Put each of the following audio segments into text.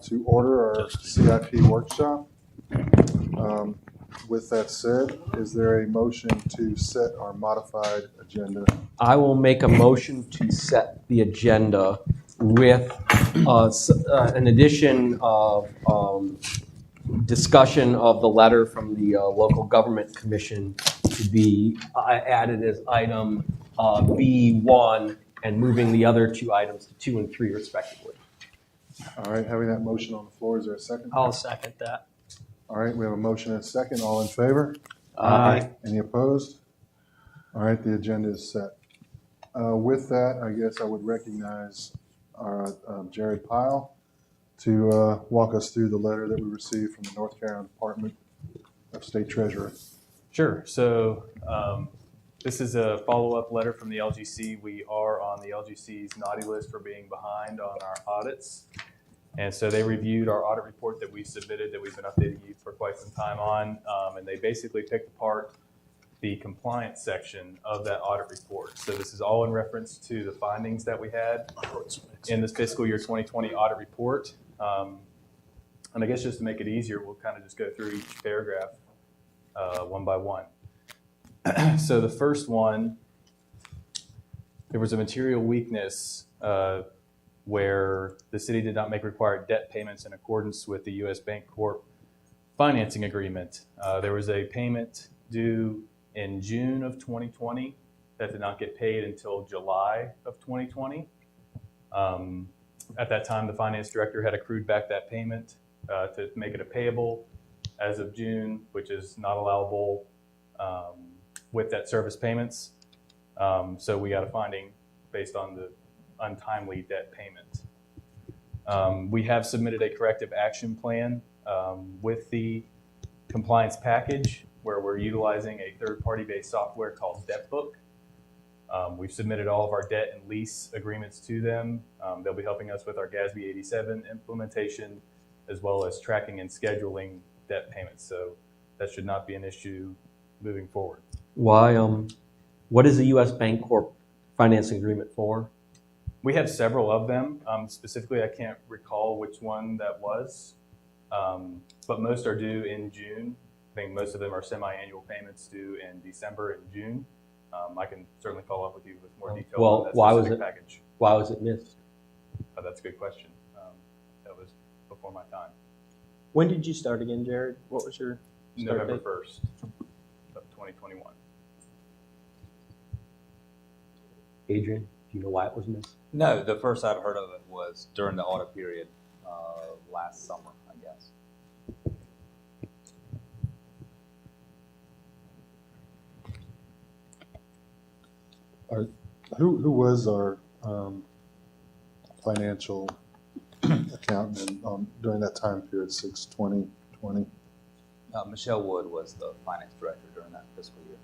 to order our CIP workshop. With that said, is there a motion to set our modified agenda? I will make a motion to set the agenda with an addition of discussion of the letter from the Local Government Commission to be added as item B1 and moving the other two items to 2 and 3 respectively. All right, having that motion on the floor, is there a second? I'll second that. All right, we have a motion and a second. All in favor? Aye. Any opposed? All right, the agenda is set. With that, I guess I would recognize our Jared Pyle to walk us through the letter that we received from the North Carolina Department of State Treasurer. Sure. So this is a follow-up letter from the LGC. We are on the LGC's naughty list for being behind on our audits. And so they reviewed our audit report that we submitted that we've been updating you for quite some time on. And they basically picked apart the compliance section of that audit report. So this is all in reference to the findings that we had in this fiscal year 2020 audit report. And I guess just to make it easier, we'll kind of just go through each paragraph one by one. So the first one, there was a material weakness where the city did not make required debt payments in accordance with the U.S. Bank Corp financing agreement. There was a payment due in June of 2020 that did not get paid until July of 2020. At that time, the finance director had accrued back that payment to make it a payable as of June, which is not allowable with debt service payments. So we got a finding based on the untimely debt payment. We have submitted a corrective action plan with the compliance package where we're utilizing a third-party based software called DebtBook. We've submitted all of our debt and lease agreements to them. They'll be helping us with our GASB 87 implementation, as well as tracking and scheduling debt payments. So that should not be an issue moving forward. What is the U.S. Bank Corp financing agreement for? We have several of them. Specifically, I can't recall which one that was, but most are due in June. I think most of them are semi-annual payments due in December and June. I can certainly follow up with you with more detail on that specific package. Why was it missed? That's a good question. That was before my time. When did you start again, Jared? What was your start November date? 1st of 2021. Adrian, do you know why it was missed? No, the first I've heard of it was during the audit period last summer, I guess. Who was our financial accountant during that time period, 6/20/20? Michelle Wood was the finance director during that fiscal year.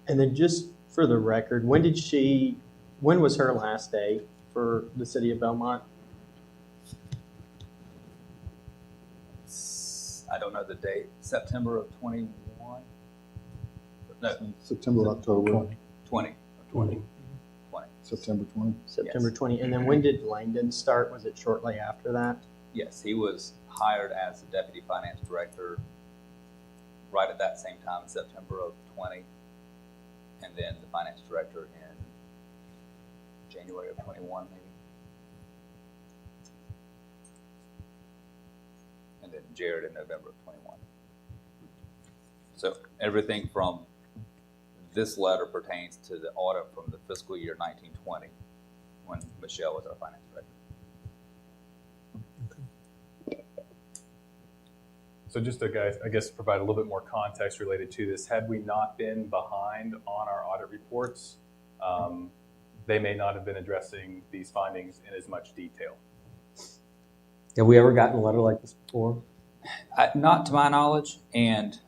And then just for the record, when was her last day for the city of Belmont? I don't know the date. September of 21? No, September, October, 20. September 20. September Yes. 20. And then when did Langdon start? Was it shortly after that? Yes, he was hired as the deputy finance director right at that same time, September of 20. And then the finance director in January of 21, maybe. And then Jared in November of 21. So everything from this letter pertains to the audit from the fiscal year 1920 when Michelle was our finance director. So just to, I guess, provide a little bit more context related to this, had we not been behind on our audit reports, they may not have been addressing these findings in as much detail. Have we ever gotten a letter like this before? Not to my knowledge, and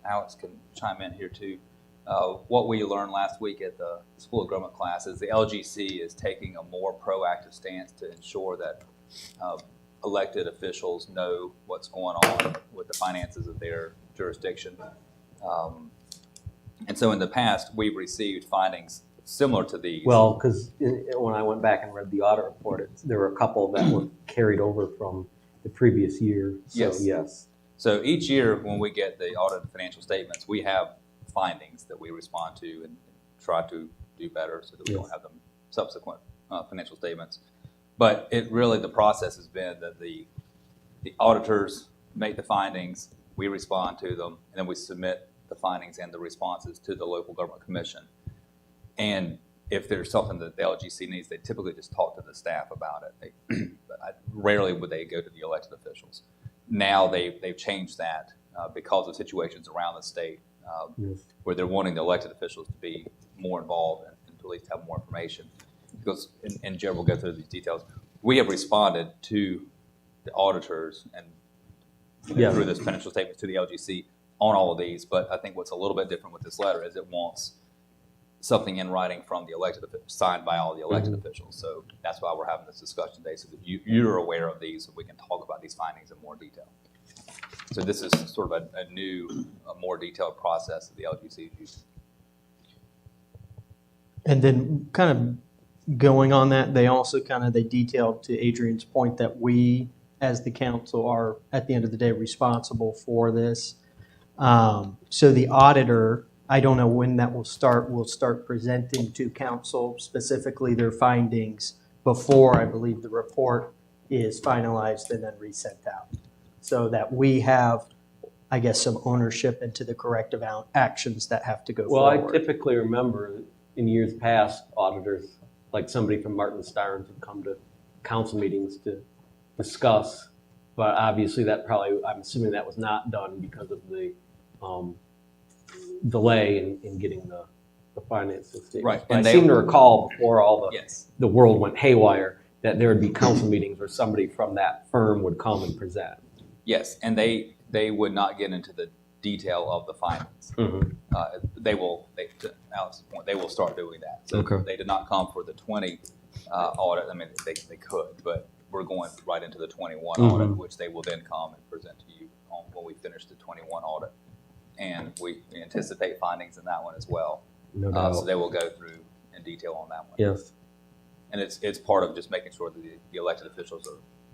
Alex can chime in here too. What we learned last week at the School of Government class is the LGC is taking a more proactive stance to ensure that elected officials know what's going on with the finances of their jurisdiction. And so in the past, we've received findings similar to these. Well, because when I went back and read the audit report, there were a couple that were carried over from the previous year. So, yes. So each year when we get the audited financial statements, we have findings that we respond to and try to do better so that we don't have them subsequent financial statements. But it really, the process has been that the auditors make the findings, we respond to them, and then we submit the findings and the responses to the local government commission. And if there's something that the LGC needs, they typically just talk to the staff about it. Rarely would they go to the elected officials. Now they've changed that because of situations around the state where they're wanting the elected officials to be more involved and to at least have more information. Because, and Jared will go through these details, we have responded to the auditors and through this financial statement to the LGC on all of these, but I think what's a little bit different with this letter is it wants something in writing from the elected, signed by all the elected officials. So that's why we're having this discussion today, so that you're aware of these and we can talk about these findings in more detail. So this is sort of a new, more detailed process that the LGC is using. And then kind of going on that, they detailed to Adrian's point that we, as the council, are at the end of the day responsible for this. So the auditor, I don't know when that will start presenting to council specifically their findings before, I believe, the report is finalized and then resent out. So that we have, I guess, some ownership into the corrective actions that have to go forward. Well, I typically remember in years past, auditors, like somebody from Martin Starnes would come to council meetings to discuss, but obviously that probably, I'm assuming that was not done because of the delay in getting the finances statements. Right. But And I seem to recall before all Yes. the world went haywire that there would be council meetings where somebody from that firm would come and present. Yes, and they would not get into the detail of the findings. To Alex's point, they will start doing that. So they did not come for the 20 audit. I mean, they could, but we're going right into the 21 audit, which they will then come and present to you on when we finish the 21 audit. And we anticipate findings in that one as well. No doubt. So they will go through in detail on that one. Yes. And it's part of just making sure that the elected officials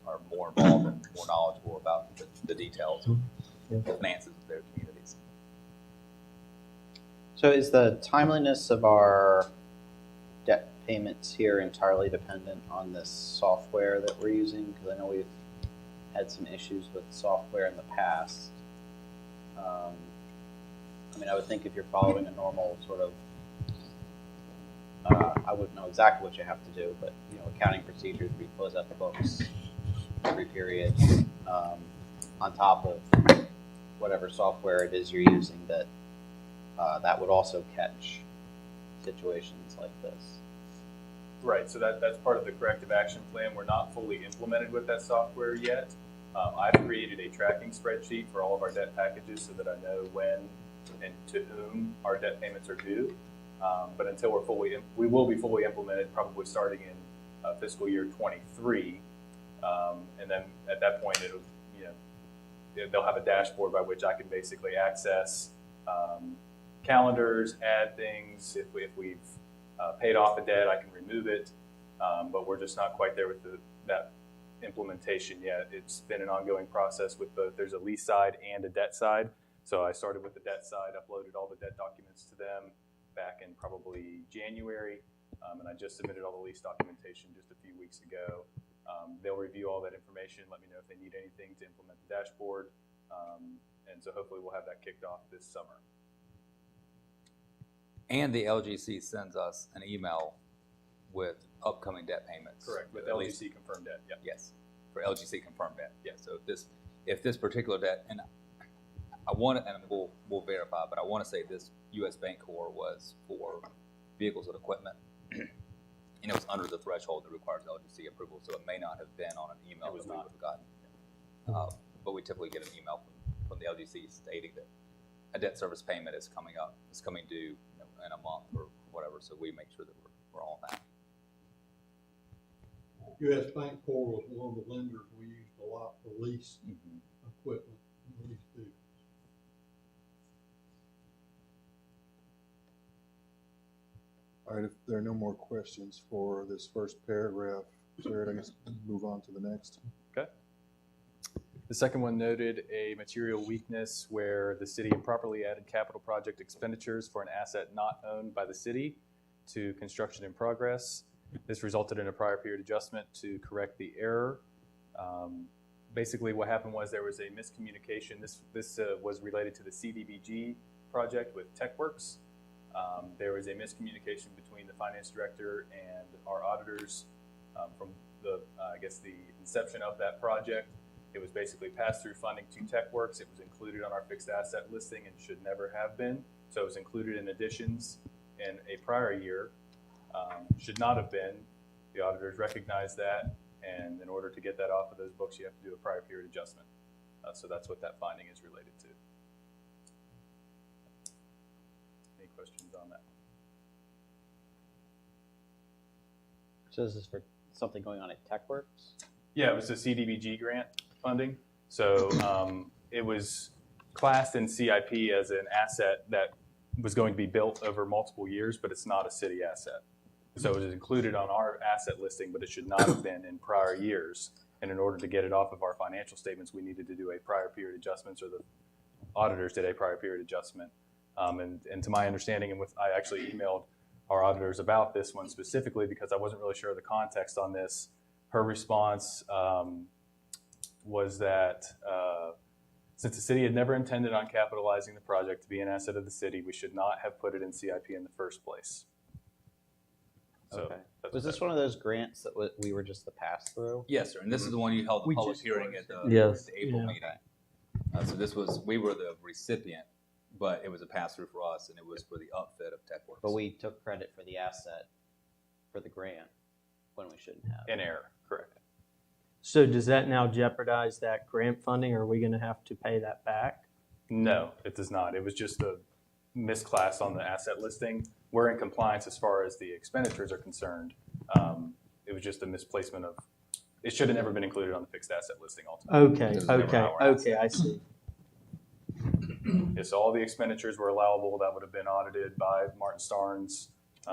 are more involved and more knowledgeable about the details of the finances of their communities. So is the timeliness of our debt payments here entirely dependent on this software that we're using? Because I know we've had some issues with software in the past. I mean, I would think if you're following a normal sort of, I wouldn't know exactly what you have to do, but accounting procedures, we close out the books every period, on top of whatever software it is you're using, that that would also catch situations like this. Right, so that's part of the corrective action plan. We're not fully implemented with that software yet. I've created a tracking spreadsheet for all of our debt packages so that I know when and to whom our debt payments are due. But until we will be fully implemented, probably starting in fiscal year 23. And then at that point, they'll have a dashboard by which I can basically access calendars, add things. If we've paid off a debt, I can remove it. But we're just not quite there with that implementation yet. It's been an ongoing process with both. There's a lease side and a debt side. So I started with the debt side, uploaded all the debt documents to them back in probably January. And I just submitted all the lease documentation just a few weeks ago. They'll review all that information, let me know if they need anything to implement the dashboard. And so hopefully we'll have that kicked off this summer. And the LGC sends us an email with upcoming debt payments. Correct, with LGC confirmed debt, yeah. Yes, for LGC confirmed debt, yeah. So if this particular debt, and I want to, and we'll verify, but I want to say this U.S. Bank Corps was for vehicles and equipment. And it was under the threshold that requires LGC approval, so it may not have been on an email that we would have gotten. But we typically get an email from the LGC stating that a debt service payment is coming up, it's coming due in a month or whatever, so we make sure that we're on that. U.S. Bank Corps was one of the lenders we used a lot for lease equipment and lease vehicles. All right, if there are no more questions for this first paragraph, Jared, I guess move on to the next. Okay. The second one noted a material weakness where the city improperly added capital project expenditures for an asset not owned by the city to construction in progress. This resulted in a prior period adjustment to correct the error. Basically, what happened was there was a miscommunication. This was related to the CDBG project with TechWorks. There was a miscommunication between the finance director and our auditors from the, I guess, the inception of that project. It was basically pass-through funding to TechWorks. It was included on our fixed asset listing and should never have been. So it was included in additions in a prior year. Should not have been. The auditors recognized that, and in order to get that off of those books, you have to do a prior period adjustment. So that's what that finding is related to. Any questions on that? So this is for something going on at TechWorks? Yeah, it was a CDBG grant funding. So it was classed in CIP as an asset that was going to be built over multiple years, but it's not a city asset. So it was included on our asset listing, but it should not have been in prior years. And in order to get it off of our financial statements, we needed to do a prior period adjustments, or the auditors did a prior period adjustment. And to my understanding, and I actually emailed our auditors about this one specifically because I wasn't really sure of the context on this. Her response was that since the city had never intended on capitalizing the project to be an asset of the city, we should not have put it in CIP in the first place. So Okay. Was this one of those grants that we were just the pass-through? Yes, sir. And this is the one you held the We public just hearing at the, Yes. the April Yeah. meeting. So we were the recipient, but it was a pass-through for us, and it was for the upfit of TechWorks. But we took credit for the asset for the grant when we shouldn't have. in error, correct. So does that now jeopardize that grant funding? Or are we going to have to pay that back? No, it does not. It was just a misclass on the asset listing. We're in compliance as far as the expenditures are concerned. It was just a misplacement of, it should have never been included on the fixed asset listing ultimately. Okay, This is never okay, our okay, asset. I see. So all the expenditures were allowable that would have been audited by Martin Starnes.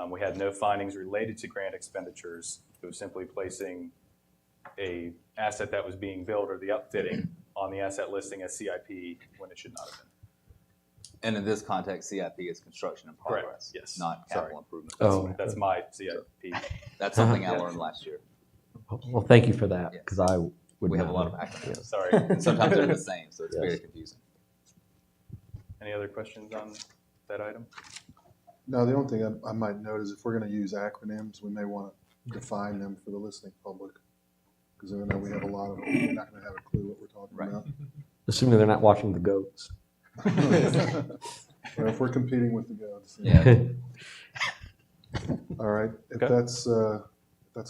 We had no findings related to grant expenditures. It was simply placing a asset that was being built or the upfitting on the asset listing as CIP when it should not have been. And in this context, CIP is construction in Correct, progress, yes. not Sorry. capital improvement. Oh. That's my CIP. That's something I Yeah. learned last year. Well, thank you for that, Yes. because I would We have a not lot of know. acronyms. Sorry. And sometimes they're the same, so it's Yes. very confusing. Any other questions on that item? No, the only thing I might note is if we're going to use acronyms, we may want to define them for the listening public. Because I know we have a lot of them, we're not going to have a clue what we're talking Right. about. Assuming they're not watching the goats. Or if we're competing with the goats. Yeah. All right, if Okay. that's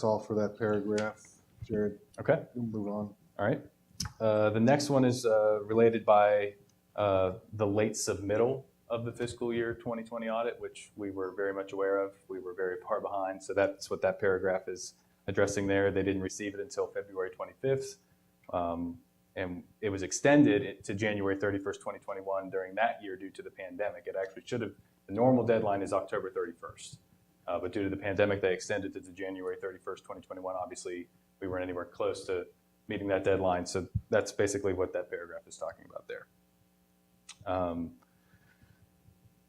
all for that paragraph, Jared, Okay. we'll move on. All right. The next one is related by the late submittal of the fiscal year 2020 audit, which we were very much aware of. We were very far behind, so that's what that paragraph is addressing there. They didn't receive it until February 25th, and it was extended to January 31st, 2021 during that year due to the pandemic. It actually should have, the normal deadline is October 31st, but due to the pandemic, they extended it to January 31st, 2021. Obviously, we weren't anywhere close to meeting that deadline, so that's basically what that paragraph is talking about there.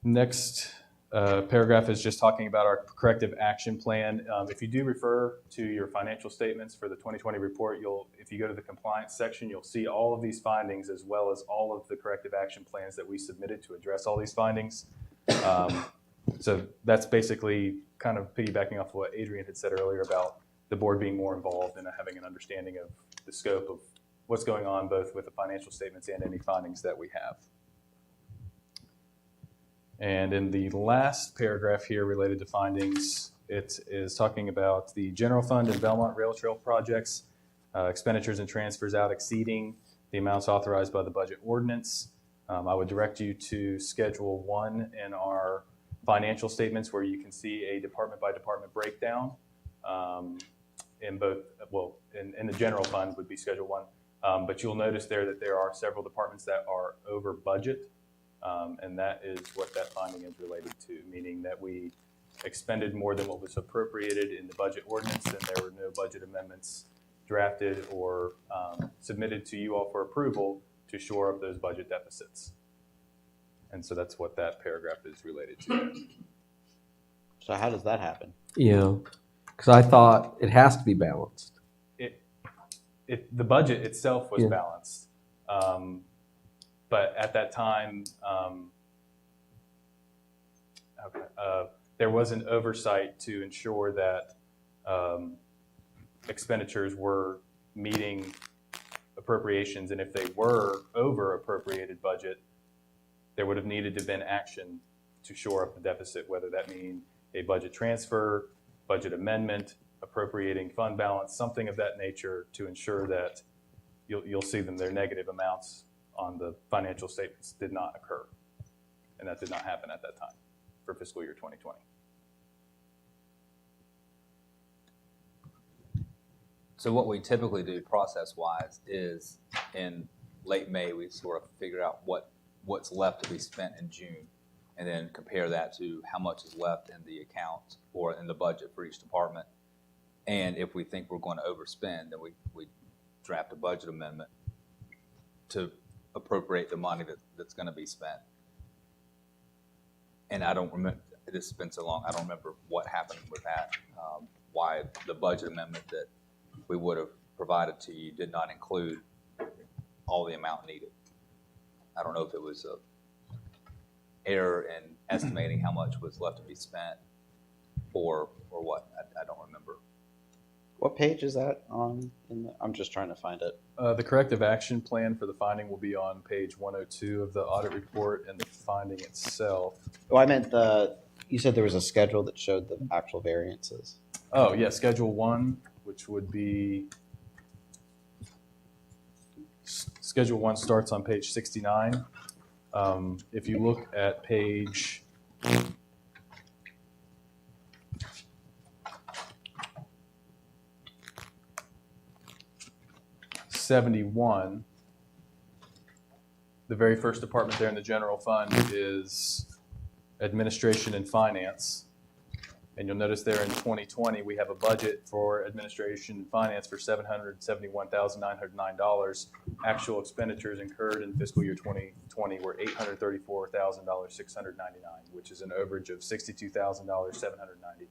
Next paragraph is just talking about our corrective action plan. If you do refer to your financial statements for the 2020 report, if you go to the compliance section, you'll see all of these findings as well as all of the corrective action plans that we submitted to address all these findings. So that's basically kind of piggybacking off of what Adrian had said earlier about the board being more involved and having an understanding of the scope of what's going on both with the financial statements and any findings that we have. And in the last paragraph here related to findings, it is talking about the general fund and Belmont Rail Trail projects, expenditures and transfers out exceeding the amounts authorized by the budget ordinance. I would direct you to Schedule 1 in our financial statements where you can see a department by department breakdown in both, well, in the general fund would be Schedule 1. But you'll notice there that there are several departments that are over budget. And that is what that finding is related to, meaning that we expended more than what was appropriated in the budget ordinance, then there were no budget amendments drafted or submitted to you all for approval to shore up those budget deficits. And so that's what that paragraph is related to. So how does that happen? Yeah, because I thought it has to be balanced. The budget itself was Yeah. balanced. But at that time, there was an oversight to ensure that expenditures were meeting appropriations, and if they were over appropriated budget, there would have needed to have been action to shore up the deficit, whether that mean a budget transfer, budget amendment, appropriating fund balance, something of that nature to ensure that you'll see them, their negative amounts on the financial statements did not occur. And that did not happen at that time for fiscal year 2020. So what we typically do process-wise is in late May, we sort of figure out what's left to be spent in June, and then compare that to how much is left in the account or in the budget for each department. And if we think we're going to overspend, then we draft a budget amendment to appropriate the money that's going to be spent. And I don't remember, this has been so long, I don't remember what happened with that, why the budget amendment that we would have provided to you did not include all the amount needed. I don't know if it was a error in estimating how much was left to be spent or what. I don't remember. What page is that on? I'm just trying to find it. The corrective action plan for the finding will be on page 102 of the audit report, and the finding itself. Oh, I meant you said there was a schedule that showed the actual variances. Oh, yeah, Schedule 1, which would be, Schedule 1 starts on page 69. If you look at page 71, the very first department there in the general fund is administration and finance. And you'll notice there in 2020, we have a budget for administration and finance for $771,909. Actual expenditures incurred in fiscal year 2020 were $834,699, which is an overage of $62,790.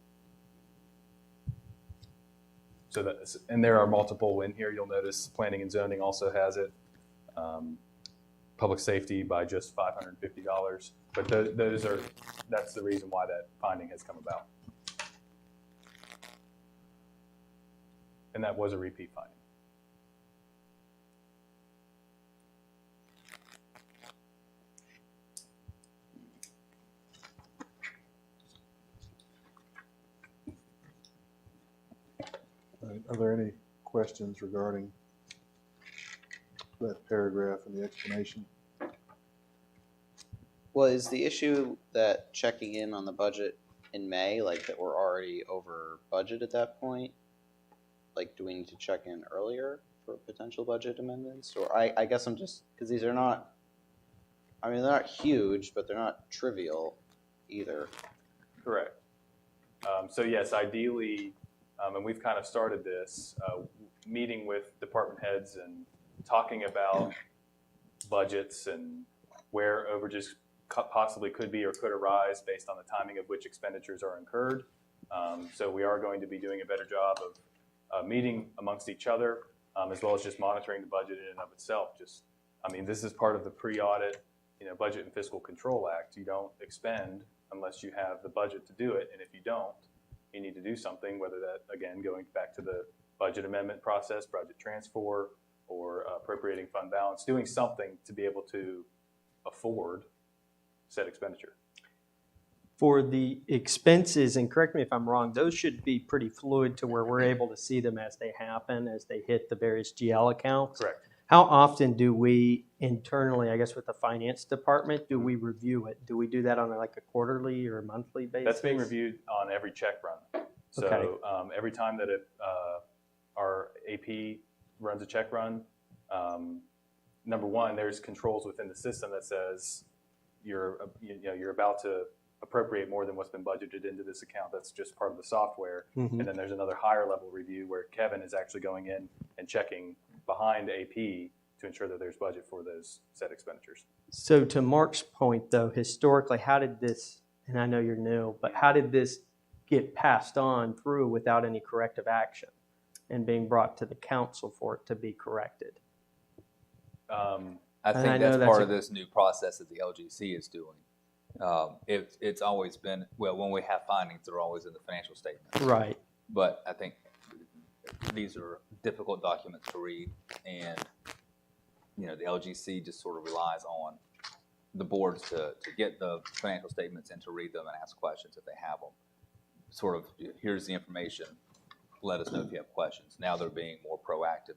So that, and there are multiple in here. You'll notice planning and zoning also has it. Public safety by just $550. But that's the reason why that finding has come about. And that was a repeat finding. All right, are there any questions regarding that paragraph and the explanation? Well, is the issue that checking in on the budget in May, like that we're already over budget at that point? Like, do we need to check in earlier for potential budget amendments? Or I guess I'm just, because these are not, I mean, they're not huge, but they're not trivial either. Correct. So yes, ideally, and we've kind of started this, meeting with department heads and talking about budgets and where overages possibly could be or could arise based on the timing of which expenditures are incurred. So we are going to be doing a better job of meeting amongst each other, as well as just monitoring the budget in and of itself. I mean, this is part of the pre-audit, Budget and Fiscal Control Act. You don't expend unless you have the budget to do it, and if you don't, you need to do something, whether that, again, going back to the budget amendment process, budget transfer, or appropriating fund balance, doing something to be able to afford said expenditure. For the expenses, and correct me if I'm wrong, those should be pretty fluid to where we're able to see them as they happen, as they hit the various GL accounts. Correct. How often do we internally, I guess with the finance department, do we review it? Do we do that on like a quarterly or monthly basis? That's being reviewed on every check run. So Okay. Every time that our AP runs a check run, number one, there's controls within the system that says you're about to appropriate more than what's been budgeted into this account. That's just part of the software. Mhm. And then there's another higher level review where Kevin is actually going in and checking behind AP to ensure that there's budget for those set expenditures. So to Mark's point, though, historically, how did this, and I know you're new, but how did this get passed on through without any corrective action and being brought to the council for it to be corrected? I And I think know that's that's part a- of this new process that the LGC is doing. It's always been, well, when we have findings, they're always in the financial statement. Right. But I think these are difficult documents to read, and the LGC just sort of relies on the boards to get the financial statements and to read them and ask questions if they have them. Sort of, here's the information, let us know if you have questions. Now they're being more proactive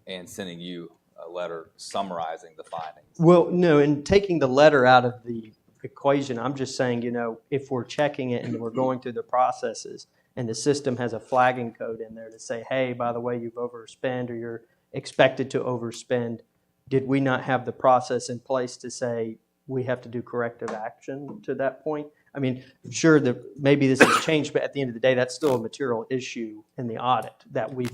and sending you a letter summarizing the findings. Well, no, and taking the letter out of the equation, I'm just saying, if we're checking it and we're going through the processes and the system has a flagging code in there to say, hey, by the way, you've overspent or you're expected to overspend, did we not have the process in place to say we have to do corrective action to that point? I mean, sure, maybe this has changed, but at the end of the day, that's still a material issue in the audit that we've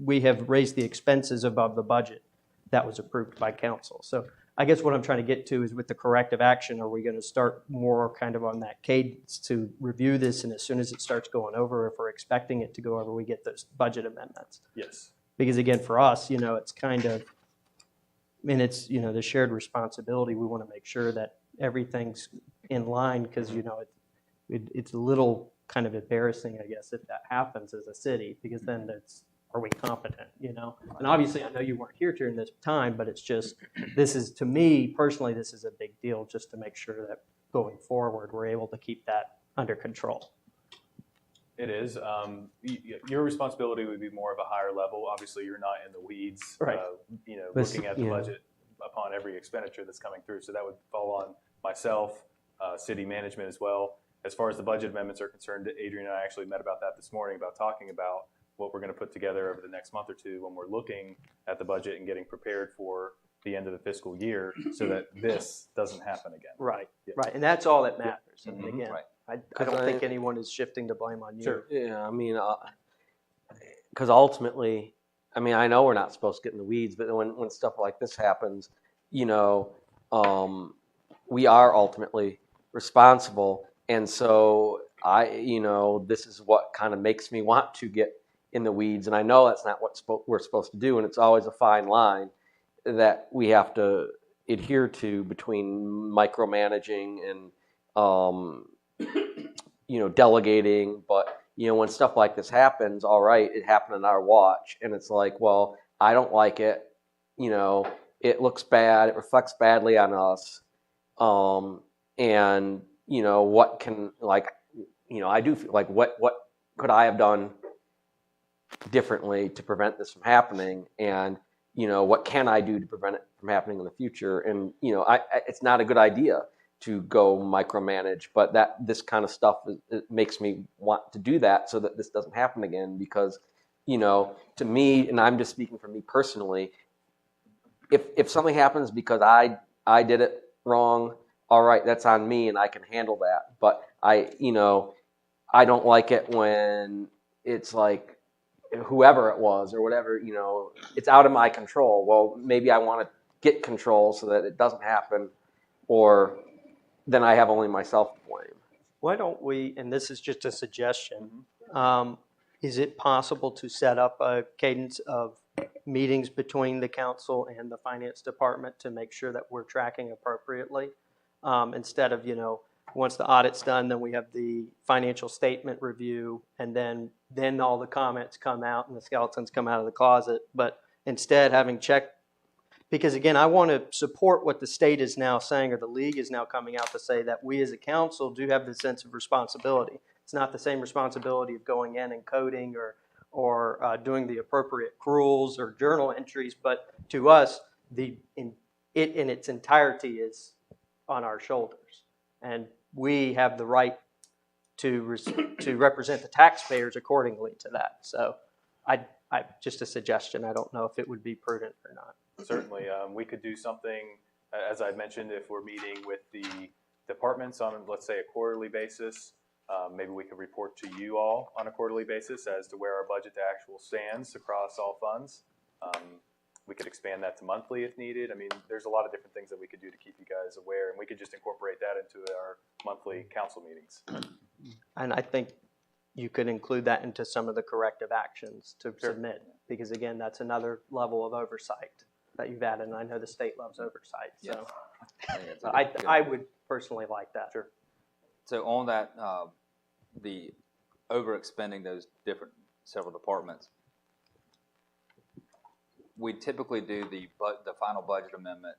we have raised the expenses above the budget that was approved by council. So I guess what I'm trying to get to is with the corrective action, are we going to start more kind of on that cadence to review this, and as soon as it starts going over, if we're expecting it to go over, we get those budget amendments? Yes. Because again, for us, it's kind of, it's, the shared responsibility. We want to make sure that everything's in line, because, it's a little kind of embarrassing, I guess, if that happens as a city, because then are we competent, And obviously, I know you weren't here during this time, but it's just, this is, to me personally, this is a big deal, just to make sure that going forward, we're able to keep that under control. It is. Your responsibility would be more of a higher level. Obviously, you're not in the weeds, Right. But looking at the yeah. budget upon every expenditure that's coming through. So that would fall on myself, city management as well. As far as the budget amendments are concerned, Adrian and I actually met about that this morning, about talking about what we're going to put together over the next month or two when we're looking at the budget and getting prepared for the end of the fiscal year, so that this doesn't happen again. Right, Yeah. right, and that's all that matters. And Mhm. again, Right. I don't think anyone is shifting the blame on you. Sure. Yeah, I mean, because ultimately, I mean, I know we're not supposed to get in the weeds, but when stuff like this happens, we are ultimately responsible. And so this is what kind of makes me want to get in the weeds. And I know that's not what we're supposed to do. And it's always a fine line that we have to adhere to between micromanaging and, delegating. But, when stuff like this happens, all right, it happened on our watch. And it's like, well, I don't like it. It looks bad. It reflects badly on us. And, what can, I do feel like, what could I have done differently to prevent this from happening? And, what can I do to prevent it from happening in the future? And, it's not a good idea to go micromanage, but this kind of stuff, it makes me want to do that so that this doesn't happen again. Because, to me, and I'm just speaking for me personally, if something happens because I did it wrong, all right, that's on me and I can handle that. But I don't like it when it's like whoever it was or whatever, it's out of my control. Well, maybe I want to get control so that it doesn't happen, or then I have only myself to blame. Why don't we, and this is just a suggestion, is it possible to set up a cadence of meetings between the council and the finance department to make sure that we're tracking appropriately? Instead of, once the audit's done, then we have the financial statement review, and then all the comments come out and the skeletons come out of the closet. But instead, having checked, because again, I want to support what the state is now saying, or the league is now coming out to say, that we as a council do have the sense of responsibility. It's not the same responsibility of going in and coding or doing the appropriate accruals or journal entries, but to us, it in its entirety is on our shoulders, and we have the right to represent the taxpayers accordingly to that. So, I just a suggestion. I don't know if it would be prudent or not. Certainly, we could do something, as I mentioned, if we're meeting with the departments on, let's say, a quarterly basis. Maybe we could report to you all on a quarterly basis as to where our budget to actual stands across all funds. We could expand that to monthly if needed. I mean, there's a lot of different things that we could do to keep you guys aware, and we could just incorporate that into our monthly council meetings. And I think you could include that into some of the corrective actions to submit, because again, that's another level of oversight that you've added, and I know the state loves oversight, so. I would personally like that. Sure. So on that, the overexpending those several departments, we typically do the final budget amendment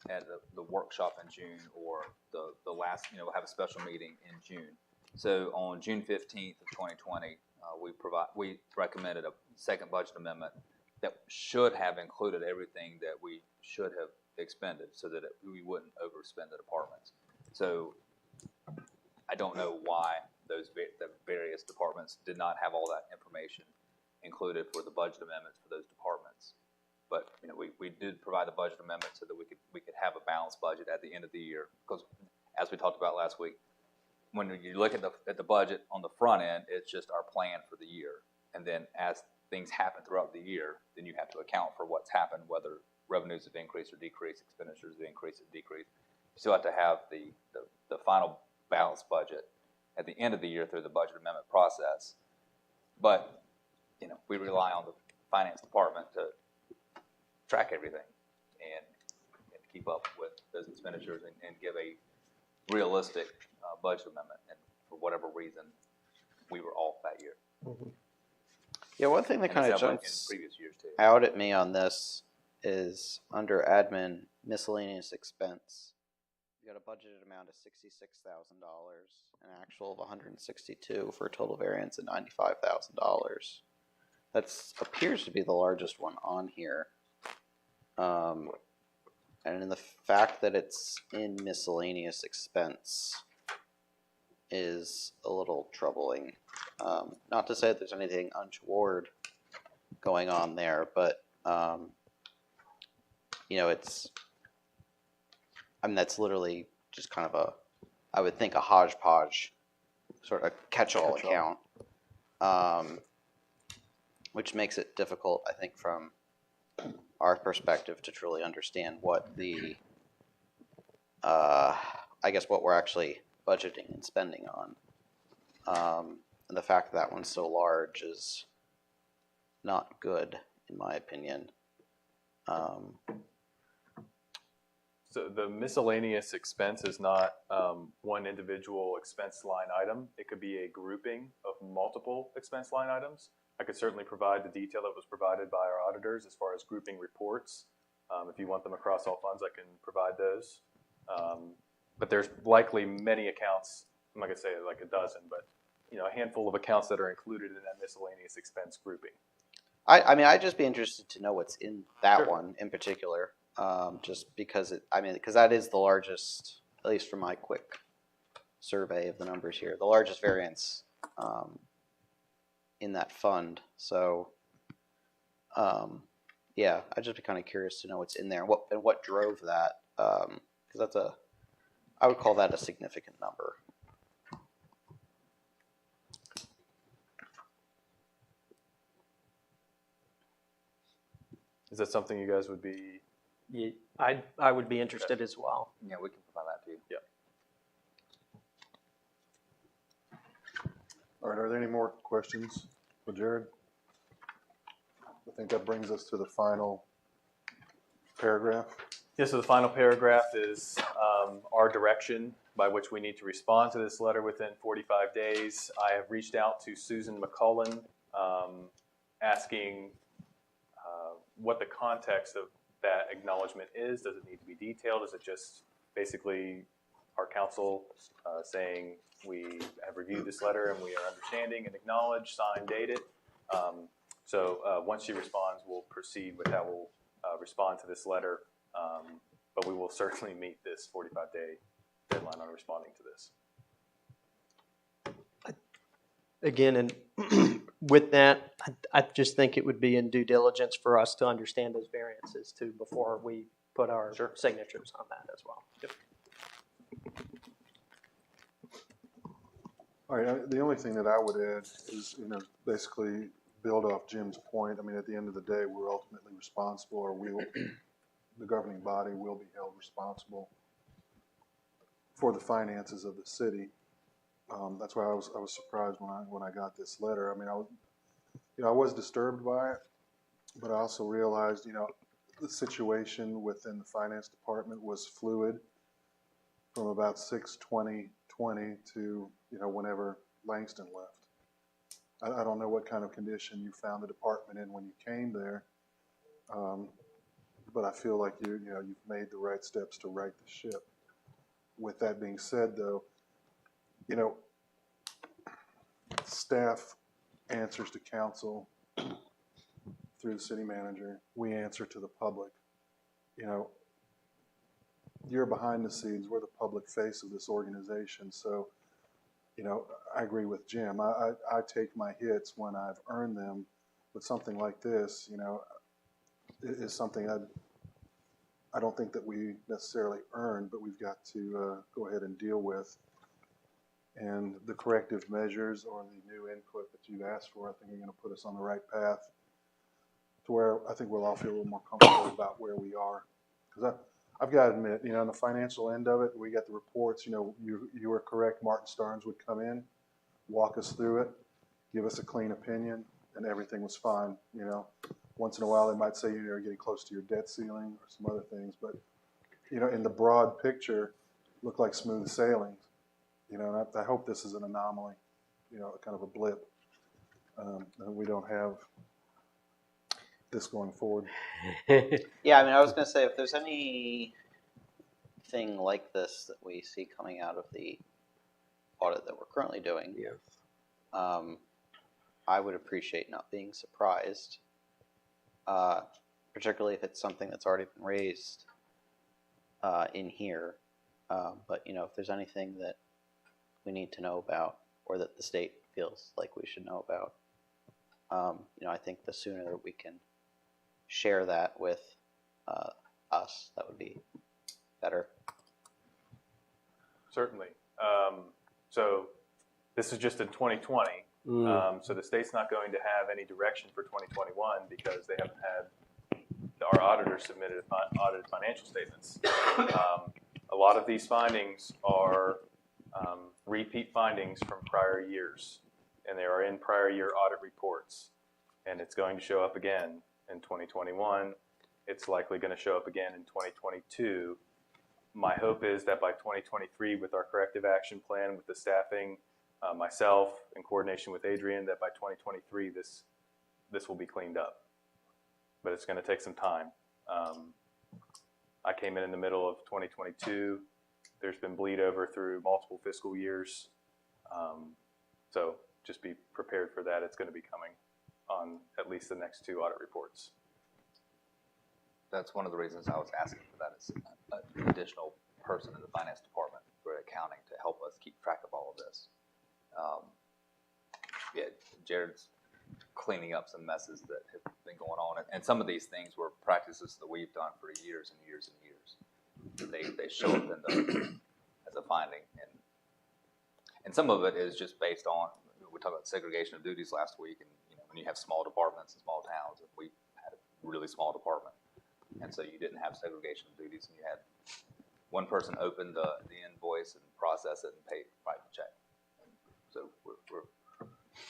at the workshop in June, or the last, have a special meeting in June. So on June 15th of 2020, we recommended a second budget amendment that should have included everything that we should have expended, so that we wouldn't overspend the departments. So I don't know why the various departments did not have all that information included for the budget amendments for those departments. But we did provide the budget amendment so that we could have a balanced budget at the end of the year. Because as we talked about last week, when you look at the budget on the front end, it's just our plan for the year. And then as things happen throughout the year, then you have to account for what's happened, whether revenues have increased or decreased, expenditures have increased or decreased. You still have to have the final balanced budget at the end of the year through the budget amendment process. But we rely on the finance department to track everything and keep up with those expenditures and give a realistic budget amendment. And for whatever reason, we were off that year. Mm-hmm. Yeah, one thing that kind of jumps out at me on this is under admin miscellaneous expense. You got a budgeted amount of $66,000, an actual of $162 for a total variance of $95,000. That appears to be the largest one on here. And in the fact that it's in miscellaneous expense is a little troubling. Not to say that there's anything untoward going on there, but that's literally just kind of I would think a hodgepodge sort of catch-all account, which makes it difficult, I think, from our perspective to truly understand what the, what we're actually budgeting and spending on. And the fact that one's so large is not good, in my opinion. So the miscellaneous expense is not one individual expense line item. It could be a grouping of multiple expense line items. I could certainly provide the detail that was provided by our auditors as far as grouping reports. If you want them across all funds, I can provide those. But there's likely many accounts, I'm not going to say like a dozen, but a handful of accounts that are included in that miscellaneous expense grouping. I'd just be interested to know what's in that Sure. one in particular, just because because that is the largest, at least from my quick survey of the numbers here, the largest variance in that fund. So, I'd just be kind of curious to know what's in there and what drove that, because I would call that a significant number. Is that something you guys would be? Yeah, I would be interested as well. Yeah, we can provide that to you. Yeah. All right, are there any more questions for Jared? I think that brings us to the final paragraph. Yeah, so the final paragraph is our direction by which we need to respond to this letter within 45 days. I have reached out to Susan McCullen asking what the context of that acknowledgement is. Does it need to be detailed? Is it just basically our counsel saying we have reviewed this letter and we are understanding and acknowledge, sign, date it? So once she responds, we'll proceed with how we'll respond to this letter. But we will certainly meet this 45-day deadline on responding to this. Again, and with that, I just think it would be in due diligence for us to understand those variances too before we put our signatures on that as well. Yep. All right, the only thing that I would add is, basically build off Jim's point. I mean, at the end of the day, we're ultimately responsible, or the governing body will be held responsible for the finances of the city. That's why I was surprised when I got this letter. I mean, I was disturbed by it, but I also realized, the situation within the finance department was fluid from about 6/20/20 to, whenever Langston left. I don't know what kind of condition you found the department in when you came there, but I feel like you've made the right steps to right the ship. With that being said, though, staff answers to council through the city manager. We answer to the public. You're behind the scenes. We're the public face of this organization. So, I agree with Jim. I take my hits when I've earned them, but something like this, is something I don't think that we necessarily earned, but we've got to go ahead and deal with. And the corrective measures or the new input that you've asked for, I think are going to put us on the right path to where I think we'll all feel a little more comfortable about where we are. Because I've got to admit, on the financial end of it, we got the reports. You were correct. Martin Starnes would come in, walk us through it, give us a clean opinion, and everything was fine. Once in a while they might say you're getting close to your debt ceiling or some other things, but in the broad picture, looked like smooth sailing. And I hope this is an anomaly, kind of a blip, and we don't have this going forward. Yeah, I mean, I was going to say, if there's anything like this that we see coming out of the audit that we're currently doing, Yes. I would appreciate not being surprised, particularly if it's something that's already been raised in here. But, if there's anything that we need to know about or that the state feels like we should know about, I think the sooner that we can share that with us, that would be better. Certainly. So this is just in 2020. So the state's not going to have any direction for 2021 because they haven't had our auditors submitted audited financial statements. A lot of these findings are repeat findings from prior years, and they are in prior year audit reports, and it's going to show up again in 2021. It's likely going to show up again in 2022. My hope is that by 2023, with our corrective action plan, with the staffing, myself in coordination with Adrian, that by 2023 this will be cleaned up. But it's going to take some time. I came in the middle of 2022. There's been bleed over through multiple fiscal years. So just be prepared for that. It's going to be coming on at least the next 2 audit reports. That's one of the reasons I was asking for that, is an additional person in the finance department for accounting to help us keep track of all of this. Yeah, Jared's cleaning up some messes that have been going on, and some of these things were practices that we've done for years and years and years. They show up as a finding, and some of it is just based on, we talked about segregation of duties last week, and when you have small departments in small towns, and we had a really small department, and so you didn't have segregation of duties, and you had one person open the invoice and process it and write the check. And so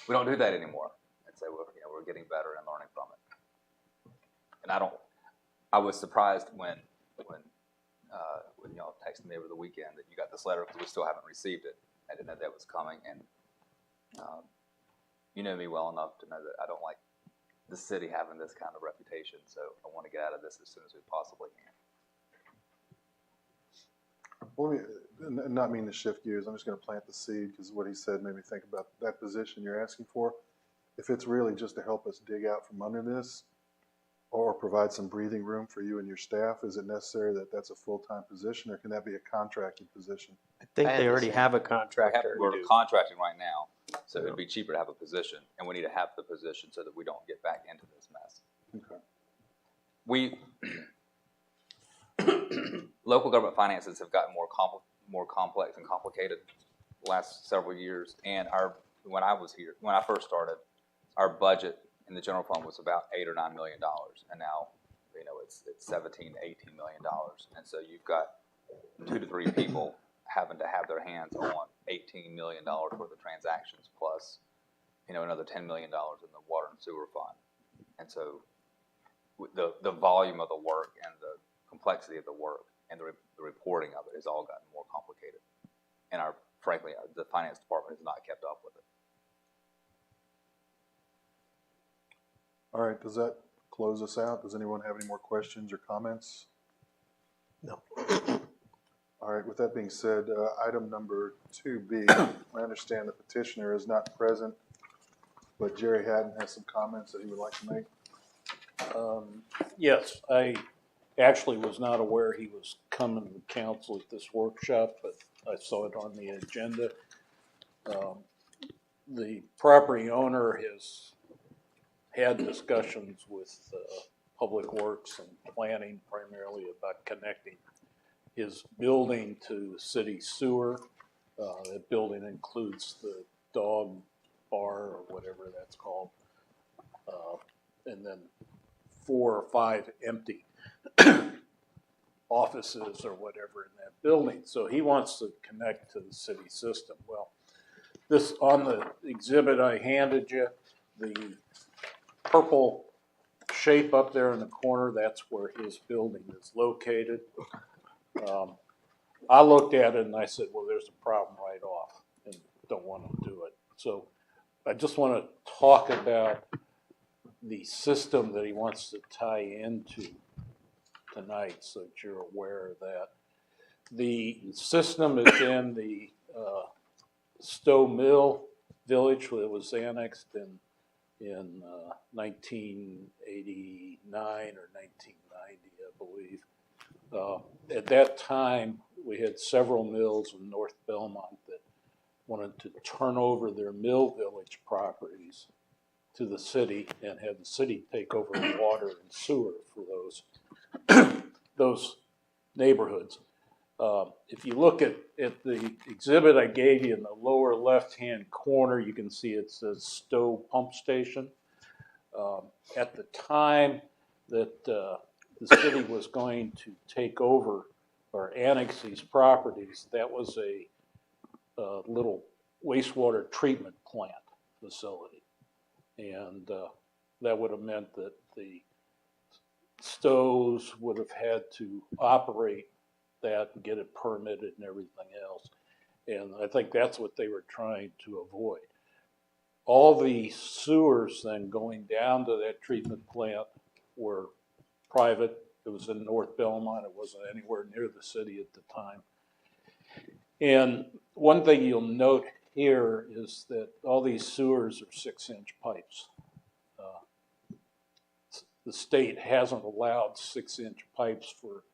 we don't do that anymore, and so we're getting better and learning from it. And I was surprised when y'all texted me over the weekend that you got this letter, because we still haven't received it. I didn't know that was coming, and you know me well enough to know that I don't like the city having this kind of reputation, so I want to get out of this as soon as we possibly can. Well, not mean to shift gears. I'm just going to plant the seed, because what he said made me think about that position you're asking for. If it's really just to help us dig out from under this, or provide some breathing room for you and your staff, is it necessary that that's a full-time position, or can that be a contracted position? I think they already have a contractor. We're contracting right now, so it'd be cheaper to have a position, and we need to have the position so that we don't get back into this mess. Okay. Local government finances have gotten more complex and complicated last several years. And when I first started, our budget in the general fund was about $8 or $9 million, and now it's 17 to 18 million dollars. And so you've got 2 to 3 people having to have their hands on $18 million worth of transactions, plus another $10 million in the water and sewer fund. And so the volume of the work and the complexity of the work and the reporting of it has all gotten more complicated. And frankly, the finance department has not kept up with it. All right, does that close us out? Does anyone have any more questions or comments? No. All right, with that being said, item number 2B, I understand the petitioner is not present, but Jerry Haddon has some comments that he would like to make. Yes, I actually was not aware he was coming to council at this workshop, but I saw it on the agenda. The property owner has had discussions with Public Works and Planning primarily about connecting his building to city sewer. That building includes the dog bar or whatever that's called, and then 4 or 5 empty offices or whatever in that building. So he wants to connect to the city system. Well, this on the exhibit I handed you, the purple shape up there in the corner, that's where his building is located. I looked at it and I said, well, there's a problem right off and don't want to do it. So I just want to talk about the system that he wants to tie into tonight so that you're aware of that. The system is in the Stowe Mill Village that was annexed in 1989 or 1990, I believe. At that time, we had several mills in North Belmont that wanted to turn over their mill village properties to the city and have the city take over water and sewer for those neighborhoods. If you look at the exhibit I gave you in the lower left-hand corner, you can see it says Stowe Pump Station. At the time that the city was going to take over or annex these properties, that was a little wastewater treatment plant facility. And that would have meant that the Stowes would have had to operate that and get it permitted and everything else. And I think that's what they were trying to avoid. All the sewers then going down to that treatment plant were private. It was in North Belmont. It wasn't anywhere near the city at the time. And one thing you'll note here is that all these sewers are 6-inch pipes. The state hasn't allowed 6-inch pipes for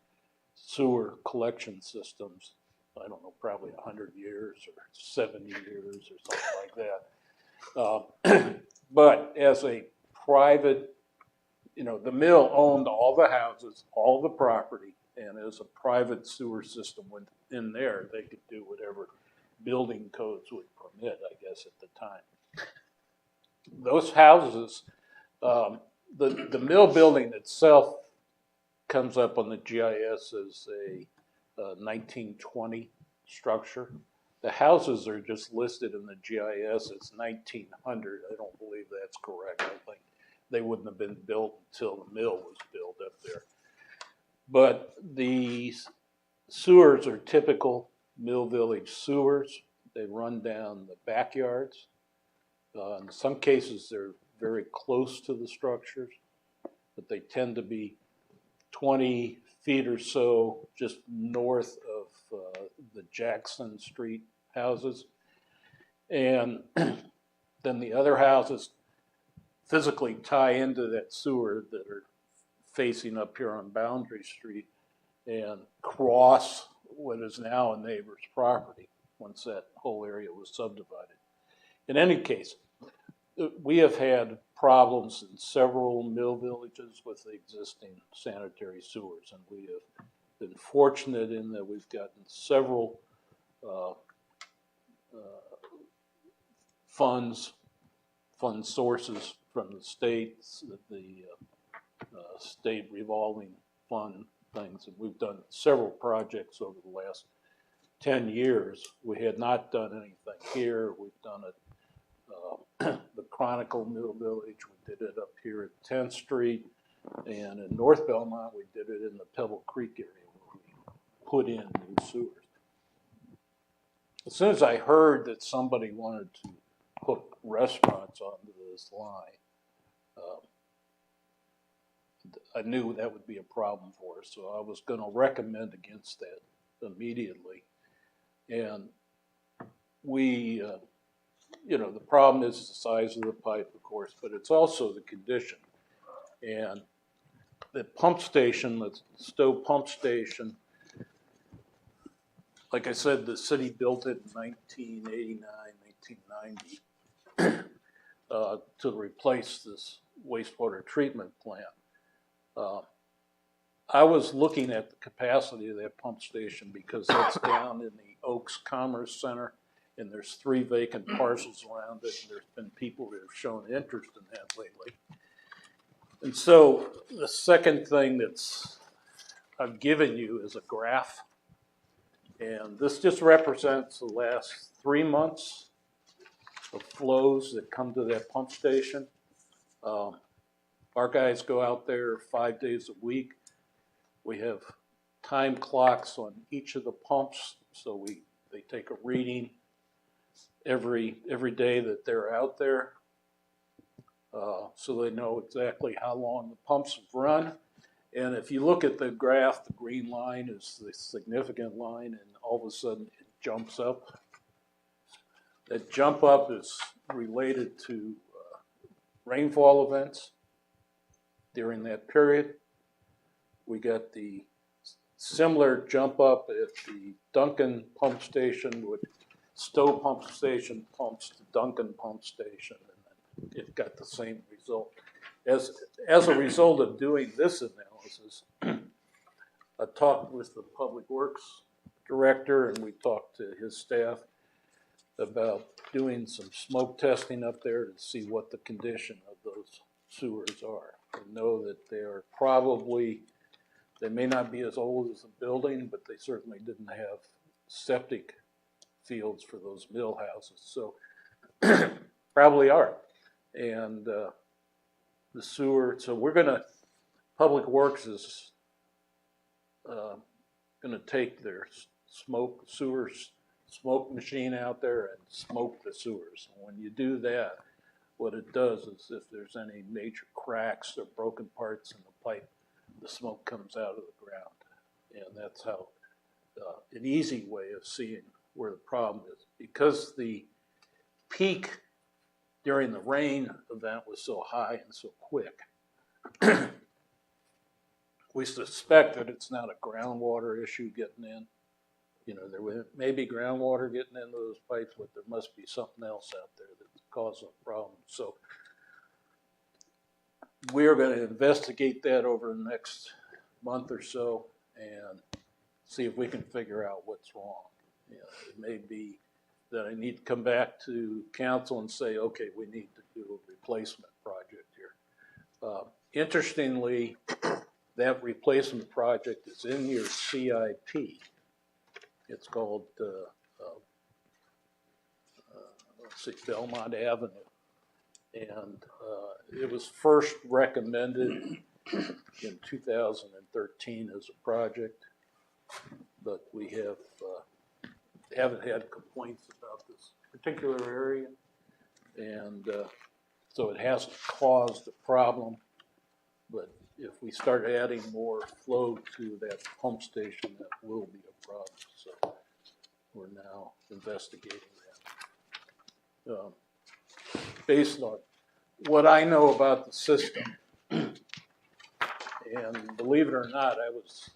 sewer collection systems. I don't know, probably 100 years or 70 years or something like that. But as a private, the mill owned all the houses, all the property, and as a private sewer system within there, they could do whatever building codes would permit, I guess, at the time. Those houses, the mill building itself comes up on the GIS as a 1920 structure. The houses are just listed in the GIS as 1900. I don't believe that's correct. I think they wouldn't have been built until the mill was built up there. But the sewers are typical mill village sewers. They run down the backyards. In some cases, they're very close to the structures, but they tend to be 20 feet or so just north of the Jackson Street houses. And then the other houses physically tie into that sewer that are facing up here on Boundary Street and cross what is now a neighbor's property once that whole area was subdivided. In any case, we have had problems in several mill villages with the existing sanitary sewers, and we have been fortunate in that we've gotten several fund sources from the states, the state revolving fund things. And we've done several projects over the last 10 years. We had not done anything here. We've done it, the Chronicle Middle Village, we did it up here at 10th Street, and in North Belmont, we did it in the Pebble Creek area where we put in new sewers. As soon as I heard that somebody wanted to hook restaurants onto this line, I knew that would be a problem for us, so I was going to recommend against that immediately. And we, the problem is the size of the pipe, of course, but it's also the condition. And the pump station, the Stowe pump station, like I said, the city built it in 1989, 1990 to replace this wastewater treatment plant. I was looking at the capacity of that pump station because that's down in the Oaks Commerce Center, and there's 3 vacant parcels around it, and there's been people that have shown interest in that lately. And so the second thing I've given you is a graph, and this just represents the last 3 months of flows that come to that pump station. Our guys go out there 5 days a week. We have time clocks on each of the pumps, so they take a reading every day that they're out there, so they know exactly how long the pumps have run. And if you look at the graph, the green line is the significant line, and all of a sudden it jumps up. That jump up is related to rainfall events during that period. We got the similar jump up at the Duncan pump station, which Stowe pump station pumps the Duncan pump station, and it got the same result. As a result of doing this analysis, I talked with the Public Works Director, and we talked to his staff about doing some smoke testing up there to see what the condition of those sewers are. We know that they may not be as old as a building, but they certainly didn't have septic fields for those mill houses, so probably are. And the sewer, so Public Works is gonna take their smoke machine out there and smoke the sewers. And when you do that, what it does is if there's any major cracks or broken parts in the pipe, the smoke comes out of the ground. And that's how, an easy way of seeing where the problem is. Because the peak during the rain event was so high and so quick, we suspect that it's not a groundwater issue getting in. There may be groundwater getting into those pipes, but there must be something else out there that's causing a problem. So we're going to investigate that over the next month or so and see if we can figure out what's wrong. It may be that I need to come back to council and say, okay, we need to do a replacement project here. Interestingly, that replacement project is in your CIP. It's called, let's see, Belmont Avenue. And it was first recommended in 2013 as a project, but we haven't had complaints about this particular area. And so it hasn't caused a problem, but if we start adding more flow to that pump station, that will be a problem. So we're now investigating that. Based on what I know about the system, and believe it or not, I was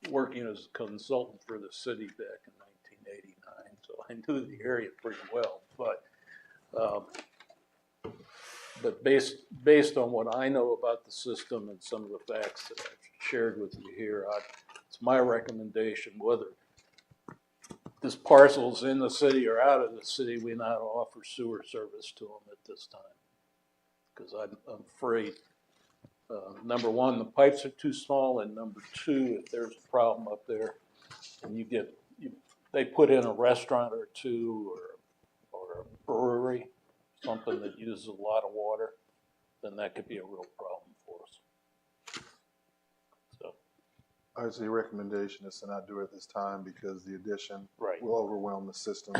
working as a consultant for the city back in 1989, so I knew the area pretty well. But based on what I know about the system and some of the facts that I've shared with you here, it's my recommendation, whether this parcel's in the city or out of the city, we not offer sewer service to them at this time. Because I'm afraid, number one, the pipes are too small, and number two, if there's a problem up there, and they put in a restaurant or two or a brewery, something that uses a lot of water, then that could be a real problem for us. So, I would say your recommendation is to not do it at this time because the addition right. will overwhelm the system,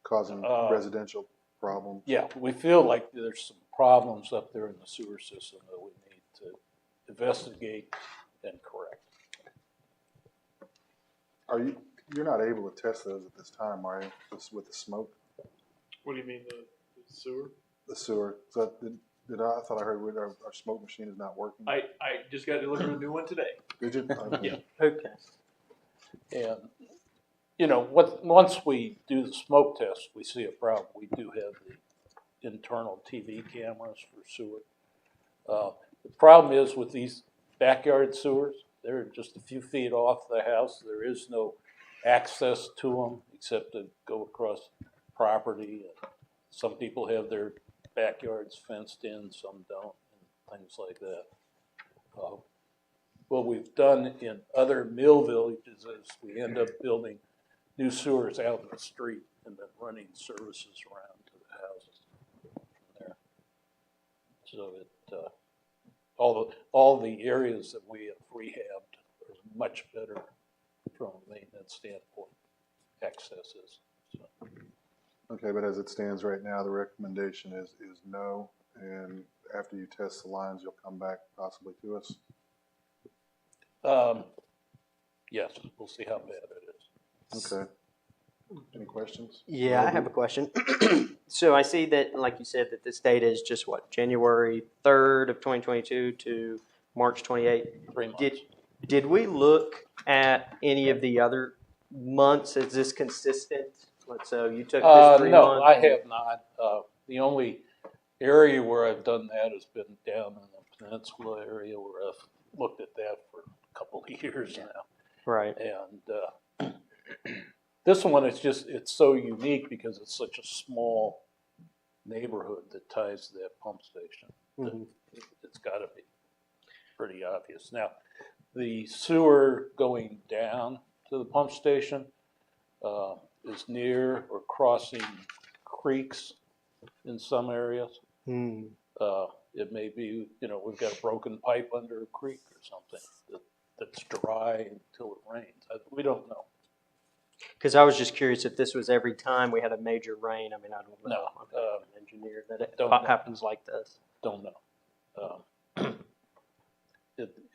causing residential problems. Yeah, we feel like there's some problems up there in the sewer system that we need to investigate and correct. You're not able to test those at this time, are you? Just with the smoke? What do you mean, the sewer? The sewer. So I thought I heard our smoke machine is not working. I just got delivered a new one today. Did you? Yeah. Okay. And, you know, once we do the smoke test, we see a problem. We do have the internal TV cameras for sewer. The problem is with these backyard sewers, they're just a few feet off the house. There is no access to them except to go across property. Some people have their backyards fenced in, some don't, and things like that. What we've done in other mill villages is we end up building new sewers out in the street and then running services around to the houses from there. So all the areas that we have rehabbed are much better from a maintenance standpoint, accesses. So. Okay, but as it stands right now, the recommendation is no, and after you test the lines, you'll come back possibly to us. Yes, we'll see how bad it is. Okay. Any questions? Yeah, I have a question. So I see that, like you said, that this data is just what, January 3rd of 2022 to March 28th? 3 months. Did we look at any of the other months? Is this consistent? So you took this 3 No, months? I have not. The only area where I've done that has been down in the peninsula area where I've looked at that for a couple of years now. Right. And this one is it's so unique because it's such a small neighborhood that ties to that pump station. Mm-hmm. It's got to be pretty obvious. Now, the sewer going down to the pump station is near or crossing creeks in some areas. Mm. It may be, we've got a broken pipe under a creek or something that's dry until it rains. We don't know. Because I was just curious if this was every time we had a major rain. I mean, I don't know. No, I'm not an engineer that it don't know. happens like this. Don't know.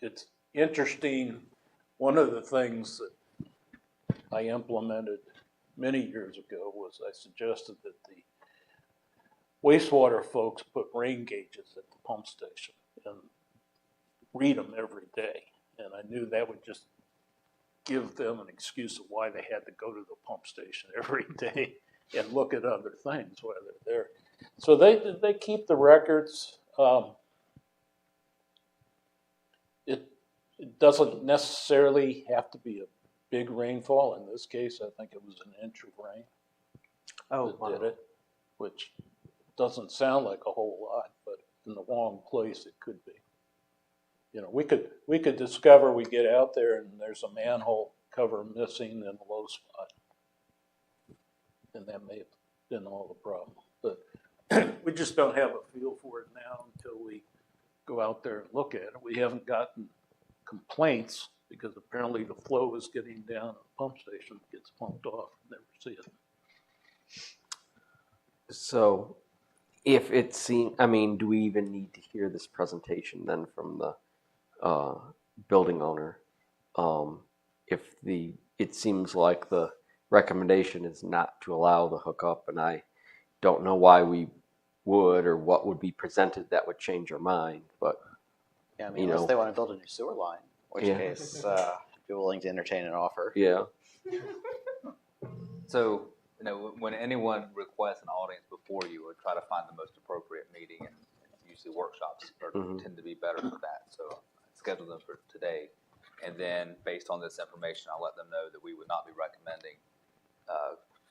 It's interesting. One of the things that I implemented many years ago was I suggested that the wastewater folks put rain gauges at the pump station and read them every day. And I knew that would just give them an excuse of why they had to go to the pump station every day and look at other things while they're there. So they keep the records. It doesn't necessarily have to be a big rainfall. In this case, I think it was an inch of rain that did it, which doesn't sound like a whole lot, but in the wrong place it could be. We could discover, we get out there and there's a manhole cover missing in a low spot. And that may have been all the problem. But we just don't have a feel for it now until we go out there and look at it. We haven't gotten complaints because apparently the flow is getting down at the pump station, gets pumped off, never see it. So if it seems, do we even need to hear this presentation then from the building owner? It seems like the recommendation is not to allow the hookup, and I don't know why we would or what would be presented that would change our mind, but Yeah, unless they want to build a new sewer line, in which case be willing to entertain an offer. Yeah. So, when anyone requests an audience before you, would try to find the most appropriate meeting, and usually workshops tend to be better for that. So, I scheduled them for today, and then based on this information, I'll let them know that we would not be recommending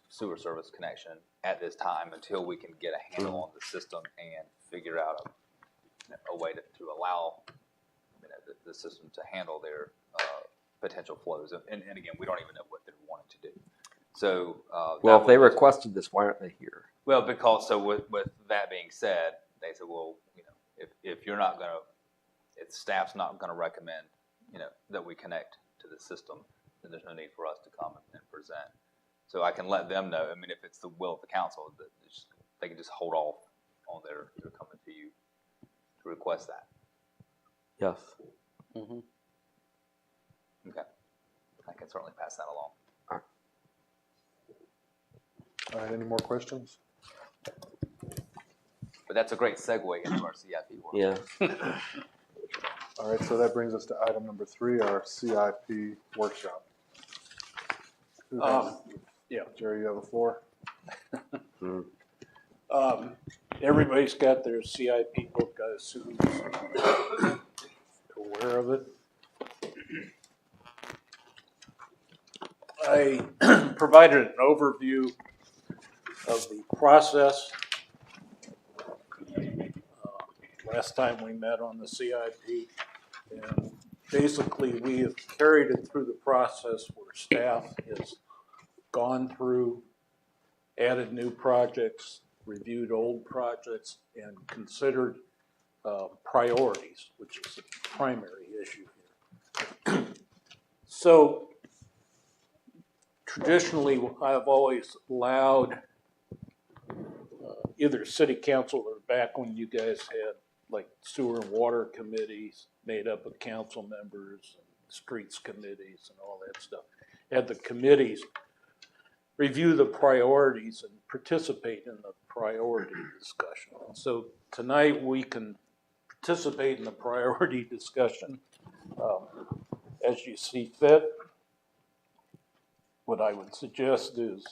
sewer service connection at this time until we can get a handle on the system and figure out a way to allow the system to handle their potential flows. And again, we don't even know what they're wanting to do. So, well, if they requested this, why aren't they here? well, because so with that being said, they said, well, if you're not going to, if staff's not going to recommend, that we connect to the system, then there's no need for us to come and present. So I can let them know. I mean, if it's the will of the council, that they can just hold off on their coming to you to request that. Yes. Mm-hmm. Okay, I can certainly pass that along. All right, any more questions? But that's a great segue into our CIP work. Yeah. All right, so that brings us to item number 3, our CIP workshop. Who has- Yeah. Jerry, you have the floor. Everybody's got their CIP book, I assume, aware of it. I provided an overview of the process last time we met on the CIP. And basically, we have carried it through the process where staff has gone through, added new projects, reviewed old projects, and considered priorities, which is the primary issue here. So traditionally, I've always allowed either city council or back when you guys had like sewer and water committees made up of council members, and streets committees and all that stuff, had the committees review the priorities and participate in the priority discussion. And so tonight we can participate in the priority discussion as you see fit. What I would suggest is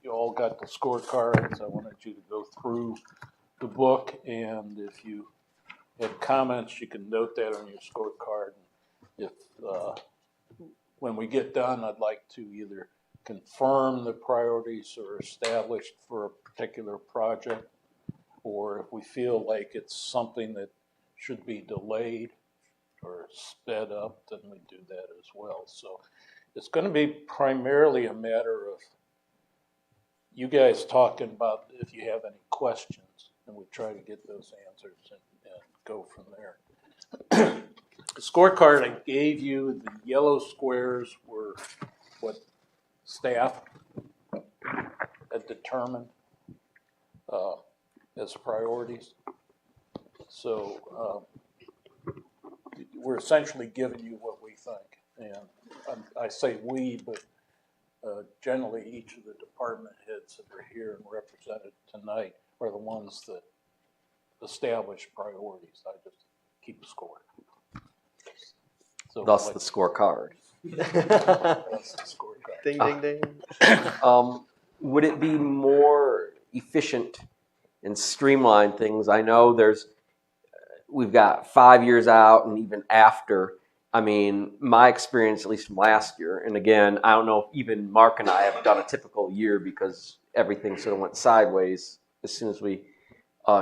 you all got the scorecards. I wanted you to go through the book, and if you have comments, you can note that on your scorecard. If when we get done, I'd like to either confirm the priorities are established for a particular project, or if we feel like it's something that should be delayed or sped up, then we do that as well. So it's going to be primarily a matter of you guys talking about if you have any questions, and we try to get those answers and go from there. The scorecard I gave you, the yellow squares were what staff had determined as priorities. So we're essentially giving you what we think. And I say we, but generally each of the department heads that are here and represented tonight are the ones that establish priorities. I just keep score. So Thus the scorecard. That's the scorecard. Ding, ding, ding. Would it be more efficient and streamline things? I know we've got 5 years out and even after. I mean, my experience, at least from last year, and again, I don't know if even Mark and I have done a typical year because everything sort of went sideways as soon as we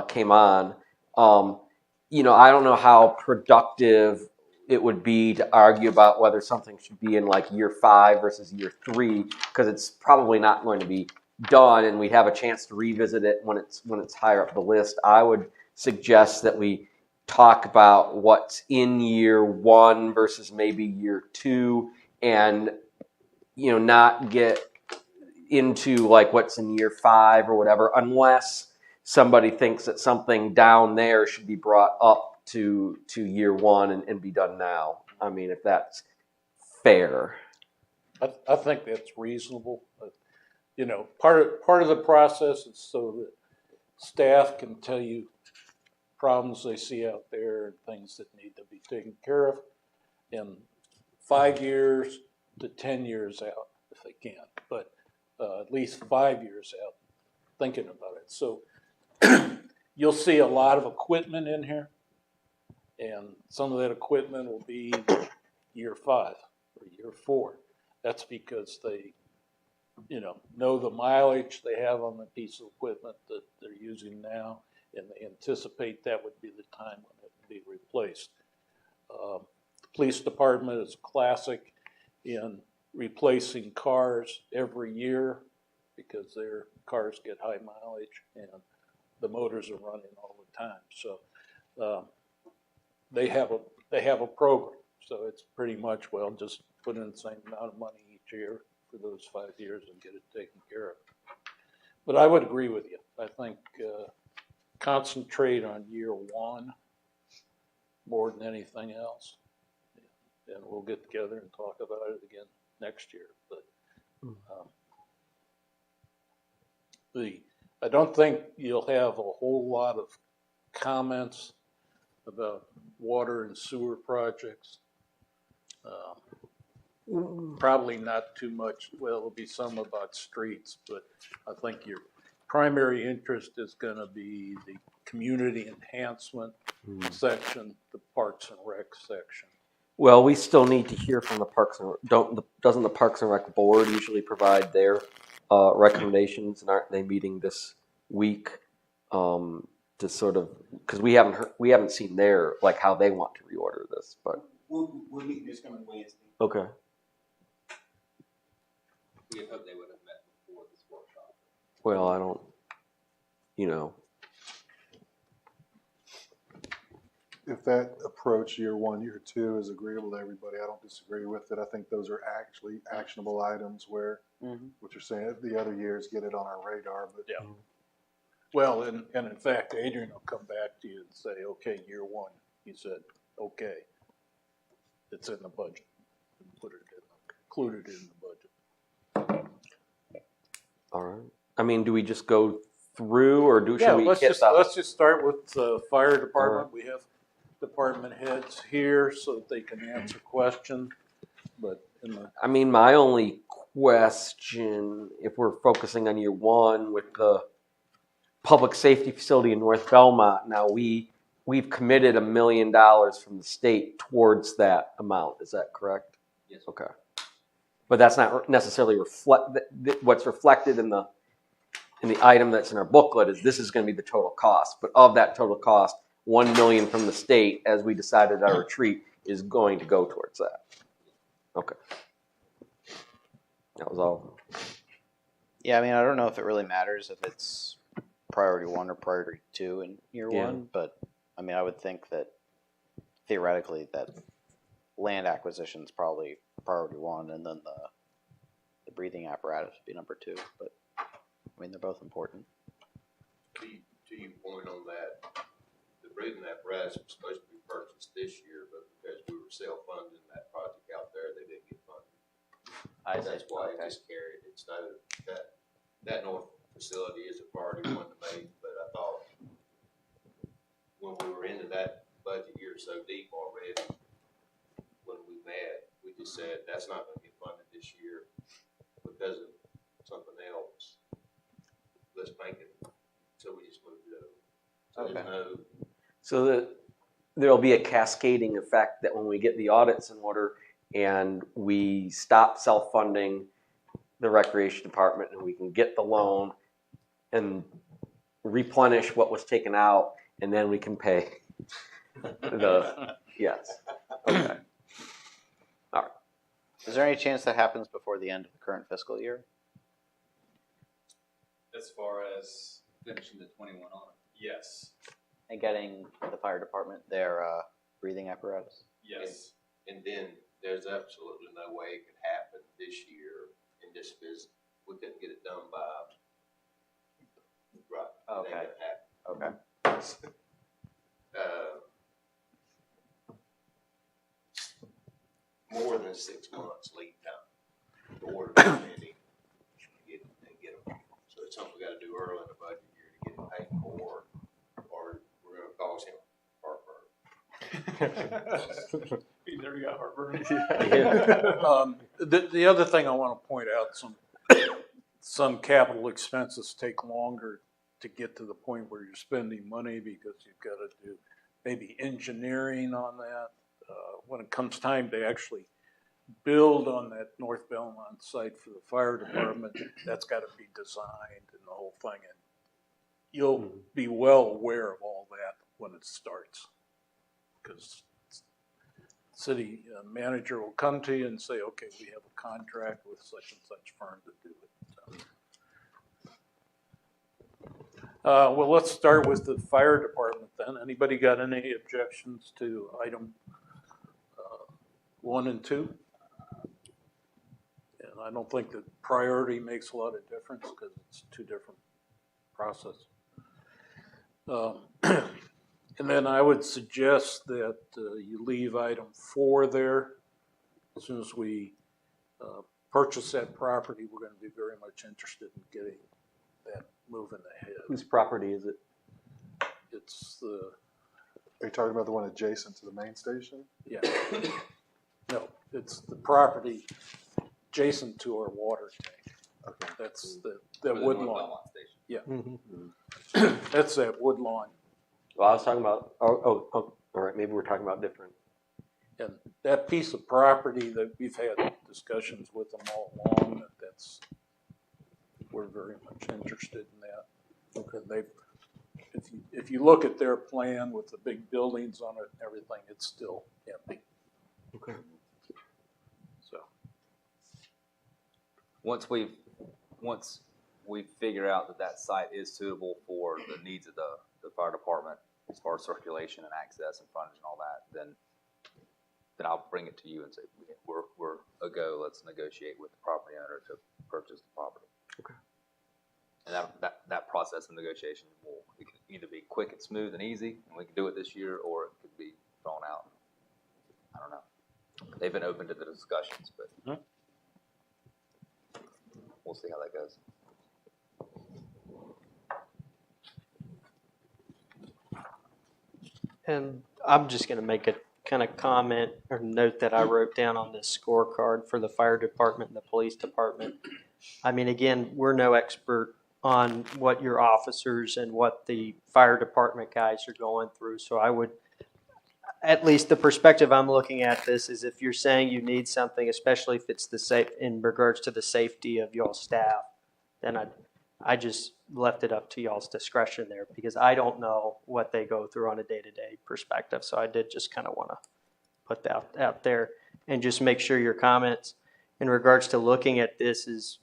came on. I don't know how productive it would be to argue about whether something should be in like year 5 versus year 3, because it's probably not going to be done, and we'd have a chance to revisit it when it's higher up the list. I would suggest that we talk about what's in year 1 versus maybe year 2, and not get into like what's in year 5 or whatever, unless somebody thinks that something down there should be brought up to year 1 and be done now. I mean, if that's fair. I think that's reasonable. Part of the process is so that staff can tell you problems they see out there and things that need to be taken care of in 5 years to 10 years out if they can, but at least 5 years out thinking about it. So you'll see a lot of equipment in here, and some of that equipment will be year 5 or year 4. That's because they know the mileage they have on the piece of equipment that they're using now, and they anticipate that would be the time when it would be replaced. The police department is classic in replacing cars every year because their cars get high mileage and the motors are running all the time. So they have a program. So it's pretty much, well, just put in the same amount of money each year for those 5 years and get it taken care of. But I would agree with you. I think concentrate on year one more than anything else. And we'll get together and talk about it again next year. But I don't think you'll have a whole lot of comments about water and sewer projects. Probably not too much. Well, there'll be some about streets, but I think your primary interest is going to be the community enhancement section, the Parks and Rec section. Well, we still need to hear from the Parks and doesn't the Parks and Rec board usually provide their recommendations, and aren't they meeting this week to sort of, because we haven't seen their, like, how they want to reorder this, but we're meeting this coming Wednesday. okay. We had hoped they would have met before this workshop. Well, I don't, you know. If that approach year one, year two is agreeable to everybody, I don't disagree with it. I think those are actually actionable items where what you're saying, the other years get it on our radar. But yeah. Well, and in fact, Adrian will come back to you and say, okay, year one, he said, okay, it's in the budget. Included in the budget. All right. I mean, do we just go through, or should we let's get let's just start with the fire department. We have department heads here so that they can answer questions. But I mean, my only question, if we're focusing on year one with the public safety facility in North Belmont, now we've committed $1 million from the state towards that amount. Is that correct? Yes. Okay. But that's not necessarily what's reflected in the item that's in our booklet is this is going to be the total cost. But of that total cost, $1 million from the state, as we decided at our retreat, is going to go towards that. Okay. That was all. Yeah, I mean, I don't know if it really matters if it's priority 1 or priority 2 in year one, but I mean, I would think that theoretically that land acquisition is probably priority 1, and then the breathing apparatus would be number 2. But I mean, they're both important. To your point on that, the breathing apparatus was supposed to be purchased this year, but because we were self-funding that project out there, they didn't get funded. That's why it just carried. It's not that north facility is a priority 1 to me, but I thought when we were into that budget year so deep already, when we met, we just said that's not going to get funded this year because of something else. Let's make it. So we just moved it over. So So there'll be a cascading effect that when we get the audits in order and we stop self-funding the recreation department and we can get the loan and replenish what was taken out, and then we can pay yes. Okay. All right. Is there any chance that happens before the end of the current fiscal year? As far as Finishing the 21 on it. yes, And getting the fire department their breathing apparatus? yes. and then there's absolutely no way it could happen this year in this business. We couldn't get it done by right. Okay. Okay. More than 6 months lead time to order them and get them. So it's something we got to do early in the budget year to get it paid for, or we're going to cause him heartburn. He's already got heartburn. the other thing I want to point out, some capital expenses take longer to get to the point where you're spending money because you've got to do maybe engineering on that. When it comes time to actually build on that North Belmont site for the fire department, that's gotta be designed and the whole thing. And you'll be well aware of all that when it starts. Because city manager will come to you and say, okay, we have a contract with such and such firm to do it. Well, let's start with the fire department then. Anybody got any objections to item 1 and 2? And I don't think that priority makes a lot of difference because it's 2 different processes. And then I would suggest that you leave item 4 there. As soon as we purchase that property, we're going to be very much interested in getting that moving ahead. Whose property is it? It's the, Are you talking about the one adjacent to the main station? yeah. No, it's the property adjacent to our water tank. Okay. That's the wood lawn. Station. Yeah. Mm-hmm. That's that wood lawn. Well, I was talking about, all right, maybe we're talking about different. And that piece of property that we've had discussions with them all along, that's, we're very much interested in that. Okay. If you look at their plan with the big buildings on it and everything, it's still empty. Okay. So. Once we figure out that site is suitable for the needs of the fire department as far as circulation and access and frontage and all that, then I'll bring it to you and say we're a go. Let's negotiate with the property owner to purchase the property. Okay. And that process of negotiation it can either be quick and smooth and easy, and we can do it this year, or it could be thrown out. I don't know. They've been open to the discussions, but we'll see how that goes. And I'm just going to make a kind of comment or note that I wrote down on this scorecard for the fire department and the police department. I mean, again, we're no expert on what your officers and what the fire department guys are going through. So I would, at least the perspective I'm looking at this is if you're saying you need something, especially if it's the safe in regards to the safety of y'all staff, then I just left it up to y'all's discretion there because I don't know what they go through on a day-to-day perspective. So I did just kind of want to put that out there and just make sure your comments in regards to looking at this is,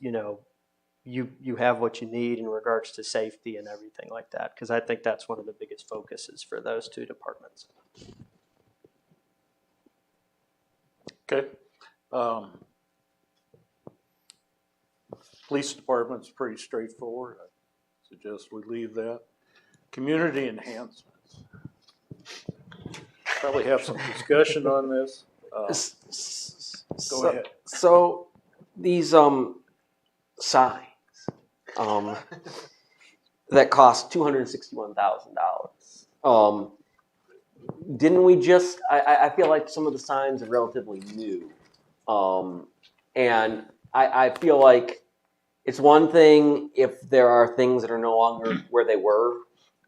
you have what you need in regards to safety and everything like that. Because I think that's one of the biggest focuses for those 2 departments. Okay. Police department's pretty straightforward. I suggest we leave that. Community enhancements. Probably have some discussion on this. Go ahead. So these signs that cost $261,000. Didn't we just? I feel like some of the signs are relatively new, and I feel like it's one thing if there are things that are no longer where they were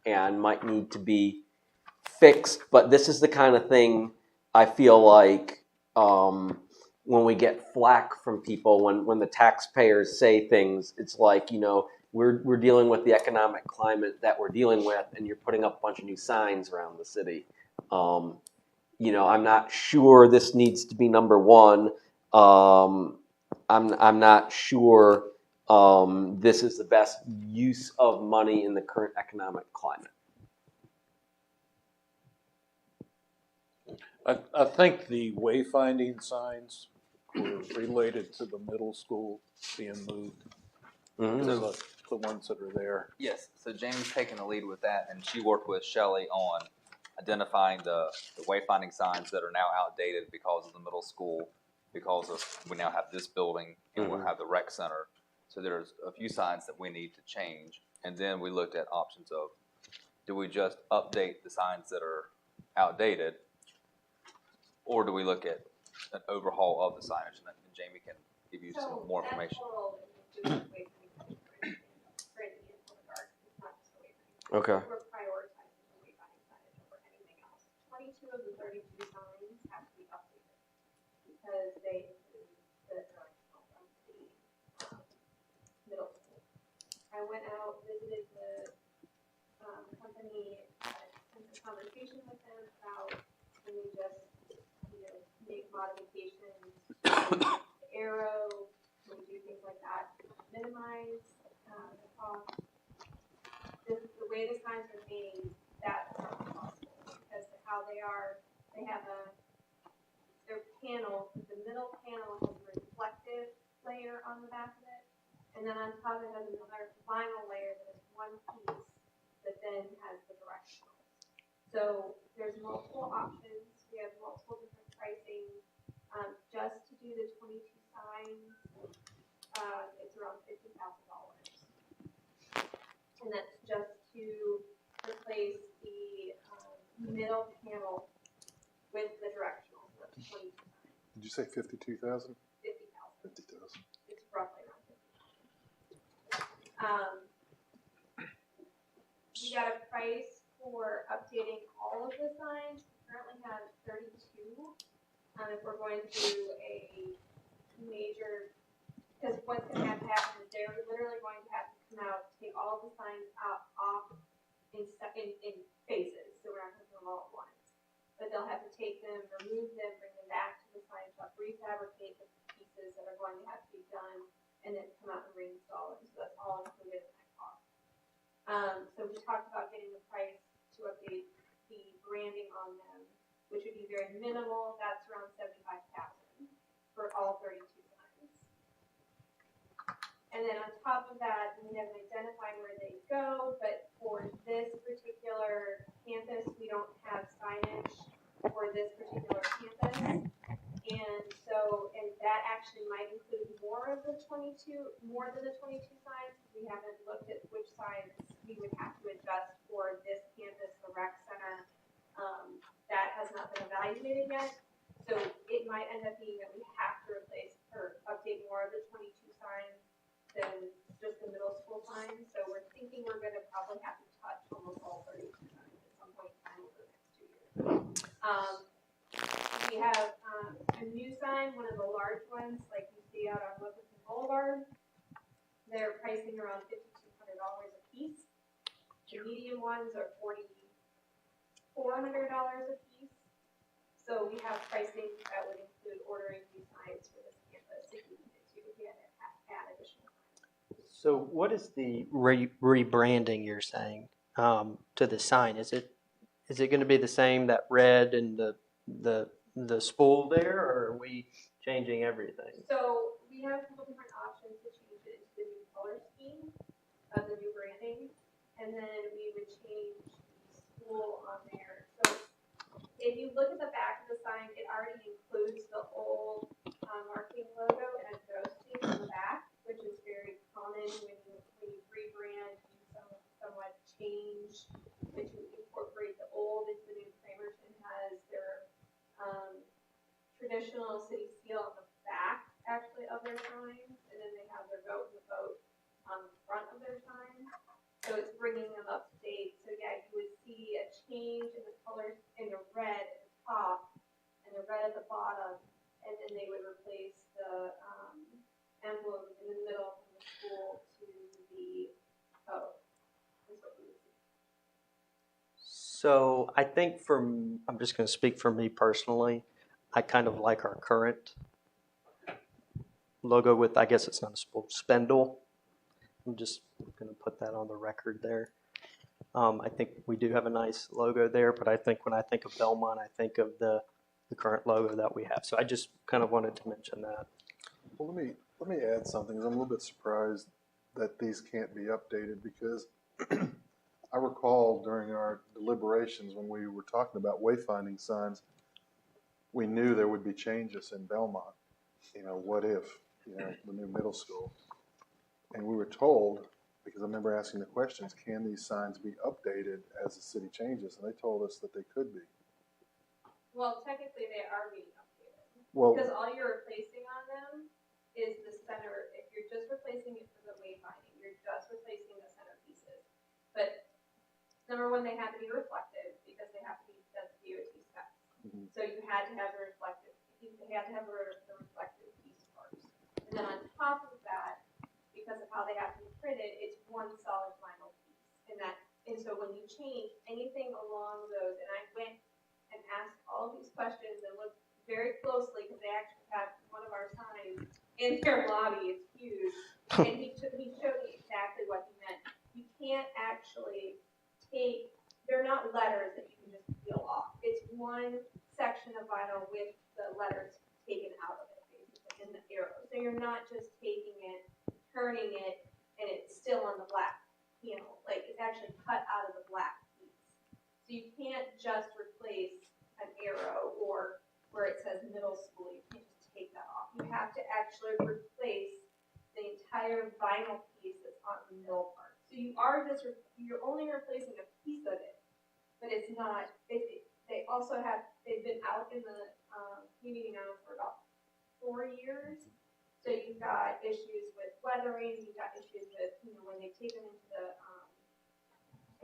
and might need to be fixed, but this is the kind of thing I feel like when we get flack from people, when the taxpayers say things, it's like, we're dealing with the economic climate that we're dealing with, and you're putting up a bunch of new signs around the city. I'm not sure this needs to be number 1. I'm not sure this is the best use of money in the current economic climate. I think the wayfinding signs were related to the middle school being moved. Mm-hmm. The ones that are there. Yes, so Jamie's taking the lead with that, and she worked with Shelley on identifying the wayfinding signs that are now outdated because of the middle school, because of we now have this building and we'll have the rec center. So there's a few signs that we need to change, and then we looked at options of do we just update the signs that are outdated, or do we look at an overhaul of the signage? And Jamie can give you some more information. Okay. We're prioritizing the wayfinding signage over anything else. 22 of the 32 signs have to be updated. because they include the directional from the middle school. I went out, visited the company, had some conversation with them about can we just, make modifications to the arrow, can we do things like that to minimize the cost. The way the signs are made, that's not possible because of how they are. They have their panel, the middle panel has a reflective layer on the back of it, and then on top it has another vinyl layer that is one piece that then has the directional. So there's multiple options. We have multiple different pricing. Just to do the 22 signs, it's around $50,000. And that's just to replace the middle panel with the directional. So that's 22 signs. Did you say 52,000? 50,000. 50,000. It's roughly around 50,000. We got a price for updating all of the signs. We currently have 32. If we're going through a major, because what's going to have to happen is they're literally going to have to come out, take all of the signs off in phases. So we're not going to do them all at once. But they'll have to take them, remove them, bring them back to the sign shop, refabricate the pieces that are going to have to be done, and then come out and reinstall them. So that's all included in that cost. So we talked about getting the price to update the branding on them, which would be very minimal. That's around $75,000 for all 32 signs. And then on top of that, we haven't identified where they go, but for this particular campus, we don't have signage for this particular campus. And so, and that actually might include more than the 22 signs. We haven't looked at which signs we would have to adjust for this campus, the rec center. That has not been evaluated yet. So it might end up being that we have to replace or update more of the 22 signs than just the middle school signs. So we're thinking we're going to probably have to touch almost all 32 signs at some point in time over the next 2 years. We have a new sign, one of the large ones, like you see out on Livingston Boulevard. They're pricing around $5,200 a piece. The medium ones are $400 a piece. So we have pricing that would include ordering new signs for this campus if we needed to. We had to add additional signs. So what is the rebranding you're saying to the sign? Is it going to be the same, that red and the spool there, or are we changing everything? So we have a couple different options to change it into the new color scheme of the new branding, and then we would change the spool on there. So if you look at the back of the sign, it already includes the old marketing logo and a ghosting on the back, which is very common when you rebrand, you somewhat change, when you incorporate the old into the new. Framerton has their traditional city seal on the back, actually, of their signs, and then they have their goat and the boat on the front of their sign. So it's bringing them up to date. So yeah, you would see a change in the colors in the red at the top and the red at the bottom, and then they would replace the emblem in the middle from the school to the boat. That's what we would see. So I think I'm just going to speak for me personally. I kind of like our current logo with, I guess it's not a spool, spindle. I'm just going to put that on the record there. I think we do have a nice logo there, but I think when I think of Belmont, I think of the current logo that we have. So I just kind of wanted to mention that. Well, let me add something. I'm a little bit surprised that these can't be updated because I recall during our deliberations when we were talking about wayfinding signs, we knew there would be changes in Belmont. What if, the new middle school. And we were told, because I remember asking the questions, can these signs be updated as the city changes? And they told us that they could be. Well, technically they are being updated. Well, because all you're replacing on them is the center. If you're just replacing it for the wayfinding, you're just replacing the center pieces. But number one, they have to be reflective because they have to be, that's DOT specs. So you had to have the reflective, they had to have the reflective piece first. And then on top of that, because of how they have to be printed, it's one solid vinyl piece. And so when you change anything along those, and I went and asked all of these questions and looked very closely because they actually have one of our signs in their lobby. It's huge. And he showed me exactly what he meant. You can't actually they're not letters that you can just peel off. It's one section of vinyl with the letters taken out of it, basically, and the arrow. So you're not just taking it, turning it, and it's still on the black panel. Like, it's actually cut out of the black piece. So you can't just replace an arrow or where it says middle school. You can't just take that off. You have to actually replace the entire vinyl piece that's on the middle part. So you're only replacing a piece of it, but it's not. They've been out in the community now for about 4 years. So you've got issues with weathering. You've got issues with when they take them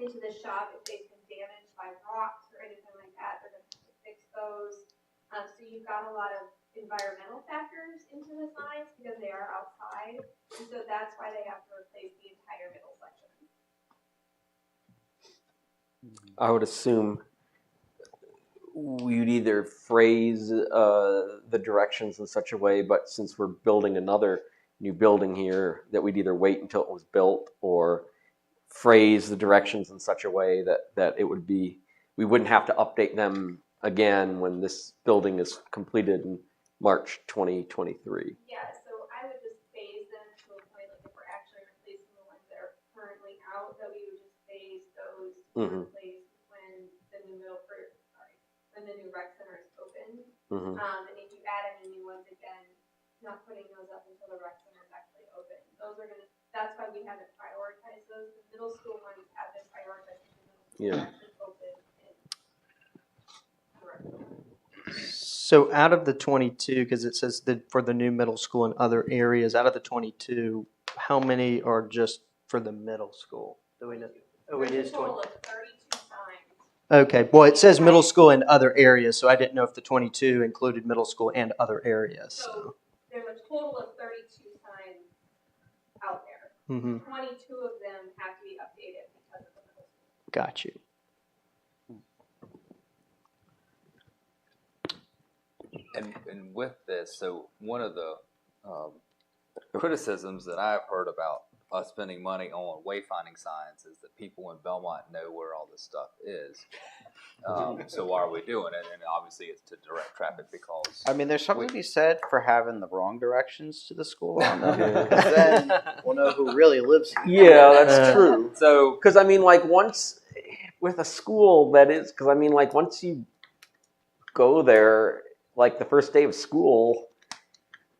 into the shop, if they've been damaged by rocks or anything like that, they're going to have to fix those. So you've got a lot of environmental factors into the signs because they are outside, and so that's why they have to replace the entire middle section. I would assume we'd either phrase the directions in such a way, but since we're building another new building here, that we'd either wait until it was built or phrase the directions in such a way that it would be, we wouldn't have to update them again when this building is completed in March 2023. Yeah, so I would just phase them to a point, like if we're actually replacing the ones that are currently out, that we would just phase those to replace when the new rec center is open. And if you add any new ones, again, not putting those up until the rec center is actually open. That's why we haven't prioritized those. The middle school ones have been prioritized because the middle school is actually open in the rec center. So out of the 22, because it says that for the new middle school and other areas, out of the 22, how many are just for the middle school? Do we know? Oh, it is 20. Total of 32 signs. Okay, well, it says middle school and other areas, so I didn't know if the 22 included middle school and other areas. So there's a total of 32 signs out there. 22 of them have to be updated because of the middle school. Got you. And with this, so one of the criticisms that I've heard about us spending money on wayfinding signs is that people in Belmont know where all this stuff is. So why are we doing it? And obviously it's to direct traffic because... I mean, there's something to be said for having the wrong directions to the school on them. Because then we'll know who really lives here. Yeah, that's true. So, because I mean, like once with a school that is, because I mean, like once you go there, like the first day of school,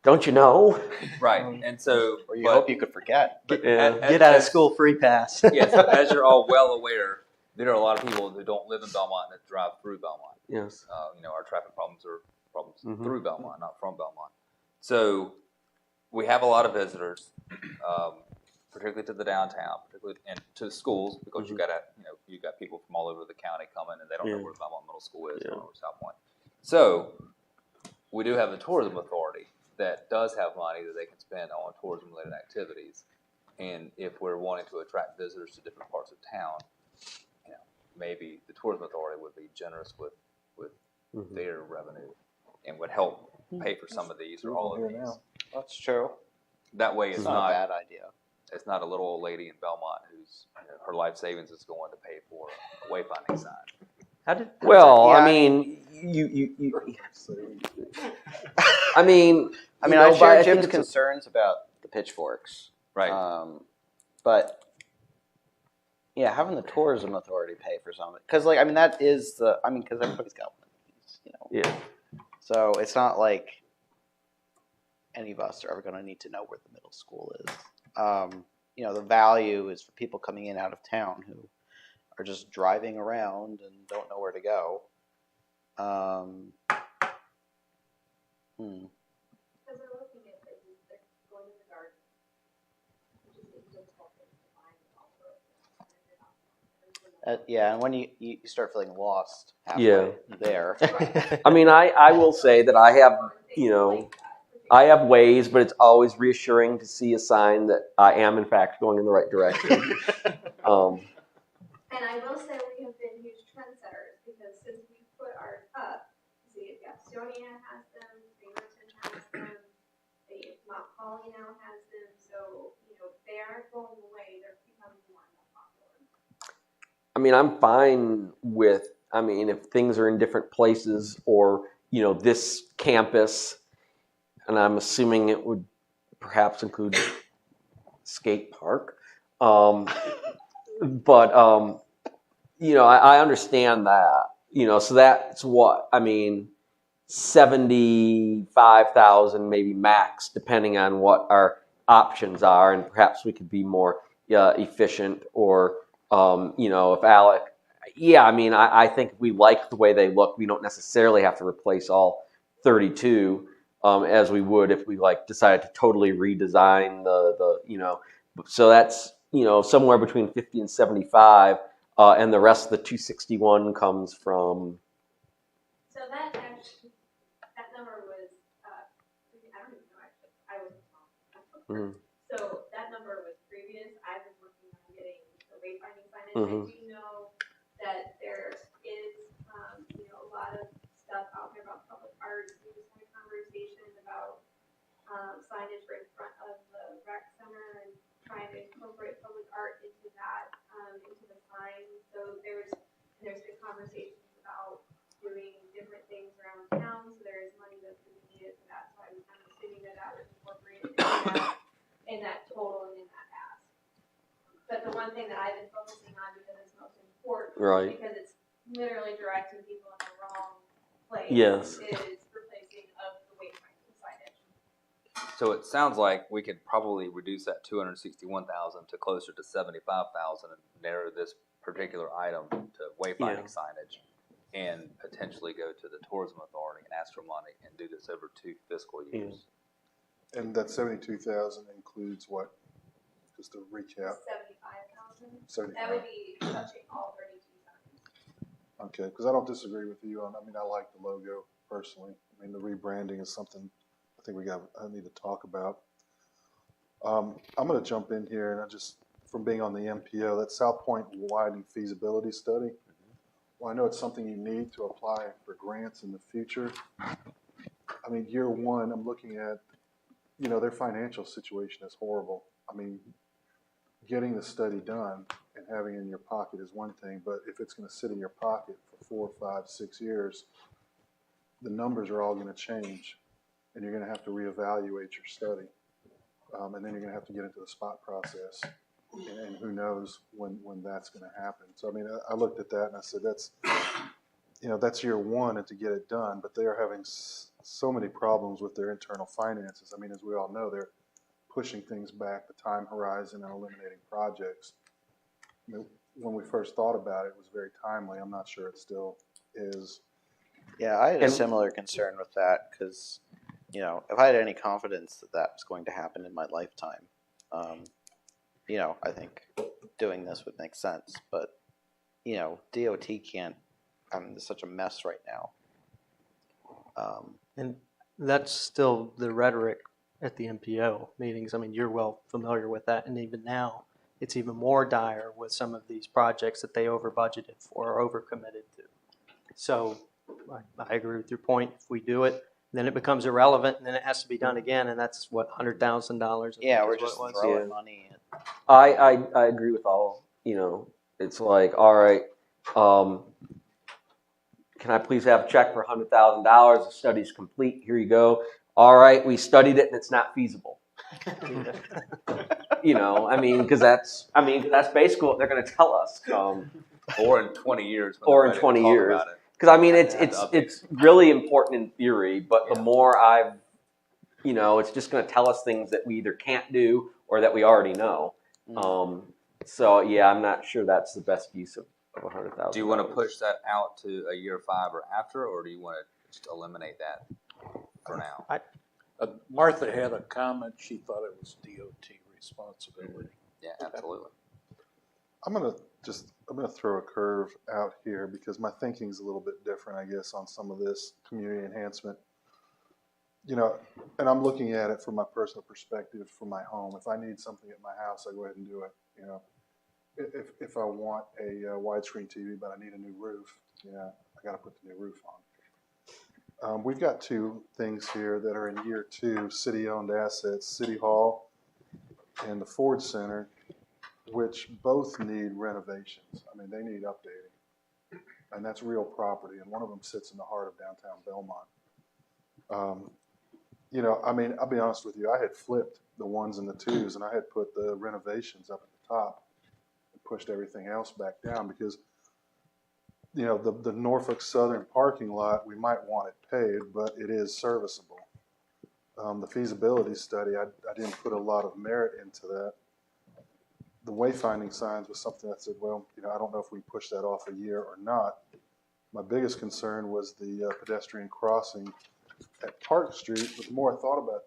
don't you know? Right, and so... Or you hope you could forget. But Get out of school free pass. Yes, as you're all well aware, there are a lot of people who don't live in Belmont that drive through Belmont. Yes. Our traffic problems are problems through Belmont, not from Belmont. So we have a lot of visitors, particularly to the downtown, particularly and to the schools, because you got people from all over the county coming, and they don't know where Belmont Middle School is, or South Point. So we do have the tourism authority that does have money that they can spend on tourism-related activities, and if we're wanting to attract visitors to different parts of town, maybe the tourism authority would be generous with their revenue and would help pay for some of these or all of these. That's true. That way, it's not a bad idea. It's not a little old lady in Belmont whose her life savings is going to pay for a wayfinding sign. I mean, I share Jim's concerns about the pitchforks. Right. But yeah, having the tourism authority pay for some of it, because that is because everybody's got one of these, Yeah. So it's not like any of us are ever going to need to know where the middle school is. The value is for people coming in out of town who are just driving around and don't know where to go. Because they're looking at things, they're going to the garden, which is a difficult thing to find all over. And when you start feeling lost halfway there. I mean, I will say that I have you know, I have ways, but it's always reassuring to see a sign that I am in fact going in the right direction. And I will say we have been huge trendsetters because since we put ours up, see, Gastonia has them, Binghamton has them, Mount Holly now has them, so, you know, they aren't going away, they're becoming more and more popular. I mean, I'm fine with, I mean, if things are in different places or, you know, this campus, and I'm assuming it would perhaps include skate park. But you know, I understand that, you know, so that's what, I mean, 75,000 maybe max, depending on what our options are, and perhaps we could be more efficient, or, you know, if Alec, yeah, I mean, I think we like the way they look. We don't necessarily have to replace all 32 as we would if we like decided to totally redesign the you know, so that's, you know, somewhere between 50 and 75. And the rest of the 261 comes from. So that actually, that number was, I don't even know actually, I wasn't wrong. So that number was previous. I've been working on getting the wayfinding signage. I do know that there is, you know, a lot of stuff out there about public art. We just had a conversation about signage right in front of the rec center and trying to incorporate public art into that, into the sign. So there's been conversations about doing different things around town. So there is money that's going to be needed for that. So I'm assuming that that was incorporated in that total and in that ask. But the one thing that I've been focusing on because it's most important, Right. because it's literally directing people in the wrong place, Yes. is replacing of the wayfinding signage. So it sounds like we could probably reduce that 261,000 to closer to 75,000 and narrow this particular item to wayfinding signage, and potentially go to the tourism authority and ask for money and do this over 2 fiscal years. And that 72,000 includes what? Just to recap. 75,000. That would be touching all 32 signs. Okay, because I don't disagree with you on. I mean, I like the logo personally. I mean, the rebranding is something I think I need to talk about. I'm going to jump in here, and I just, from being on the MPO, that South Point widening feasibility study. Well, I know it's something you need to apply for grants in the future. I mean, year one, I'm looking at, you know, their financial situation is horrible. I mean, getting the study done and having it in your pocket is one thing, but if it's going to sit in your pocket for 4, 5, 6 years, the numbers are all going to change, and you're going to have to reevaluate your study. And then you're going to have to get into the spot process, and who knows when that's going to happen. So, I mean, I looked at that and I said, that's, you know, that's year one and to get it done, but they are having so many problems with their internal finances. I mean, as we all know, they're pushing things back, the time horizon, and eliminating projects. You know, when we first thought about it, it was very timely. I'm not sure it still is. Yeah, I had a similar concern with that because, you know, if I had any confidence that that was going to happen in my lifetime, you know, I think doing this would make sense. But, you know, DOT can't, I mean, there's such a mess right now. And that's still the rhetoric at the MPO meetings. I mean, you're well familiar with that. And even now, it's even more dire with some of these projects that they over budgeted for or over committed to. So I agree with your point. If we do it, then it becomes irrelevant, and then it has to be done again, and that's what, $100,000. Yeah, we're just throwing money in. I agree with all, you know, it's like, all right, can I please have a check for $100,000? The study's complete. Here you go. All right, we studied it and it's not feasible. You know, I mean, because that's basically what they're going to tell us. Or in 20 years. Or in 20 years. Because I mean, it's really important in theory, but the more I've, you know, it's just going to tell us things that we either can't do or that we already know. So yeah, I'm not sure that's the best use of $100,000. Do you want to push that out to a year 5 or after, or do you want to just eliminate that for now? Martha had a comment. She thought it was DOT responsibility. Yeah, absolutely. I'm gonna throw a curve out here because my thinking's a little bit different, I guess, on some of this community enhancement. you know, and I'm looking at it from my personal perspective, from my home. If I need something at my house, I go ahead and do it. You know, if I want a widescreen TV, but I need a new roof, I got to put the new roof on. We've got two things here that are in year 2, city-owned assets, City Hall and the Ford Center, which both need renovations. I mean, they need updating, and that's real property. And one of them sits in the heart of downtown Belmont. You know, I mean, I'll be honest with you. I had flipped the 1s and the 2s, and I had put the renovations up at the top and pushed everything else back down because, you know, the Norfolk Southern parking lot, we might want it paved, but it is serviceable. The feasibility study, I didn't put a lot of merit into that. The wayfinding signs was something that said, well, you know, I don't know if we push that off a year or not. My biggest concern was the pedestrian crossing at Park Street. But the more I thought about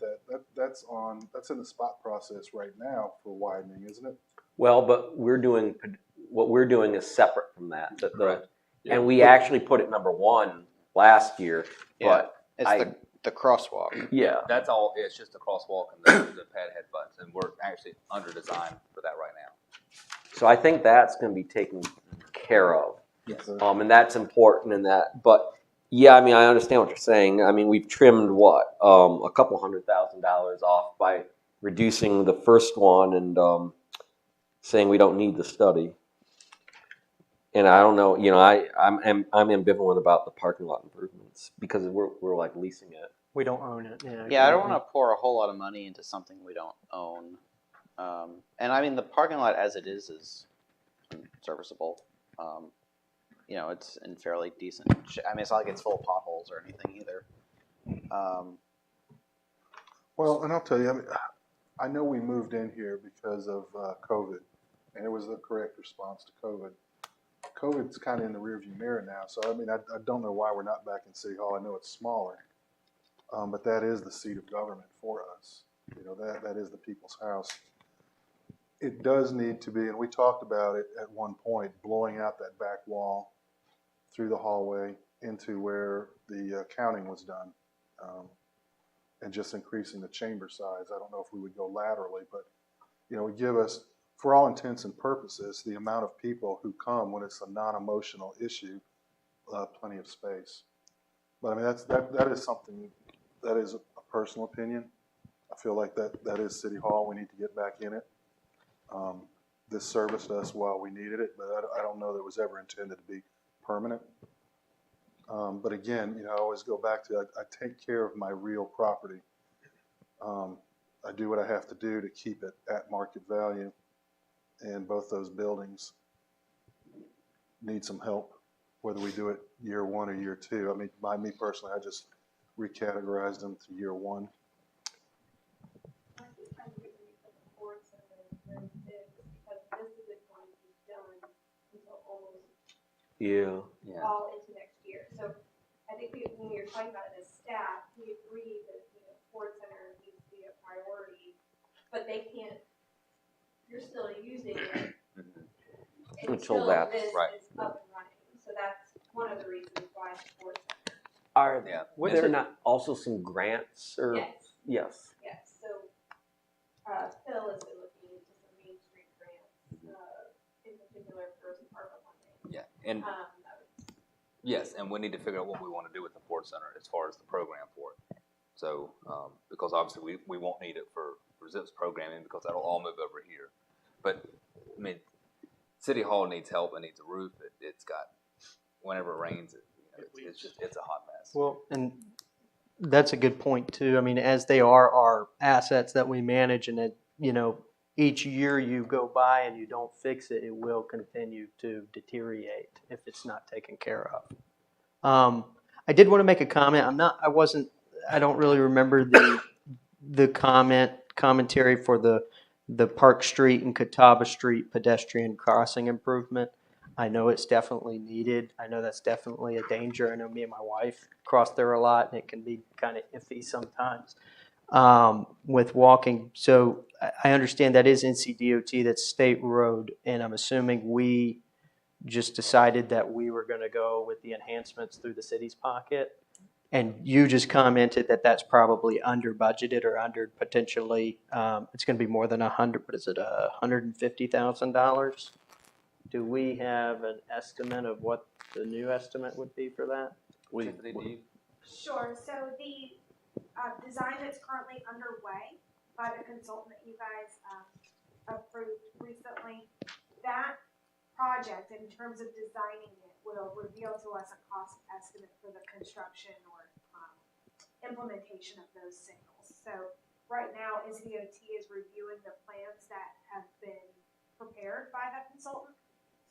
that's in the spot process right now for widening, isn't it? Well, but what we're doing is separate from that. Correct. And we actually put it number 1 last year, but It's the crosswalk. yeah. That's all, it's just a crosswalk and the pad head buttons, and we're actually under design for that right now. So I think that's going to be taken care of. Yes. And that's important in that. But yeah, I mean, I understand what you're saying. I mean, we've trimmed what? A couple $100,000 off by reducing the first one and saying we don't need the study. And I don't know, you know, I'm ambivalent about the parking lot improvements because we're like leasing it. We don't own it. Yeah, I don't want to pour a whole lot of money into something we don't own. And I mean, the parking lot as it is serviceable. You know, it's in fairly decent. I mean, it's not like it's full of potholes or anything either. Well, and I'll tell you, I mean, I know we moved in here because of COVID, and it was the correct response to COVID. COVID's kind of in the rearview mirror now, so I mean, I don't know why we're not back in City Hall. I know it's smaller, but that is the seat of government for us. You know, that is the people's house. It does need to be, and we talked about it at one point, blowing out that back wall through the hallway into where the counting was done, and just increasing the chamber size. I don't know if we would go laterally, but you know, it would give us, for all intents and purposes, the amount of people who come when it's a non-emotional issue, plenty of space. But I mean, that is something that is a personal opinion. I feel like that is City Hall. We need to get back in it. This serviced us while we needed it, but I don't know that it was ever intended to be permanent. But again, you know, I always go back to I take care of my real property. I do what I have to do to keep it at market value. And both those buildings need some help, whether we do it year 1 or year 2. I mean, by me personally, I just recategorized them to year 1. Yeah. All into next year. So I think when we were talking about it as staff, we agreed that Ford Center needs to be a priority, but they can't. You're still using it until that's this right. is up and running. So that's one of the reasons why it's Ford Center. Were there not also some grants or? Yes. Yes. Yes. So Phil has been looking into some Main Street grants, in particular for some ARPA funding. Yeah, and yes, and we need to figure out what we want to do with the Ford Center as far as the program for it. So, because obviously we won't need it for ZIP's programming because that'll all move over here. But I mean, City Hall needs help. It needs a roof. It's got, whenever it rains, it's a hot mess. Well, and that's a good point too. I mean, as they are our assets that we manage, and that, you know, each year you go by and you don't fix it, it will continue to deteriorate if it's not taken care of. I did want to make a comment. I don't really remember the commentary for the Park Street and Catawba Street pedestrian crossing improvement. I know it's definitely needed. I know that's definitely a danger. I know me and my wife cross there a lot, and it can be kind of iffy sometimes with walking. So I understand that is NCDOT, that's state road, and I'm assuming we just decided that we were going to go with the enhancements through the city's pocket. And you just commented that that's probably under budgeted or under potentially, it's going to be more than what is it, $150,000? Do we have an estimate of what the new estimate would be for that? Sure. So the design that's currently underway by the consultant that you guys approved recently, that project in terms of designing it will reveal to us a cost estimate for the construction or implementation of those signals. So right now, NCDOT is reviewing the plans that have been prepared by that consultant.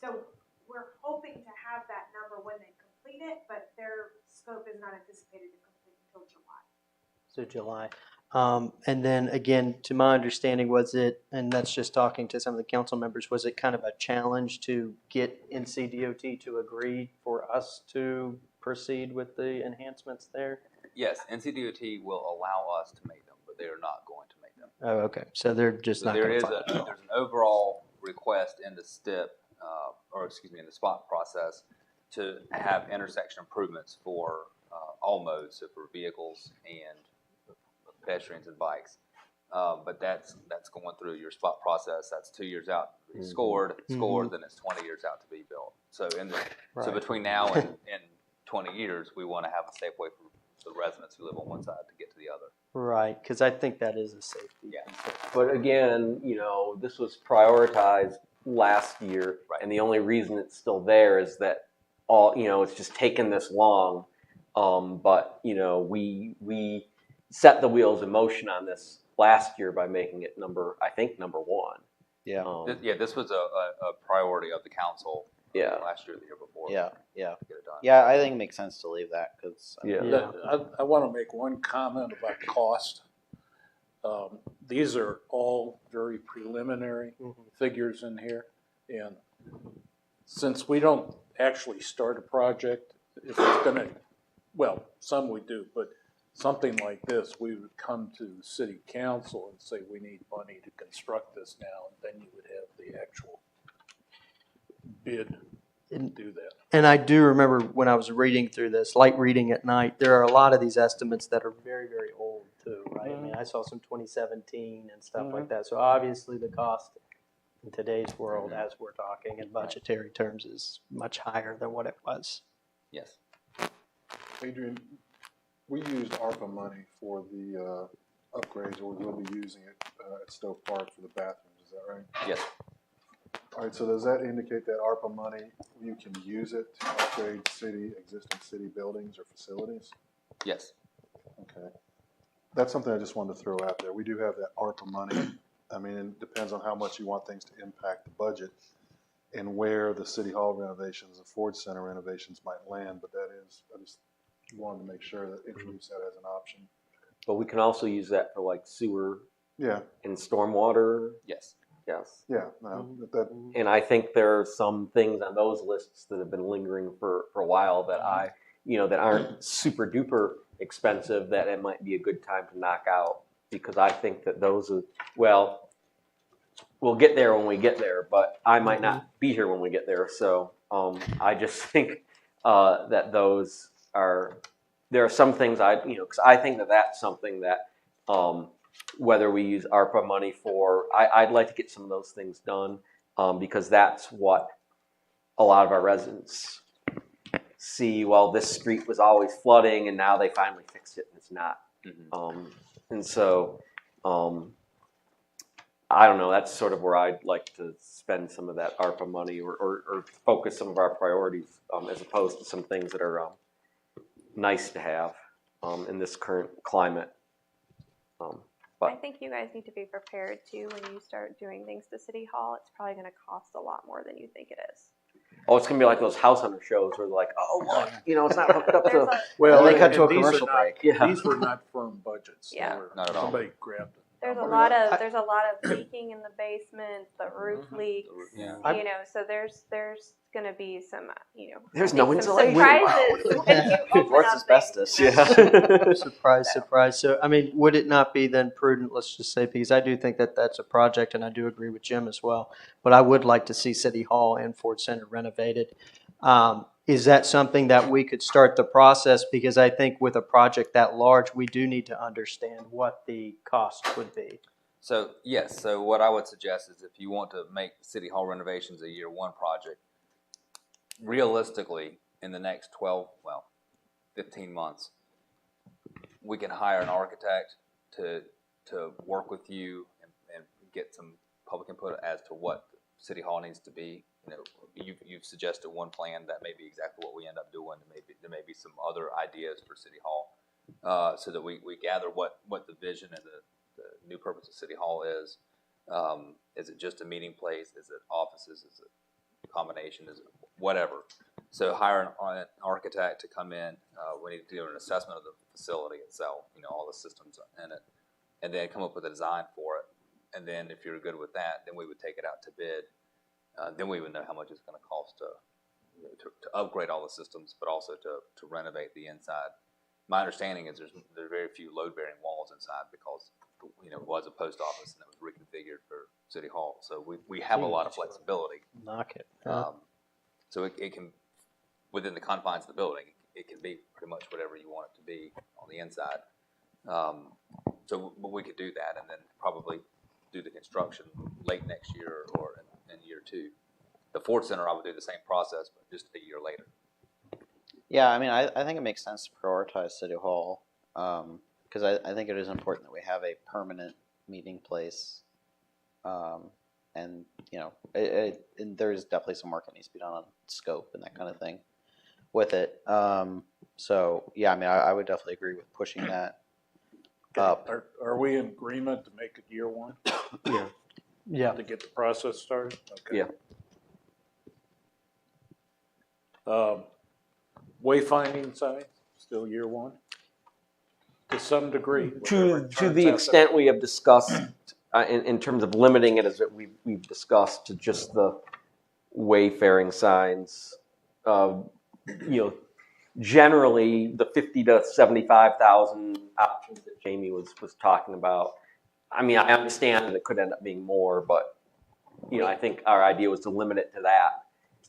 So we're hoping to have that number when they complete it, but their scope is not anticipated to complete until July. So July. And then again, to my understanding, was it, and that's just talking to some of the council members, was it kind of a challenge to get NCDOT to agree for us to proceed with the enhancements there? Yes, NCDOT will allow us to make them, but they are not going to make them. Oh, okay. So they're just not going to file. There's an overall request in the STIP, in the spot process, to have intersection improvements for all modes, so for vehicles and pedestrians and bikes. But that's going through your spot process. That's 2 years out to be scored, then it's 20 years out to be built. So so between now and 20 years, we want to have a safe way for the residents who live on one side to get to the other. Right, because I think that is a safety. Yeah. But again, this was prioritized last year, right. And the only reason it's still there is that it's just taken this long. But we set the wheels in motion on this last year by making it number one. Yeah. This was a priority of the council. Yeah. Last year, the year before. Yeah. To get it done. Yeah, I think it makes sense to leave that because I want to make one comment about cost. These are all very preliminary figures in here, and since we don't actually start a project, if it's going to, well, some we do, but something like this, we would come to city council and say we need money to construct this now, and then you would have the actual bid and do that. And I do remember when I was reading through this, light reading at night, there are a lot of these estimates that are very, very old too, right? I mean, I saw some 2017 and stuff like that. So obviously the cost in today's world, as we're talking in budgetary terms, is much higher than what it was. Yes. Adrian, we used ARPA money for the upgrades, or we will be using it at Stowe Park for the bathrooms. Is that right? Yes. All right, so does that indicate that ARPA money, you can use it to upgrade existing city buildings or facilities? Yes. Okay. That's something I just wanted to throw out there. We do have that ARPA money. I mean, it depends on how much you want things to impact the budget and where the City Hall renovations and Ford Center renovations might land, but that is, I just wanted to make sure that introduce that as an option. But we can also use that for like sewer and stormwater. Yes. Yes. Yeah. No, and I think there are some things on those lists that have been lingering for a while that that aren't super duper expensive, that it might be a good time to knock out, because I think that those are, well, we'll get there when we get there, but I might not be here when we get there. So I just think that those are, there are some things because I think that that's something that whether we use ARPA money for, I'd like to get some of those things done because that's what a lot of our residents see. Well, this street was always flooding and now they finally fixed it and it's not. And so I don't know, that's sort of where I'd like to spend some of that ARPA money or focus some of our priorities as opposed to some things that are nice to have in this current climate. I think you guys need to be prepared too when you start doing things to City Hall. It's probably going to cost a lot more than you think it is. Oh, it's going to be like those house hunter shows where they're like, oh, look, it's not hooked up to. Well, they cut to a these commercial break. These were not firm budgets. Yeah. Not at all. Somebody grabbed it. There's a lot of leaking in the basement. The roof leaks. Yeah. So there's going to be some There's no insulation. Surprises when you open up asbestos. Yeah. Surprise. So, I mean, would it not be then prudent, let's just say, because I do think that that's a project, and I do agree with Jim as well, but I would like to see City Hall and Ford Center renovated. is that something that we could start the process? Because I think with a project that large, we do need to understand what the cost would be. So yes, so what I would suggest is if you want to make City Hall renovations a year one project, realistically in the next 15 months, we can hire an architect to work with you and get some public input as to what City Hall needs to be. You know, you've suggested one plan that may be exactly what we end up doing. There may be some other ideas for City Hall, so that we gather what the vision and the new purpose of City Hall is. Is it just a meeting place? Is it offices? Is it a combination? Is it whatever? So hire an architect to come in. We need to do an assessment of the facility itself, you know, all the systems in it, and then come up with a design for it. And then if you're good with that, then we would take it out to bid. Then we would know how much it's going to cost to upgrade all the systems, but also to renovate the inside. My understanding is there's very few load-bearing walls inside because, you know, it was a post office and it was reconfigured for City Hall. So we have a lot of flexibility. Knock it. So it can, within the confines of the building, it can be pretty much whatever you want it to be on the inside. So we could do that and then probably do the construction late next year or in year two. The Ford Center, I would do the same process, but just a year later. Yeah, I mean, I think it makes sense to prioritize City Hall, because I think it is important that we have a permanent meeting place, and you know, and there's definitely some work that needs to be done on scope and that kind of thing with it. So yeah, I mean, I would definitely agree with pushing that up. Are we in agreement to make it year one? Yeah. Yeah. To get the process started? Okay. Yeah. Wayfinding sign, still year one? To some degree. To the extent we have discussed, in terms of limiting it, as we've discussed to just the wayfaring signs, you know, generally the 50 to 75,000 options that Jamie was talking about. I mean, I understand that it could end up being more, but you know, I think our idea was to limit it to that.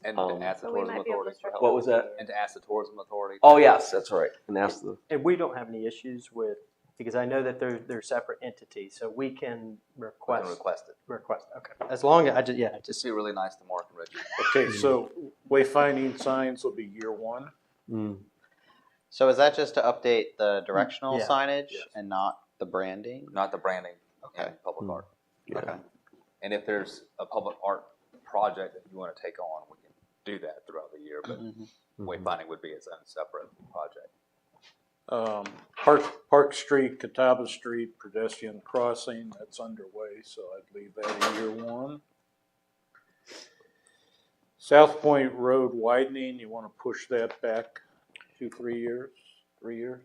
And to ask the tourism authority for help. What was that? And to ask the tourism authority. Oh yes, that's right. And ask the. And we don't have any issues with, because I know that they're separate entities, so we can request. Request. Okay. As long as just be really nice to Mark and Richard. Okay, so wayfinding signs will be year one. So is that just to update the directional signage and not the branding? Not the branding. Okay. And public art. Yeah. Okay. And if there's a public art project that you want to take on, we can do that throughout the year, but wayfinding would be its own separate project. Park Street, Catawba Street, pedestrian crossing, that's underway, so I'd leave that in year one. South Point Road widening, you want to push that back 3 years? 3 years?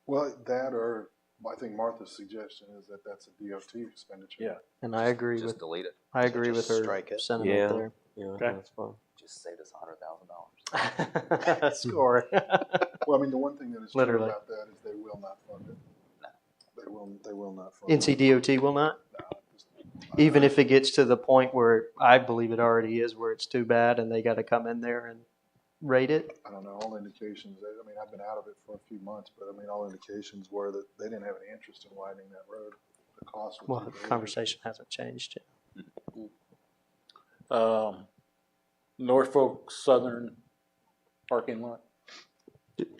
Well, that or I think Martha's suggestion is that that's a DOT expenditure. Yeah. And I agree Just with delete it. I agree with her strike it. sentiment there. Yeah, Okay. that's fine. Just saved us $100,000. Score. Well, I mean, the one thing that is Literally. true about that is they will not fund it. They will not fund it. NCDOT will not? Even if it gets to the point where I believe it already is, where it's too bad and they got to come in there and rate it? I don't know, all indications, I mean, I've been out of it for a few months, but I mean, all indications were that they didn't have any interest in widening that road. The cost was Well, too the big. conversation hasn't changed Norfolk Southern parking lot.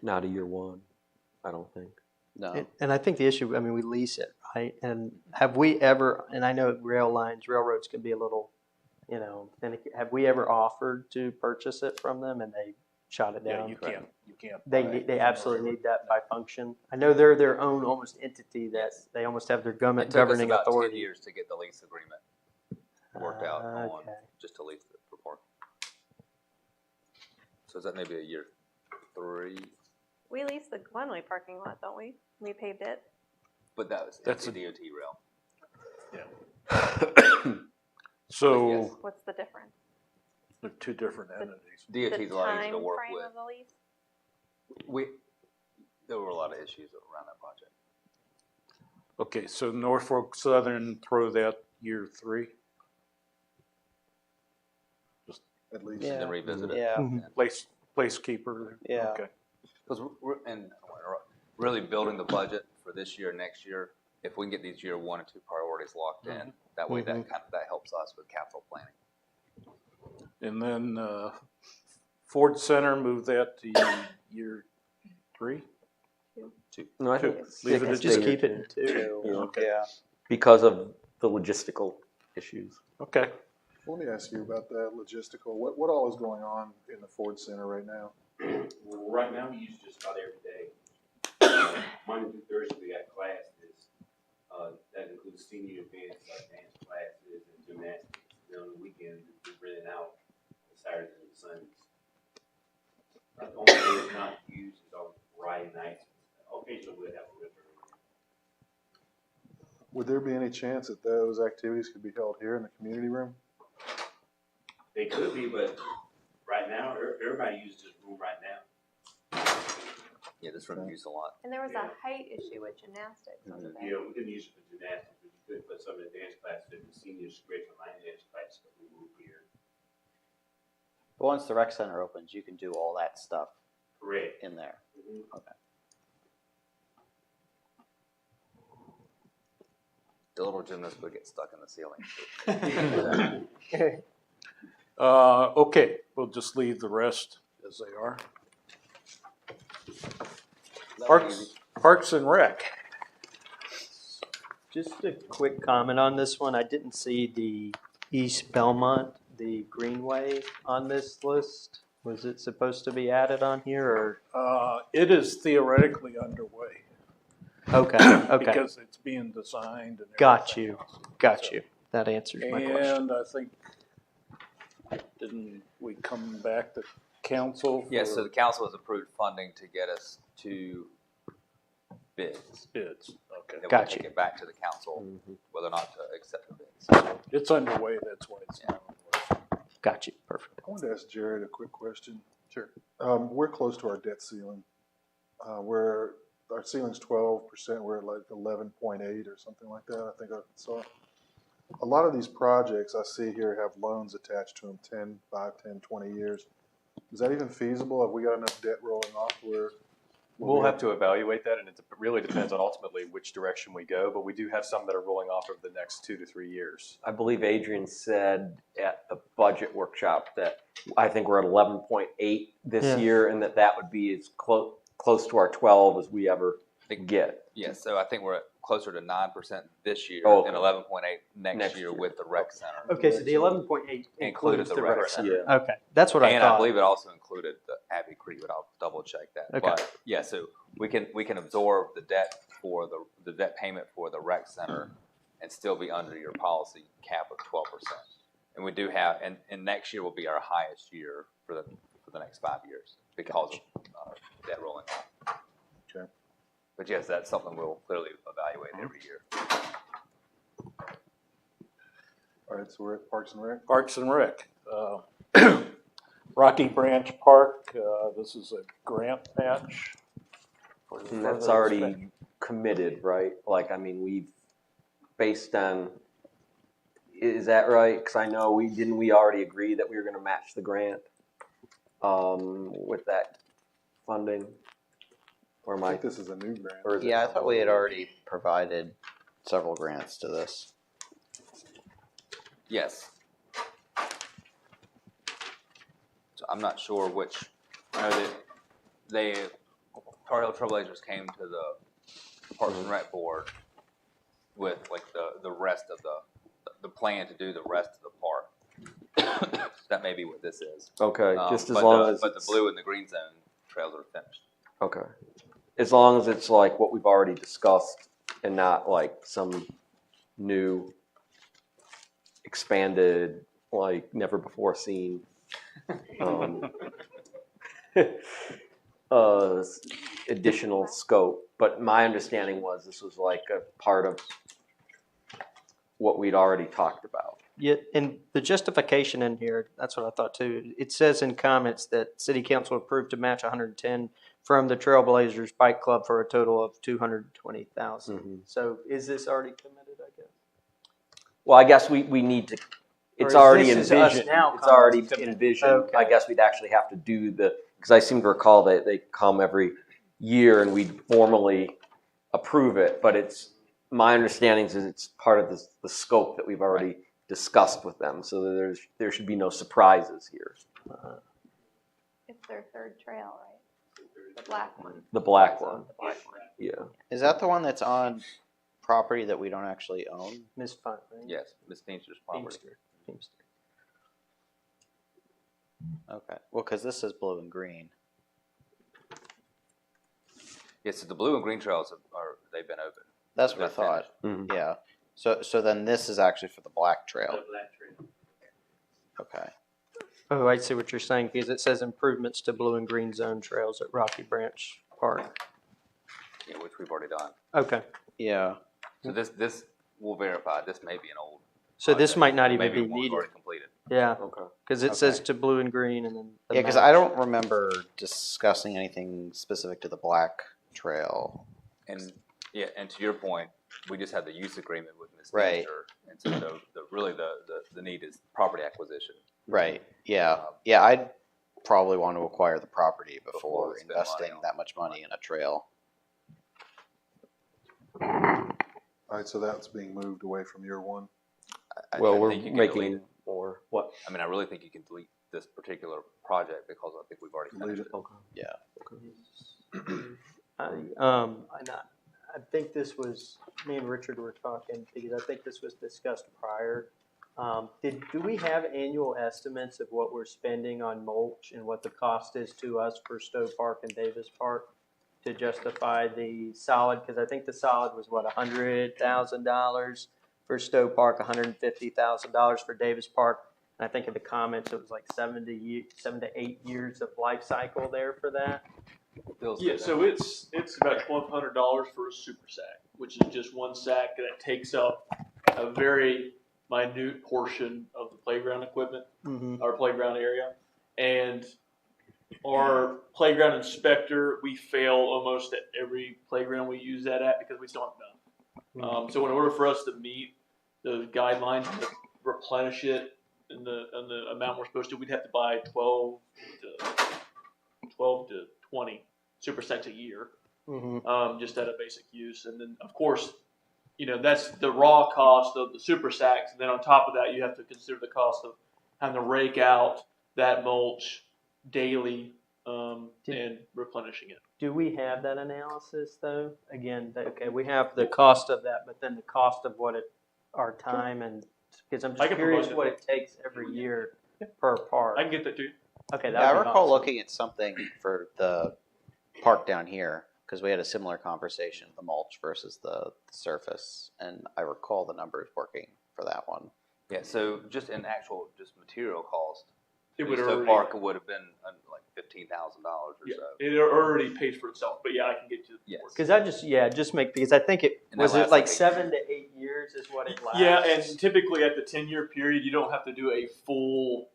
Not a year one, I don't think. No. And I think the issue, I mean, we lease it, right? And have we ever, and I know railroads can be a little, you know, have we ever offered to purchase it from them and they shot it down? Yeah, you can't. buy it They from absolutely railroad. need that by function. I know they're their own almost entity that they almost have their It took us governing about 10 authority. years to get the lease agreement worked out on Okay. just to lease it for parking. So is that maybe a year 3? We leased the Glenway parking lot, don't we? We paved it. But that's That's a a- DOT rail. So What's the difference? they're two different entities. DOT's a lot easier to work Time frame with. of the lease? There were a lot of issues around that project. Okay, so Norfolk Southern, throw that year 3. Just at least. Yeah. And then revisit it. Yeah. Mhm. Placekeeper. Yeah. Okay. Because really building the budget for this year, next year, if we can get these year 1 and 2 priorities locked in, that way that helps us with capital planning. And then Ford Center, move that to year 3? No, I think Leave it at Just two. keep it in 2. Okay. Yeah. because of the logistical issues. Okay. Let me ask you about that logistical. What all is going on in the Ford Center right now? Well, right now, we use just about every day. Monday through Thursday, we got classes. That includes senior events like dance classes and gymnastics. And on the weekend, we're renting out Saturdays and Sundays. The only day it's not used is on Friday nights. Occasionally, we'll have a river. Would there be any chance that those activities could be held here in the community room? They could be, but right now, everybody uses this room right now. Yeah, this room used a lot. And there was a height issue with gymnastics, wasn't there? Yeah, we couldn't use it for gymnastics, but you could put some of the dance classes in the senior spiritual line dance classes that we move here. But once the rec center opens, you can do all that stuff Correct. in there. Mm-hmm. Okay. The little gymnast would get stuck in the ceiling. Okay, we'll just leave the rest as they are. Parks and Rec. Just a quick comment on this one. I didn't see the East Belmont, the Greenway on this list. Was it supposed to be added on here or? It is theoretically underway. Okay, okay. Because it's being designed and Got you, else. got So- you. That answers my question. And I think, didn't we come back to council? Yes, so for the council has approved funding to get us to bids. bids? Okay. Then we'll Got take you. it back to the council whether or not to accept the bids. It's underway, that's why it's. Got you, perfect. I wanted to ask Jared a quick question. Sure. We're close to our debt ceiling. Our ceiling's 12%, we're at like 11.8 or something like that, I think I saw. A lot of these projects I see here have loans attached to them, 5, 10, 20 years. Is that even feasible? Have we got enough debt rolling off where? We'll have to evaluate that, and it really depends on ultimately which direction we go, but we do have some that are rolling off over the next 2 to 3 years. I believe Adrian said at the budget workshop that I think we're at 11.8 this year, and that would be as close to our 12 as we ever get. Yeah, so I think we're at closer to 9% this year Oh, okay. and 11.8 next year with the rec center. Okay, so the 11.8 Included the rec center. Yeah. Okay, that's what I And thought. I believe it also included the Abbey Creek, but I'll double check that. Okay. But yeah, so we can absorb the debt for the debt payment for the rec center and still be under your policy cap of 12%. And we do have, and next year will be our highest year for the next 5 years because of debt rolling off. Okay. But yes, that's something we'll clearly evaluate every year. All right, so we're at Parks and Rec. Parks and Rec. Rocky Branch Park, this is a grant match. And that's already committed, right? Like, I mean, we've, based on, is that right? Because I know we already agree that we were going to match the grant with that funding? Or I think this is a new grant. Or is it Yeah, I thought we had already provided several grants to this. Yes. So I'm not sure which. I know that Tar Heel Trailblazers came to the Parks and Rec board with like the rest of the plan to do the rest of the park. That may be what this is. Okay, just as but long as but the blue and the green zone trails are finished. Okay. As long as it's like what we've already discussed and not like some new, expanded, like never before seen additional scope. But my understanding was this was like a part of what we'd already talked about. Yeah, and the justification in here, that's what I thought too. It says in comments that City Council approved to match 110 from the Trailblazers Bike Club for a total of 220,000. So is this already committed, I guess? Well, I guess we need to It's is already this is us envisioned. now It's already commenting? envisioned. Okay. I guess we'd actually have to do because I seem to recall that they come every year and we'd formally approve it, but my understanding is it's part of the scope that we've already discussed with them, so that there should be no surprises here. It's their third trail, right? The black one. The black one. The black one. Yeah. Is that the one that's on property that we don't actually own? Miss Fun, right? Yes, Ms. Teamster's property. Teamster. Okay. Well, because this is blue and green. Yes, so the blue and green trails they've been open. That's what I thought. Mhm. Yeah. So then this is actually for the black trail. The black trail. Okay. Oh, I see what you're saying, because it says improvements to blue and green zone trails at Rocky Branch Park. Yeah, which we've already done. Okay. Yeah. So this we'll verify. This may be an old. So this project. might not even Maybe be one we've needed. already completed. Yeah. Okay. Because it says to blue and green, and then Yeah, because I don't remember discussing anything specific to the black trail. And yeah, and to your point, we just had the use agreement with Ms. Right. Teamster, and so the need is property acquisition. Right. Yeah. Yeah. I'd probably want to acquire the property before we spend money investing on it. that much money in a trail. All right, so that's being moved away from year one. I We're think you can delete making it. more. What? I mean, I really think you can delete this particular project because I think we've already finished it. Okay. Yeah. I think this was, me and Richard were talking, because I think this was discussed prior. Do we have annual estimates of what we're spending on mulch and what the cost is to us for Stowe Park and Davis Park to justify the solid? Because I think the solid was what, $100,000 for Stowe Park, $150,000 for Davis Park. And I think in the comments it was like 7 to 8 years of life cycle there for that. Yeah, so it's about $1,200 for a super sack, which is just one sack that takes up a very minute portion of the playground equipment, our playground area. And our playground inspector, we fail almost at every playground we use that at because we just don't have enough. So in order for us to meet the guidelines to replenish it in the amount we're supposed to, we'd have to buy 12 to 20 super sacks a year, just out of basic use. And then, of course, that's the raw cost of the super sacks. And then on top of that, you have to consider the cost of having to rake out that mulch daily and replenishing it. Do we have that analysis though? Again, we have the cost of that, but then the cost of our time, and because I'm just curious what it takes every year per park. I can get that too. Okay, Yeah, I recall looking at something for the park down here because we had a similar conversation, the mulch versus the surface, and I recall the numbers working for that one. Yeah, so just in actual material cost, It would Stowe already, Park would have been like $15,000 or yeah, so. it already pays for itself. But yeah, I can get you. Yes. Because because I think it And that was it lasts like like 7 to 8 years is what it lasts. Yeah, and typically at the 10-year period, you don't have to do a full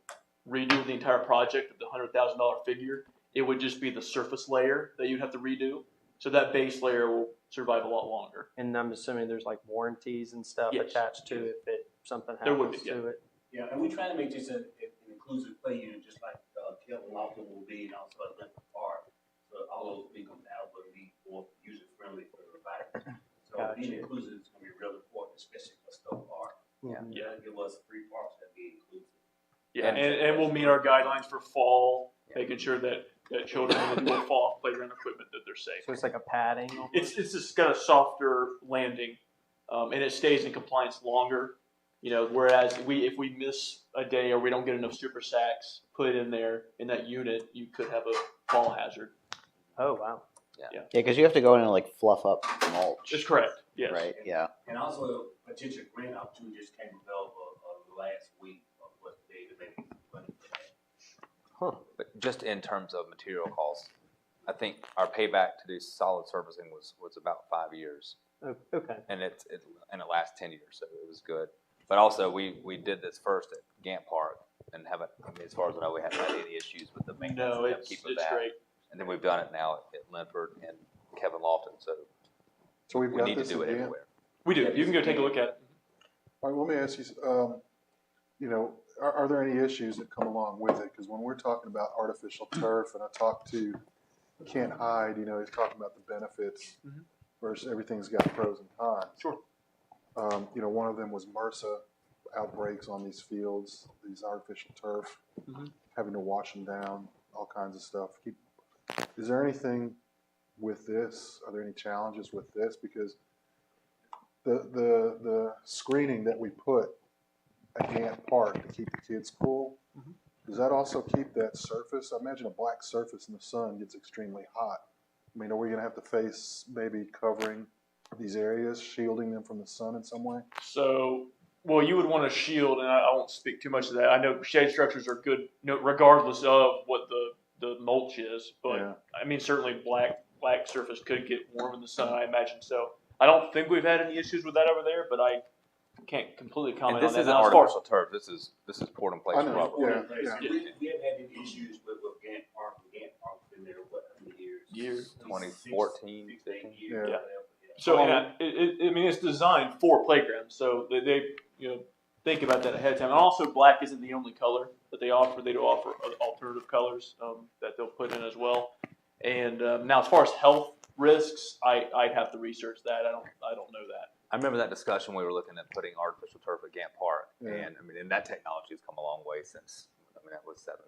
redo of the entire project of the $100,000 figure. It would just be the surface layer that you'd have to redo. So that base layer will survive a lot longer. And I'm assuming there's like warranties and stuff Yes. attached to it if something There would happens be, to it. Yeah, and we try to make this an inclusive play unit, just like Kevin Lofton will be, and also at Lincoln Park. So all those vehicles out will be more user friendly for the riders. So being inclusive is going to be real important, especially for Stowe Park. Yeah. Give us 3 parks that be inclusive. Yeah, and we'll meet our guidelines for fall, making sure that children with more fall playground equipment that they're safe. So it's like a padding. It's just got a softer landing, and it stays in compliance longer. Whereas if we miss a day or we don't get enough super sacks put in there in that unit, you could have a fall hazard. Oh wow. Yeah, because you have to go in and like fluff up the mulch. That's correct. Yes. Right. Yeah. And also, a potential grant opportunity just came available last week of what they maybe money for that. But just in terms of material costs, I think our payback to do solid surfacing was about 5 years. Oh, okay. And it lasts 10 years, so it was good. But also, we did this first at Gant Park and as far as I know, we haven't had any issues with the maintenance No, and it's upkeep of that. great. And then we've done it now at Linford and Kevin Lofton, so we've we got need to this do it again? everywhere. We do. You can go take a look at it. All right, let me ask you, are there any issues that come along with it? Because when we're talking about artificial turf, and I talked to Kent Hyde, he's talking about the benefits versus everything's got pros and cons. Sure. One of them was MRSA outbreaks on these fields, these artificial turf, having to wash them down, all kinds of stuff. Is there anything with this? Are there any challenges with this? Because the screening that we put at Gant Park to keep the kids cool, does that also keep that surface? I imagine a black surface in the sun gets extremely hot. I mean, are we going to have to face maybe covering these areas, shielding them from the sun in some way? So, well, you would want to shield, and I won't speak too much to that. I know shade structures are good, regardless of what the mulch is. But Yeah. I mean, certainly black surface could get warm in the sun. I imagine so. I don't think we've had any issues with that over there, but I can't completely comment And this on that. isn't Now, artificial turf. This is poured in place I know, rubber. yeah. We haven't had any issues with Gant Park. Gant Park's been there, what, how many years? 2014, 16 years. Yeah. Whatever, So, and I mean, it's designed for playgrounds, so they think about that ahead of time. And also, black isn't the only color that they offer. They do offer alternative colors that they'll put in as well. And now, as far as health risks, I'd have to research that. I don't know that. I remember that discussion. We were looking at putting artificial turf at Gant Park, Yeah. and I mean, and that technology has come a long way since. I mean, that was 7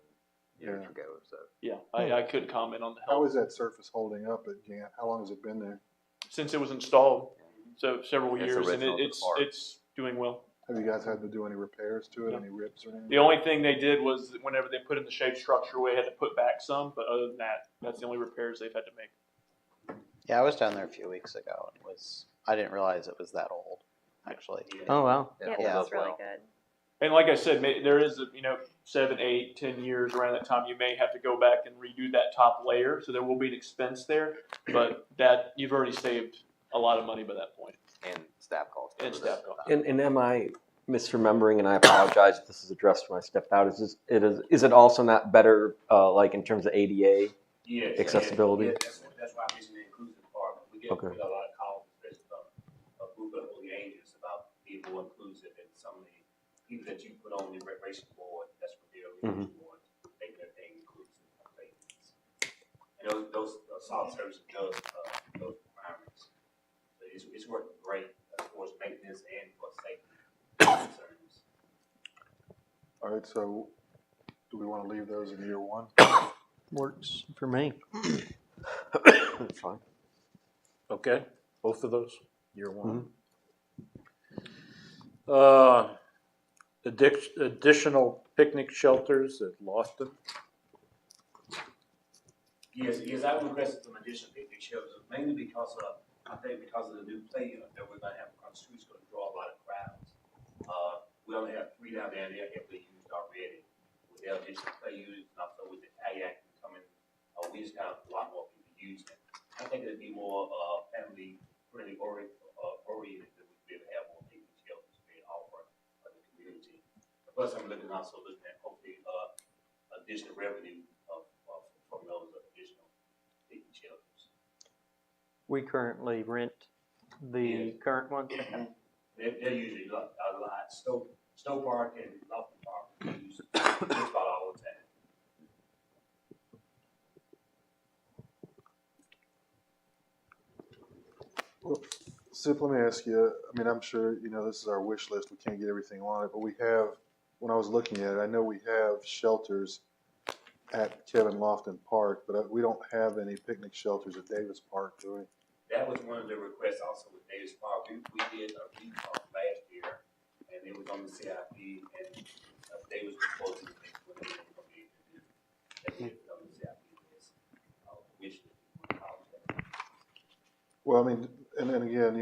years ago. So Yeah, I couldn't comment on the How health is that surface holding up at Gant? How long has it been there? since it was installed, so several It's years, and original to the park. it's doing well. Have you guys had to do any repairs to it, No. any rips or anything? The only thing they did was that whenever they put in the shade structure, we had to put back some, but other than that, that's the only repairs they've had to make. Yeah, I was down there a few weeks ago. I didn't realize it was that old, actually. Oh, wow. it Yeah, holds that's up really well. good. And like I said, there is 7, 8, 10 years around that time, you may have to go back and redo that top layer, so there will be an expense there, but that you've already saved a lot of money by that point. And staff costs. And staff costs. And am I misremembering, and I apologize if this is addressed when I stepped out, is it also not better, like in terms of ADA Yes, accessibility? yeah, that's why I mentioned the inclusive part. We get a lot of calls, especially from group of the angels about being more inclusive, and some of the people that you put on the recreation board, that's what they're looking for, make that thing inclusive. And those soft services does those requirements. So it's working great as far as maintenance and for safety concerns. All right, so do we want to leave those in year one? Works for me. That's fine. Okay, both of those, year one. Additional picnic shelters at Lofton. Yes, I requested some additional picnic shelters, mainly because of the new play that we're gonna have across the street is gonna draw a lot of crowds. We only have 3 down there, and they're heavily used already. With the additional play units, and also with the kayak coming, we just got a lot more people using it. I think it'd be more family friendly oriented that we'd be able to have more picnic shelters being offered by the community. Plus, I'm also looking at hopefully additional revenue from those additional picnic shelters. We currently rent the current one. They're usually a lot. Stowe Park and Lofton Park are used just about all the time. Well, Sip, let me ask you, I mean, I'm sure, this is our wish list. We can't get everything on it, but we have, when I was looking at it, I know we have shelters at Kevin Lofton Park, but we don't have any picnic shelters at Davis Park, do we? That was one of the requests also with Davis Park. We did a recall last year, and it was on the CIP, and Davis was supposed to make what they were going to be able to do. That was on the CIP list, wish list. Well, I mean, and then again,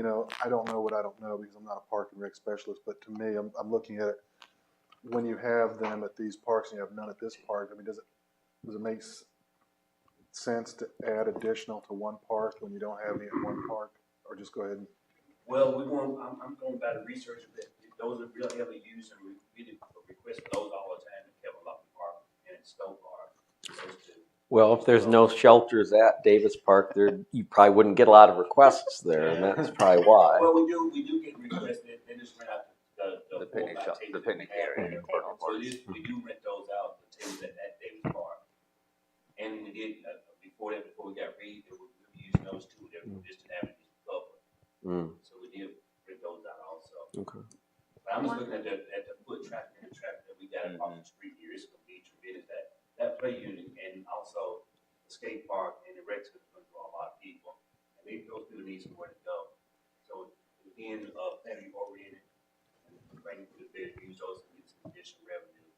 I don't know what I don't know because I'm not a park and rec specialist, but to me, I'm looking at it, when you have them at these parks and you have none at this park, I mean, does it make sense to add additional to one park when you don't have any at one park, or just go ahead and? Well, I'm going by the research that those are really heavily used, and we did request for those all the time at Kevin Lofton Park and at Stowe Park. Those two. Well, if there's no shelters at Davis Park, you probably wouldn't get a lot of requests there, and that's probably why. Well, we do get requests. They just ran out The picnic four-by shop, table. the picnic area. So we do rent those out, the tables at Davis Park. And we did, before we got read, we were using those two, they were just an avenue to public. So we did rent those out also. Okay. But I'm just looking at the foot traffic and the traffic that we got across the street here, it's gonna be tremendous, that play unit and also the skate park and the rec center is gonna draw a lot of people. And those people need somewhere to go. So again, family oriented, and bring to the bid, use those to get some additional revenue.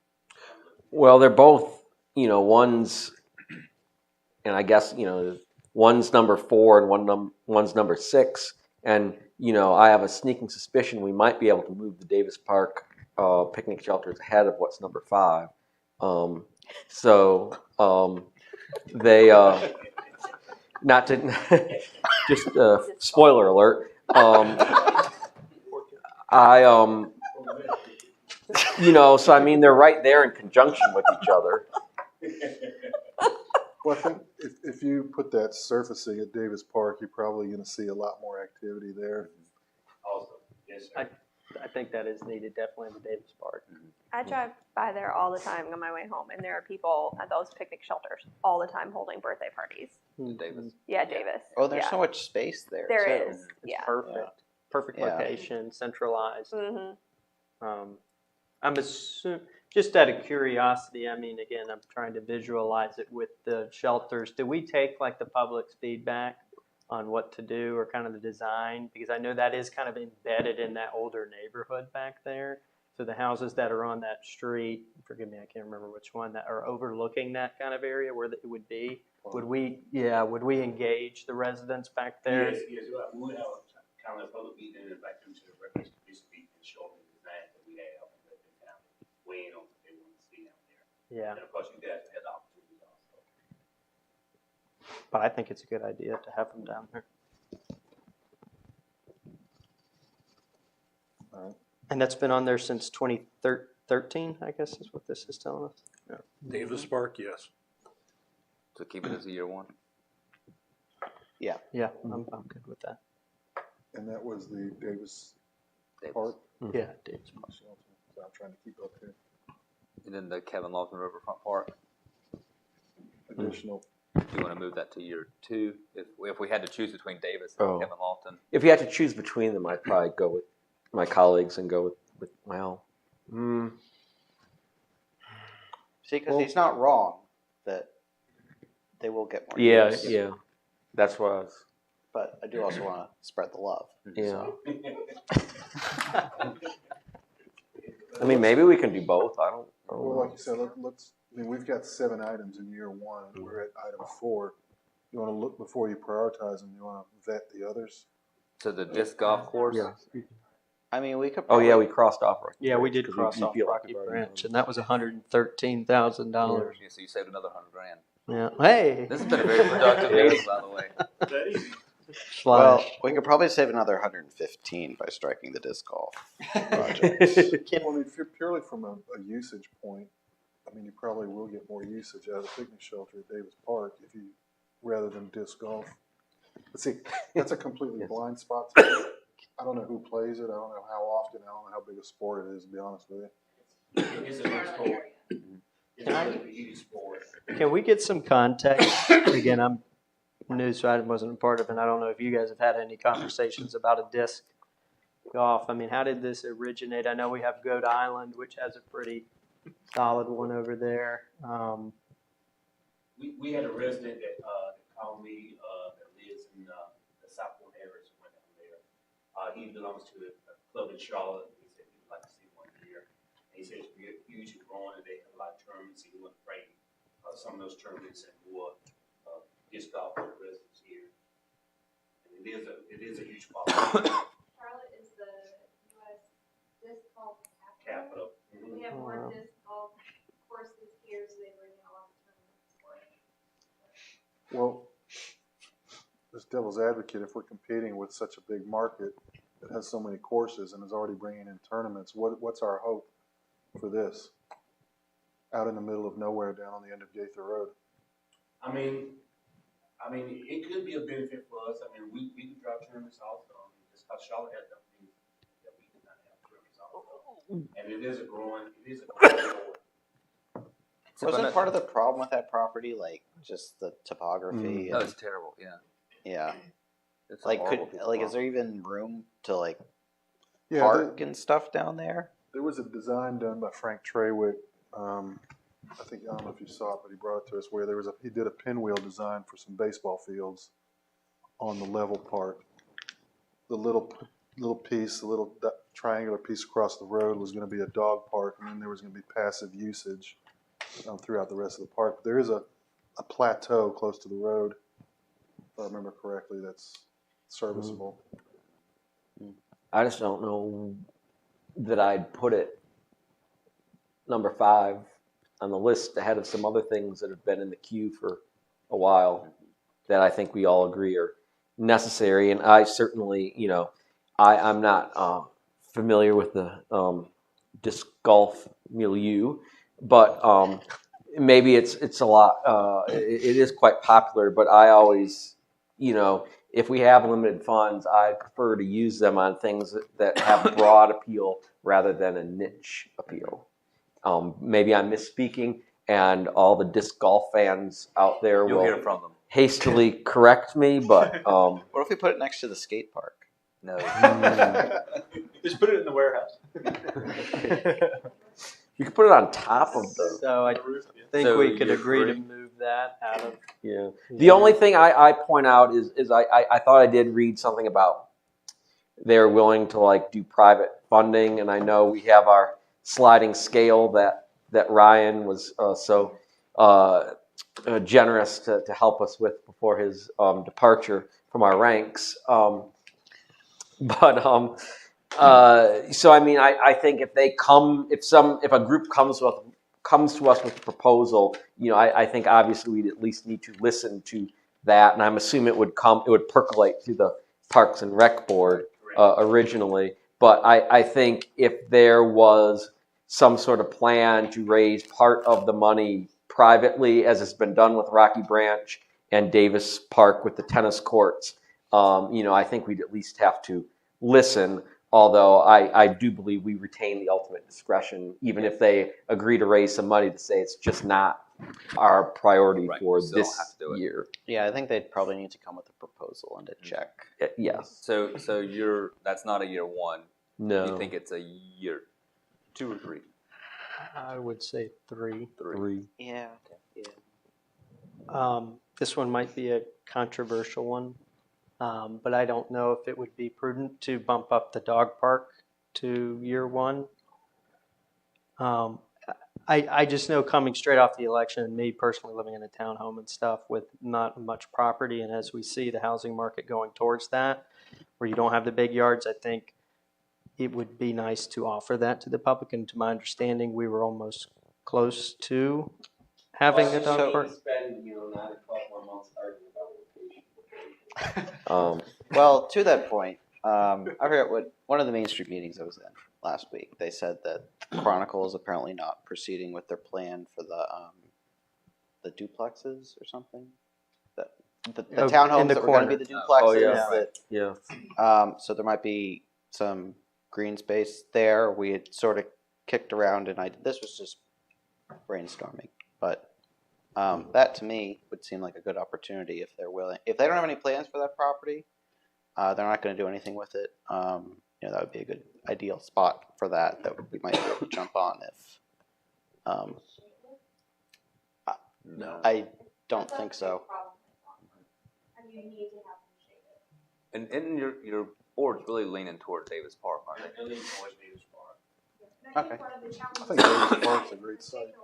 Well, they're both, one's, and I guess, one's number 4 and one's number 6. And, I have a sneaking suspicion we might be able to move the Davis Park picnic shelters ahead of what's number 5. They, not to, just spoiler alert. So I mean, they're right there in conjunction with each other. Well, I think if you put that surfacing at Davis Park, you're probably going to see a lot more activity there. Also, yes, sir. I think that is needed definitely in the Davis Park. I drive by there all the time on my way home, and there are people at those picnic shelters all the time holding birthday parties. Davis. Yeah, Davis. Oh, there's so much space there. There too. is. It's Yeah. perfect. Perfect Yeah. location, centralized. Mm-hmm. I'm assuming, just out of curiosity, I mean, again, I'm trying to visualize it with the shelters. Do we take like the public's feedback on what to do or kind of the design? Because I know that is kind of embedded in that older neighborhood back there. So the houses that are on that street, forgive me, I can't remember which one, that are overlooking that kind of area where it would be. Would we engage the residents back there? Yes, we would have a kind of public meeting and invite them to the records commission meeting and show them the design that we have and let them kind of weigh in on what they want to see down there. Yeah. And of course, you guys have the opportunity also. But I think it's a good idea to have them down there. All right. And that's been on there since 2013, I guess is what this is telling us. Yeah. Davis Park, yes. So keep it as a year 1. Yeah, I'm good with that. And that was the Davis Park? Yeah, Davis Park. So I'm trying to keep up here. And then the Kevin Lawson Riverfront Park. Additional. Do you want to move that to year 2? If we had to choose between Davis and Kevin Lawson. If you had to choose between them, I'd probably go with my colleagues and go with See, because he's not wrong that they will get more use. yeah. That's what I was. But I do also want to spread the love. Yeah. I mean, maybe we can do both. I don't Well, know. like you said, we've got 7 items in year 1. We're at item 4. You want to look before you prioritize them. You want to vet the others. So the disc golf course. Yeah. I mean, we could. Oh yeah, we crossed off. Rocky Yeah, we Branch, did 'cause cross off feel like Rocky we've already Branch, done and that was $113,000. Yeah, so you saved another $100,000. Yeah. Hey. This has been a very productive meeting, by the way. Well, we could probably save another 115 by striking the disc golf projects. Well, I mean, purely from a usage point, I mean, you probably will get more usage out of the picnic shelter at Davis Park rather than disc golf. But see, that's a completely blind spot to me. I don't know who plays it. I don't know how often. I don't know how big a sport it is, to be honest with you. It's a big sport. It's a really huge sport. Can we get some context? Again, I'm new, so I wasn't a part of it. And I don't know if you guys have had any conversations about a disc golf. I mean, how did this originate? I know we have Goat Island, which has a pretty solid one over there. We had a resident that called me that lives in the Southport area, so went down there. He belongs to a club in Charlotte. He said he'd like to see one here. And he said it's huge and growing, and they have a lot of tournaments. He wouldn't bring some of those tournaments and more disc golf for the residents here. And it is a huge problem. Charlotte is the U.S. disc golf capital. Mm-hmm. We have more disc golf courses here, so they bring in a lot of tournaments for it. Well, as devil's advocate, if we're competing with such a big market that has so many courses and is already bringing in tournaments, what's our hope for this? Out in the middle of nowhere, down on the end of Gaither Road. I mean, it could be a benefit for us. I mean, we could drive tournaments also. I mean, just because Charlotte has something that we do not have tournaments also. And it is a growing Wasn't part of the problem with that property like just the topography? That was terrible. Yeah. Yeah. It's Like, is there even room to like park and stuff down there? There was a design done by Frank Trawick. I think, I don't know if you saw it, but he brought it to us where he did a pinwheel design for some baseball fields on the level part. The little piece, the little triangular piece across the road was going to be a dog park, and then there was going to be passive usage throughout the rest of the park. But there is a plateau close to the road, if I remember correctly, that's serviceable. I just don't know that I'd put it number 5 on the list ahead of some other things that have been in the queue for a while that I think we all agree are necessary. And I certainly, I'm not familiar with the disc golf milieu, but maybe it's a lot. It is quite popular, but I always, if we have limited funds, I prefer to use them on things that have broad appeal rather than a niche appeal. Maybe I'm misspeaking, and all the disc golf fans out there You'll will hear from them. hastily correct me, but what if we put it next to the skate park? No. Just put it in the warehouse. You could put it on top of the. So I think we could agree to move that out of. Yeah. The only thing I point out is I thought I did read something about they're willing to do private funding, and I know we have our sliding scale that Ryan was so generous to help us with before his departure from our ranks. So I mean, I think if a group comes to us with a proposal, I think obviously we'd at least need to listen to that, and I'm assuming it would percolate through the Parks and Rec Board originally. But I think if there was some sort of plan to raise part of the money privately, as has been done with Rocky Branch and Davis Park with the tennis courts, I think we'd at least have to listen. Although I do believe we retain the ultimate discretion, even if they agree to raise some money, to say it's just not our priority for this year. Yeah, I think they'd probably need to come with a proposal and a check. Yes. So that's not a year 1. No. You think it's a year 2 or 3? I would say 3. 3. Yeah. This one might be a controversial one. But I don't know if it would be prudent to bump up the dog park to year 1. I just know, coming straight off the election, and me personally living in a townhome and stuff with not much property, and as we see the housing market going towards that, where you don't have the big yards, I think it would be nice to offer that to the public. And to my understanding, we were almost close to having a dog park. Spend, not a couple more months arguing about location. Well, to that point, I forget what one of the Main Street meetings I was in last week. They said that Chronicle is apparently not proceeding with their plan for the duplexes or something. The townhomes that were going to be the duplexes. So there might be some green space there. We had sort of kicked around, and this was just brainstorming, but. That to me would seem like a good opportunity if they're willing. If they don't have any plans for that property, they're not going to do anything with it. That would be a good ideal spot for that. That we might be able to jump on if. No, I don't think so. And your board's really leaning toward Davis Park, aren't they? Okay. I think Davis Park's a great site.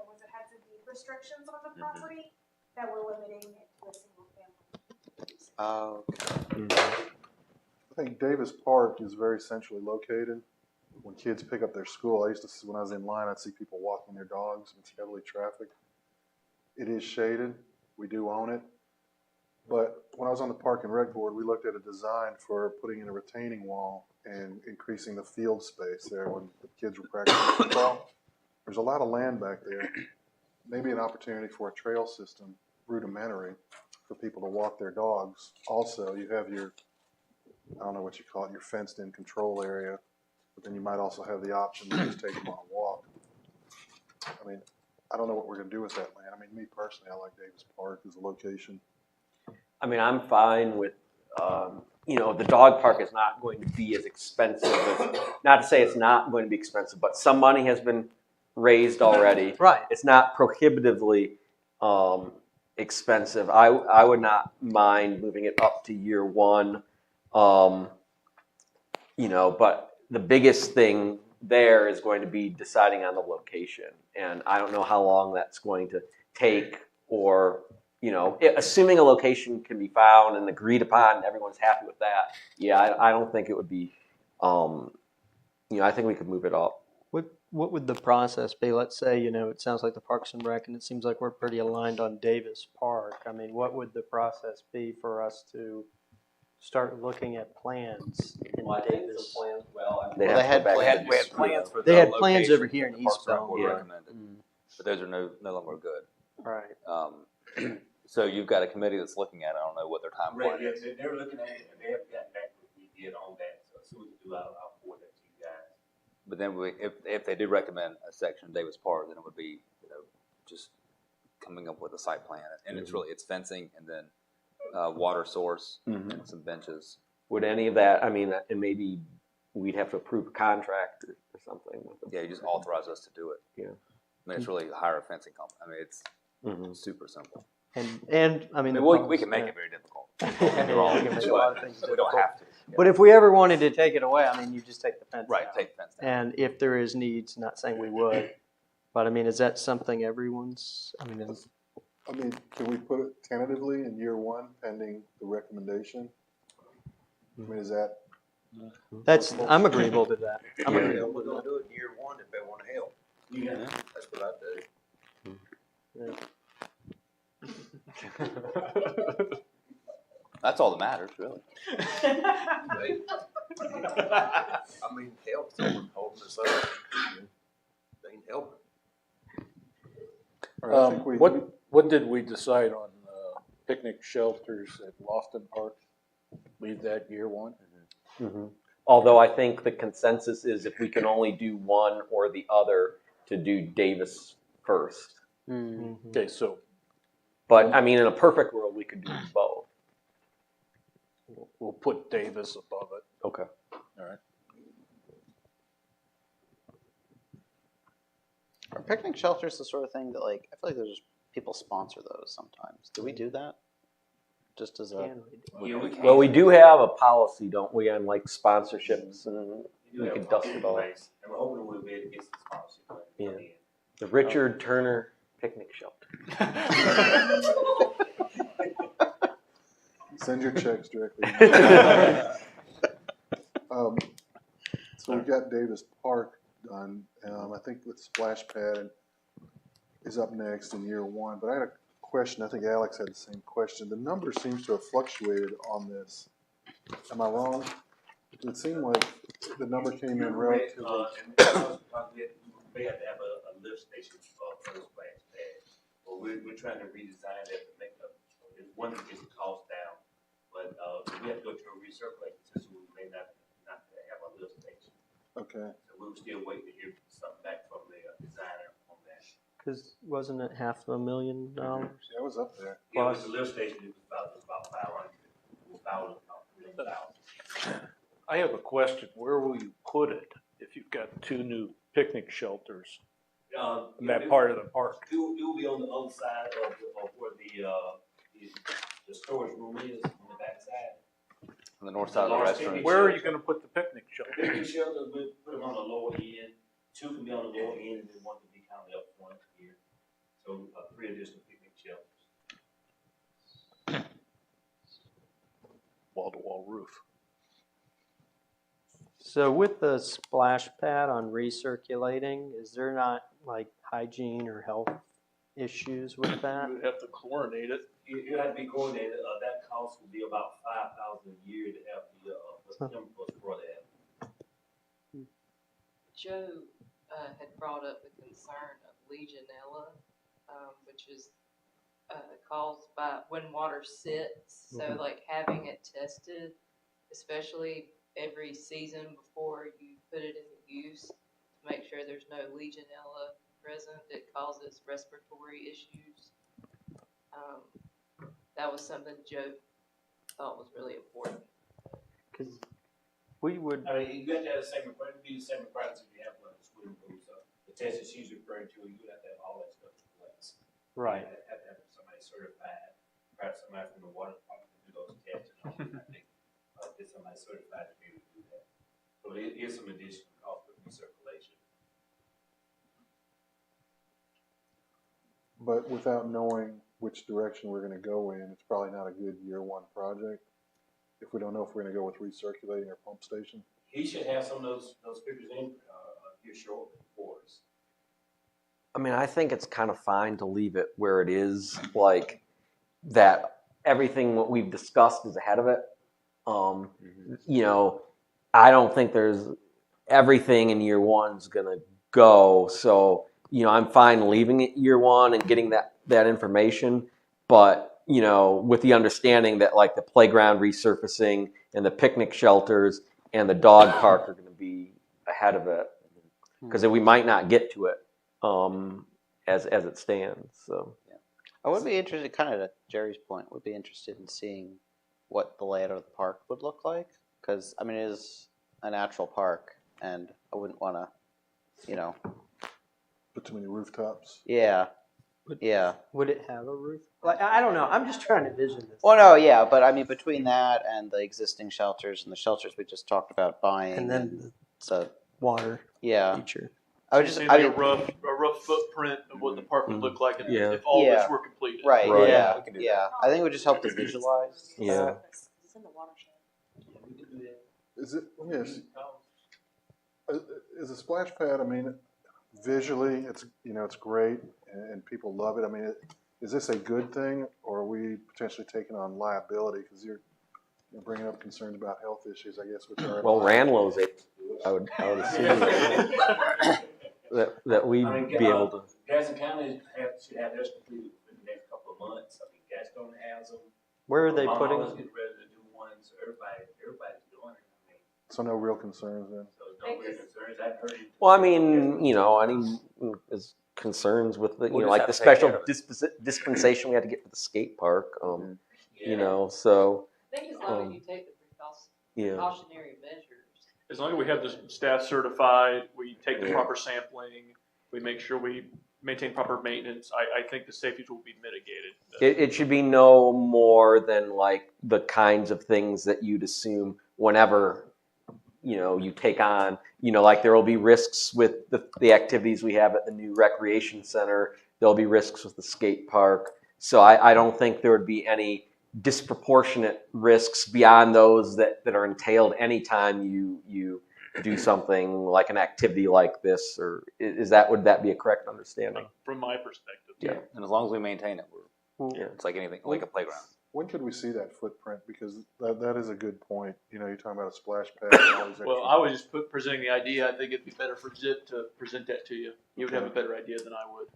Restrictions on the property that were limiting it to a single family. I think Davis Park is very centrally located. When kids pick up their school, when I was in line, I'd see people walking their dogs. It's heavily trafficked. It is shaded. We do own it. But when I was on the Park and Rec Board, we looked at a design for putting in a retaining wall and increasing the field space there when the kids were practicing football. There's a lot of land back there. Maybe an opportunity for a trail system, rudimentary, for people to walk their dogs. Also, you have your, I don't know what you call it, your fenced-in control area but then you might also have the option to just take them on a walk. I mean, I don't know what we're gonna do with that land. I mean, me personally, I like Davis Park as a location. I mean, I'm fine with, the dog park is not going to be as expensive as, not to say it's not going to be expensive, but some money has been raised already. Right. It's not prohibitively expensive. I would not mind moving it up to year one. But the biggest thing there is going to be deciding on the location. And I don't know how long that's going to take, or, assuming a location can be found and agreed upon and everyone's happy with that. Yeah, I don't think it would be, I think we could move it up. What would the process be? Let's say, it sounds like the Parks and Rec, and it seems like we're pretty aligned on Davis Park. I mean, what would the process be for us to start looking at plans in Davis? They had plans for They the had plans location over here in that the Parks and Rec Eastbound. Board Yeah. recommended, but those are no longer good. Right. So you've got a committee that's looking at it. I don't know what their Right, timeline yeah, is. they're looking at it, and they haven't gotten back with me yet on that, so as soon as we do, I'll forward that to you guys. But then if they do recommend a section of Davis Park, then it would be, just coming up with a site plan. And it's fencing and then water source and some benches. Would any of that, and maybe we'd have to approve a contract or something with them. Yeah, you just authorize us to do it. Yeah. I mean, it's really hire a fencing company. I mean, it's super simple. And we can make it very difficult. They're all, We can make a lot of things we don't have to. But if we ever wanted to take it away, you just take the fence Right, down. take the fence down. And if there is needs, not saying we would, but is that something everyone's, Can we put it tentatively in year one pending the recommendation? Is that? I'm agreeable to that. I'm We're agreeable to gonna that. do it year one if they wanna help. Yeah. That's what I do. That's all that matters, really. Help someone holding us up. They ain't helping. All right, I think we- What did we decide on picnic shelters at Lofton Park? Leave that year one? Although I think the consensus is if we can only do one or the other, to do Davis first. Okay, so But in a perfect world, we could do both. we'll put Davis above it. Okay. All right. Are picnic shelters the sort of thing that, I feel like there's people sponsor those sometimes. Do we do that? Just as a. Well, we do have a policy, don't we, on sponsorships, and we could dust it off. And we're hoping we'll be able to get some sponsorship. Yeah. The Richard Turner Picnic Shelter. Send your checks directly. So we've got Davis Park done. I think with Splash Pad is up next in year one. But I had a question. I think Alex had the same question. The number seems to have fluctuated on this. Am I wrong? It seemed like the number came in relatively. We have to have a lift station for the Splash Pad. But we're trying to redesign that to make one to get the cost down. But we have to go to a recirculating system. We may not have a lift station. Okay. So we were still waiting to hear something back from the designer on that. Because wasn't it $500,000? Yeah, it was up there. Yeah, with the lift station, it was about 500. It was about 3,000. I have a question. Where will you put it if you've got two new picnic shelters in that part of the park? It will be on the other side of where the storage room is, on the back side. On the north side of the restaurant. Where are you going to put the picnic shelter? Picnic shelters, we put them on the lower end. Two can be on the lower end, and then one can be kind of up front here. So 3 additional picnic shelters. Wall-to-wall roof. So with the splash pad on recirculating, is there not hygiene or health issues with that? You would have to chlorinate it. You have to be coordinated. That cost would be about $5,000 a year to have the chemicals for that. Joe had brought up the concern of Legionella, which is caused by when water sits. So, having it tested especially every season before you put it into use, to make sure there's no Legionella present that causes respiratory issues. That was something Joe thought was really important. Because we would. I mean, you have to have the same requirements if you have one that's wooden boots. So the test that she's referring to, you would have to have all that stuff in place. Right. You have to have somebody certified, perhaps somebody from the water department to do those tests. And all that. I think get somebody certified to be able to do that. So it is some additional cost of recirculation. But without knowing which direction we're going to go in, it's probably not a good year one project. If we don't know if we're going to go with recirculating or pump station. He should have some of those figures in here shortly for us. I mean, I think it's kind of fine to leave it where it is, like that everything what we've discussed is ahead of it. You know, I don't think there's everything in year one's gonna go. So, you know, I'm fine leaving it year one and getting that information, but you know, with the understanding that like the playground resurfacing and the picnic shelters and the dog park are going to be ahead of it, because we might not get to it as it stands. So yeah. I would be interested, kind of to Jerry's point, would be interested in seeing what the layout of the park would look like, because I mean it is a natural park, and I wouldn't want to, you know, put too many rooftops. Yeah. Yeah. Would it have a roof? Like, I don't know. I'm just trying to vision this. Well, no, yeah, but I mean, between that and the existing shelters and the shelters we just talked about buying, And then the water feature. I would just a rough footprint of what the park would look like if all this were completed. Right. Yeah. Yeah. I think it would just help to visualize. Yeah. It's in the watershed. Is it? Yes. Is a splash pad? I mean, visually, it's it's great and people love it. I mean, is this a good thing, or are we potentially taking on liability because you're bringing up concerns about health issues? I guess which are well, Ranlo's it. I would assume that we'd be able to. Gaston County should have theirs completed within the next couple of months. I mean, Gaston has them. Where are they putting? Getting ready to do one, so everybody's doing it. I mean, so no real concerns then. So no real concerns. I've heard. Well, I mean, any concerns with the like the special dispensation we had to get for the skate park. So. I think as long as you take the precautionary measures. As long as we have the staff certified, we take the proper sampling, we make sure we maintain proper maintenance, I think the safeties will be mitigated. It should be no more than like the kinds of things that you'd assume whenever you take on, like there will be risks with the activities we have at the new recreation center. There'll be risks with the skate park. So I don't think there would be any disproportionate risks beyond those that are entailed anytime you do something like an activity like this. Or would that be a correct understanding? From my perspective. Yeah. And as long as we maintain it, it's like anything, like a playground. When could we see that footprint? Because that is a good point. You're talking about a splash pad. And all these well, I was just presenting the idea. I think it'd be better for Zip to present that to you. You would have a better idea than I would.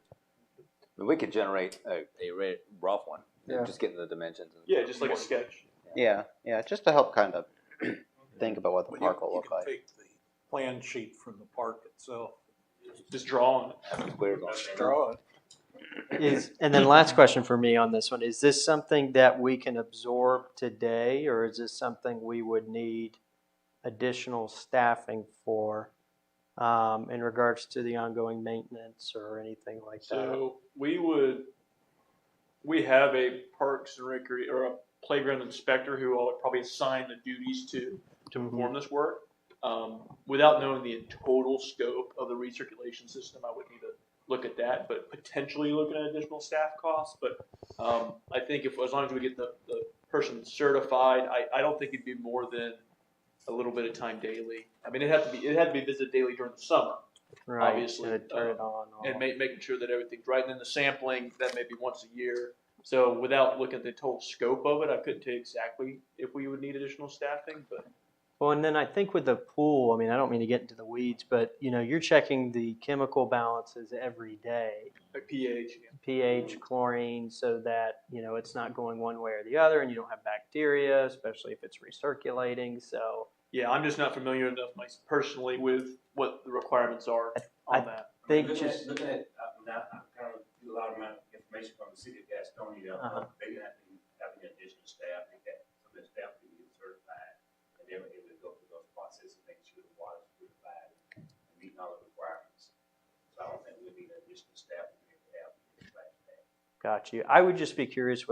But we could generate a rough one. Yeah. Just getting the dimensions. Yeah, just like a sketch. Yeah, just to help kind of think about what the park will look like. Take the plan sheet from the park itself. Just draw on it. Draw it. And then last question for me on this one, is this something that we can absorb today, or is this something we would need additional staffing for in regards to the ongoing maintenance or anything like that? So we have a parks and recreation or a playground inspector who will probably assign the duties to perform this work. Without knowing the total scope of the recirculation system, I would need to look at that, but potentially looking at additional staff costs. But I think as long as we get the person certified, I don't think it'd be more than a little bit of time daily. I mean, it had to be visited daily during the summer, obviously, turn it on, and making sure that everything's right. And then the sampling, that may be once a year. So without looking at the total scope of it, I couldn't tell you exactly if we would need additional staffing, but Well, and then I think with the pool, I mean, I don't mean to get into the weeds, but you're checking the chemical balances every day, Like pH. Yeah. pH, chlorine, so that it's not going one way or the other, and you don't have bacteria, especially if it's recirculating. So Yeah, I'm just not familiar enough personally with what the requirements are on that. think Looking just at now, I kind of do a lot of my information from the city of Gastonia. They have to have an additional staff. They got some of the staff to get certified, and they're able to go through those processes, making sure the water's purified and meeting all the requirements. So I don't think we need additional staff to be able to have that. got you. I would just be curious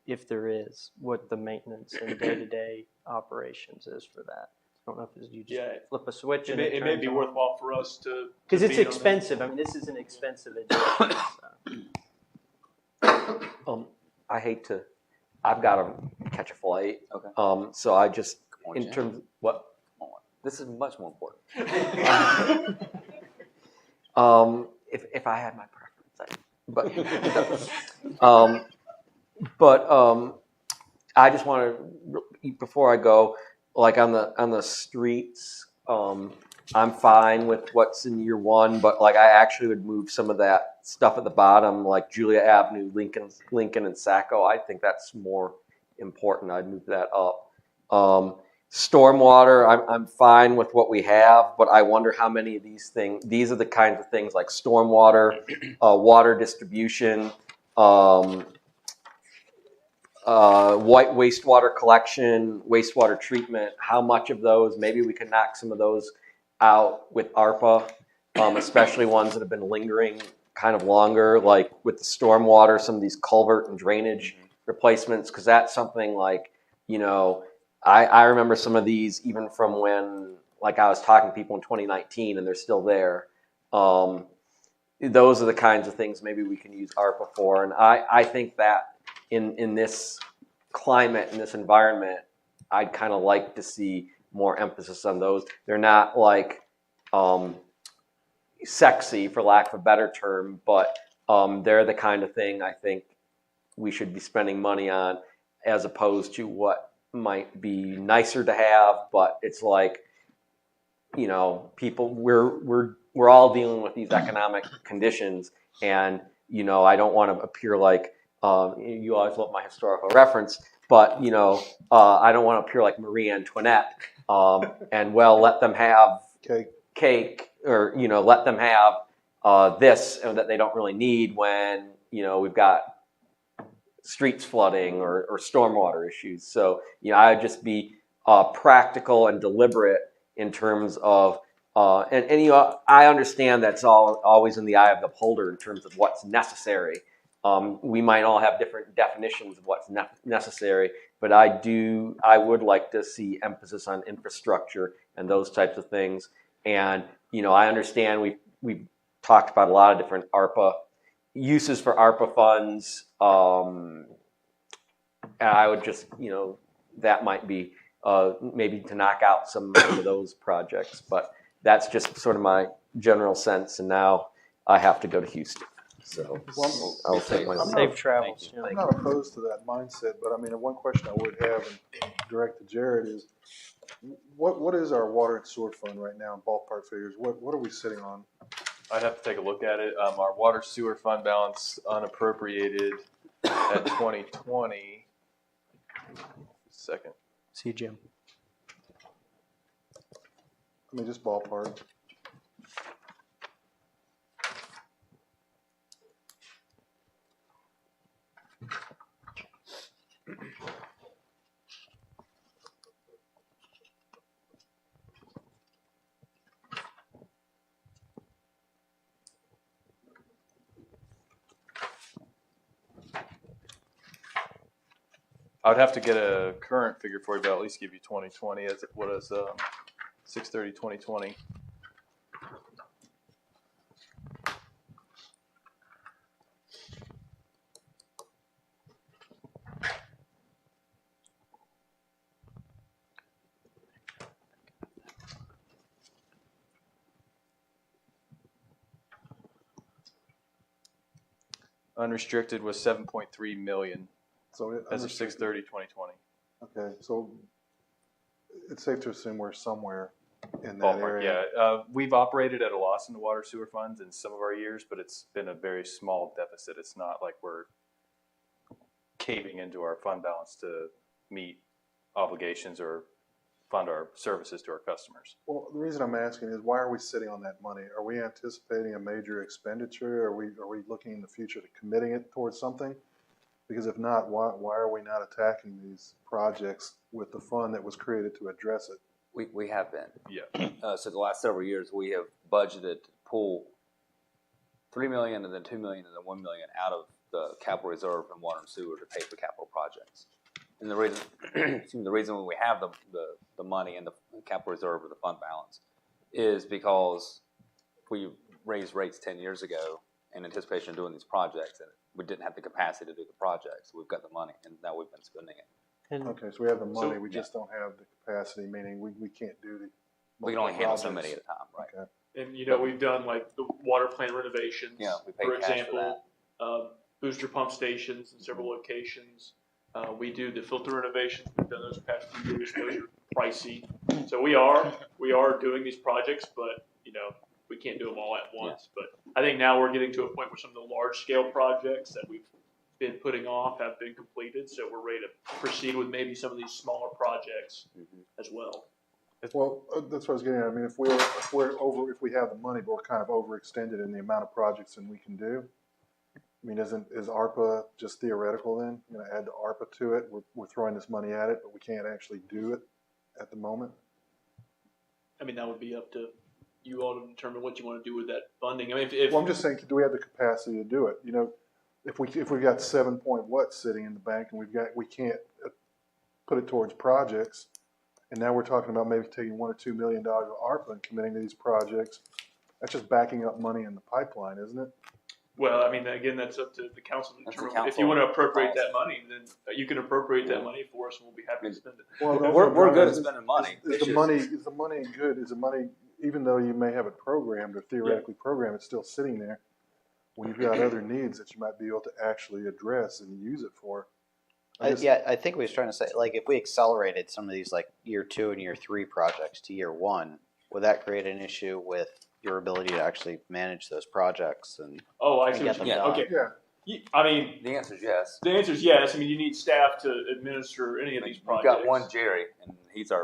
if there is, what the maintenance and day-to-day operations is for that. I don't know if you just flip a switch and it may be worthwhile for us to because it's meet on expensive. I mean, this is an expensive adjustment. I hate to. I've got to catch a flight. Okay. So I just in Jim. terms what. This is much more important. If I had my preference, I just want to before I go, like on the streets, I'm fine with what's in year one, but like I actually would move some of that stuff at the bottom, like Julia Avenue, Lincoln, and Sacco. I think that's more important. I'd move that up. Stormwater, I'm fine with what we have, but I wonder how many of these things. These are the kinds of things like stormwater, water distribution, wastewater collection, wastewater treatment. How much of those? Maybe we can knock some of those out with ARPA, especially ones that have been lingering kind of longer, like with the stormwater, some of these culvert and drainage replacements, because that's something like, I remember some of these even from when, like I was talking to people in 2019 and they're still there. Those are the kinds of things maybe we can use ARPA for. And I think that in this climate, in this environment, I'd kind of like to see more emphasis on those. They're not like sexy, for lack of a better term, but they're the kind of thing I think we should be spending money on, as opposed to what might be nicer to have. But it's like, people, we're all dealing with these economic conditions, and I don't want to appear like you always love my historical reference, but I don't want to appear like Marie Antoinette, and let them have cake, or let them have this that they don't really need when we've got streets flooding or stormwater issues. So I'd just be practical and deliberate in terms of I understand that's always in the eye of the beholder in terms of what's necessary. We might all have different definitions of what's necessary, but I would like to see emphasis on infrastructure and those types of things. And I understand we've talked about a lot of different ARPA uses for ARPA funds, and I would just that might be maybe to knock out some of those projects, but that's just sort of my general sense. And now I have to go to Houston. So I'll take my safe travels. I'm not opposed to that mindset, but I mean, one question I would have and direct to Jared is, what is our water and sewer fund right now in ballpark figures? What are we sitting on? I'd have to take a look at it. Our water sewer fund balance unappropriated at 2020. Second. See you, Jim. I mean, just ballpark. I would have to get a current figure for you, but I'll at least give you 2020 as what is 6/30/2020. Unrestricted was 7.3 million. So as of 6/30/2020. Okay, so it's safe to assume we're somewhere in that Ballpark, area. yeah. We've operated at a loss in the water sewer funds in some of our years, but it's been a very small deficit. It's not like we're caving into our fund balance to meet obligations or fund our services to our customers. Well, the reason I'm asking is why are we sitting on that money? Are we anticipating a major expenditure? Are we looking in the future to committing it towards something? Because if not, why are we not attacking these projects with the fund that was created to address it? We have been. Yeah. So the last several years, we have budgeted to pull $3 million and then $2 million and then $1 million out of the capital reserve and water and sewer to pay for capital projects. And the reason, the reason we have the money in the capital reserve or the fund balance is because we raised rates 10 years ago in anticipation of doing these projects, and we didn't have the capacity to do the projects. We've got the money, and now we've been spending it. Okay, so we have the money, we just don't have the capacity, meaning we can't do the. We can only handle so many at a time, right? Okay. And you know, we've done like the water plant renovations. Yeah, we pay for cash example, booster pump stations in several locations. We do the filter renovations. We've done those past few years. Those are pricey. So we are doing these projects, but you know, we can't do them all at once. But I think now we're getting to a point where some of the large scale projects that we've been putting off have been completed. So we're ready to proceed with maybe some of these smaller projects as well. Well, that's what I was getting at. I mean, if we have the money, but we're kind of overextended in the amount of projects that we can do. I mean, is ARPA just theoretical then? You know, add the ARPA to it. We're throwing this money at it, but we can't actually do it at the moment. I mean, that would be up to you all to determine what you want to do with that funding. I mean, Well, I'm just saying, do we have the capacity to do it? You know, if we've got 7 point what sitting in the bank and we can't put it towards projects, and now we're talking about maybe taking $1 or $2 million of ARPA and committing to these projects. That's just backing up money in the pipeline, isn't it? Well, I mean, again, that's up to the council to determine. If you want to appropriate that money, then you can appropriate that money for us, and we'll be happy to spend it. Well, we're good at spending money. Is the money good? Is the money, even though you may have it programmed or theoretically programmed, it's still sitting there when you've got other needs that you might be able to actually address and use it for? I think we was trying to say, like, if we accelerated some of these, like, year 2 and year 3 projects to year 1, would that create an issue with your ability to actually manage those projects and I see get what them you mean. done? Okay. Yeah. I mean, The answer is yes. the answer is yes. I mean, you need staff to administer any of these We've projects. got one Jerry, and he's our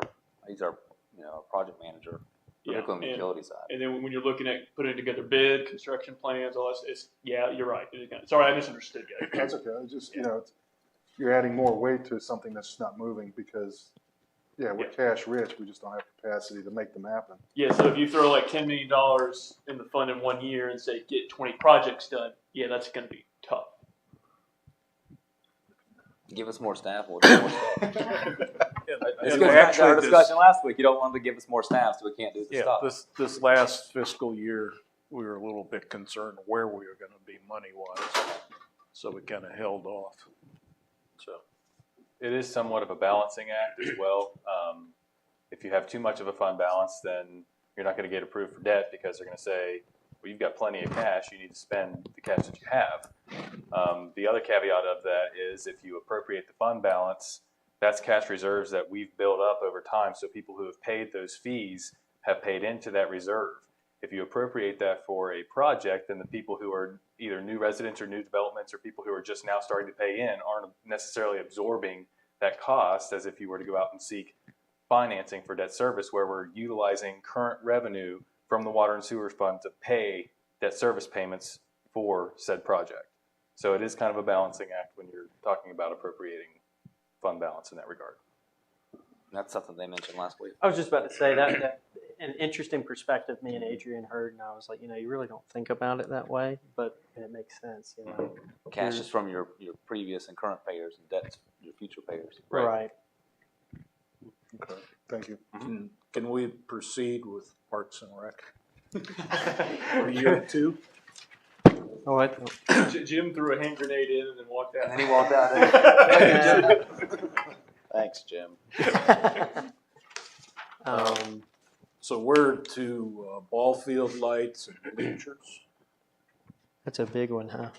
project manager, particularly on the utility side. And then when you're looking at putting together bid, construction plans, all that, you're right. Sorry, I misunderstood you. That's okay. It's just, you know, you're adding more weight to something that's just not moving because, we're cash rich. We just don't have capacity to make them happen. Yeah, so if you throw like $10 million in the fund in 1 year and say get 20 projects done, that's going to be tough. Give us more staff, we'll do more stuff. This And goes back to actually our discussion last week. You don't want to give us more staff, so we can't do the stuff. This last fiscal year, we were a little bit concerned where we were going to be money-wise, so we kind of held off. So It is somewhat of a balancing act as well. If you have too much of a fund balance, then you're not going to get approved for debt because they're going to say, well, you've got plenty of cash, you need to spend the cash that you have. The other caveat of that is if you appropriate the fund balance, that's cash reserves that we've built up over time, so people who have paid those fees have paid into that reserve. If you appropriate that for a project, then the people who are either new residents or new developments or people who are just now starting to pay in aren't necessarily absorbing that cost as if you were to go out and seek financing for debt service, where we're utilizing current revenue from the water and sewer fund to pay debt service payments for said project. So it is kind of a balancing act when you're talking about appropriating fund balance in that regard. That's something they mentioned last week. I was just about to say that an interesting perspective me and Adrian heard, and I was like, you really don't think about it that way, but it makes sense. Cash is from your previous and current payers, and debt's your future payers. Right. Okay, thank you. can we proceed with Parks and Rec for year 2? Oh, I Jim threw a hand grenade in and then walked out. And then he walked out. Thanks, Jim. So we're to ball field lights and bleachers. That's a big one, huh?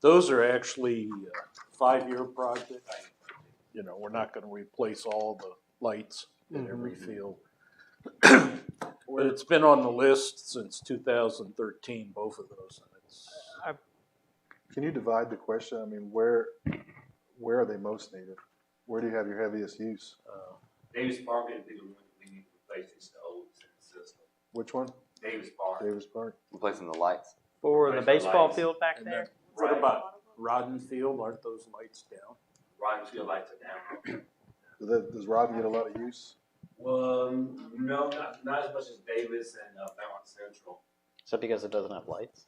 Those are actually 5-year projects. You know, we're not gonna replace all the lights in every field. But it's been on the list since 2013, both of those. And it's, Can you divide the question? I mean, where are they most needed? Where do you have your heaviest use? Davis Park would be the one that we need to replace this old system. Which one? Davis Park. Davis Park. Replacing the lights. For the Replace the baseball lights. field back and there? then what about Rodden Field? Aren't those lights down? Rodden Field lights are down. Does Rodden get a lot of use? Well, no, not as much as Davis and Belmont Central. Is that because it doesn't have lights?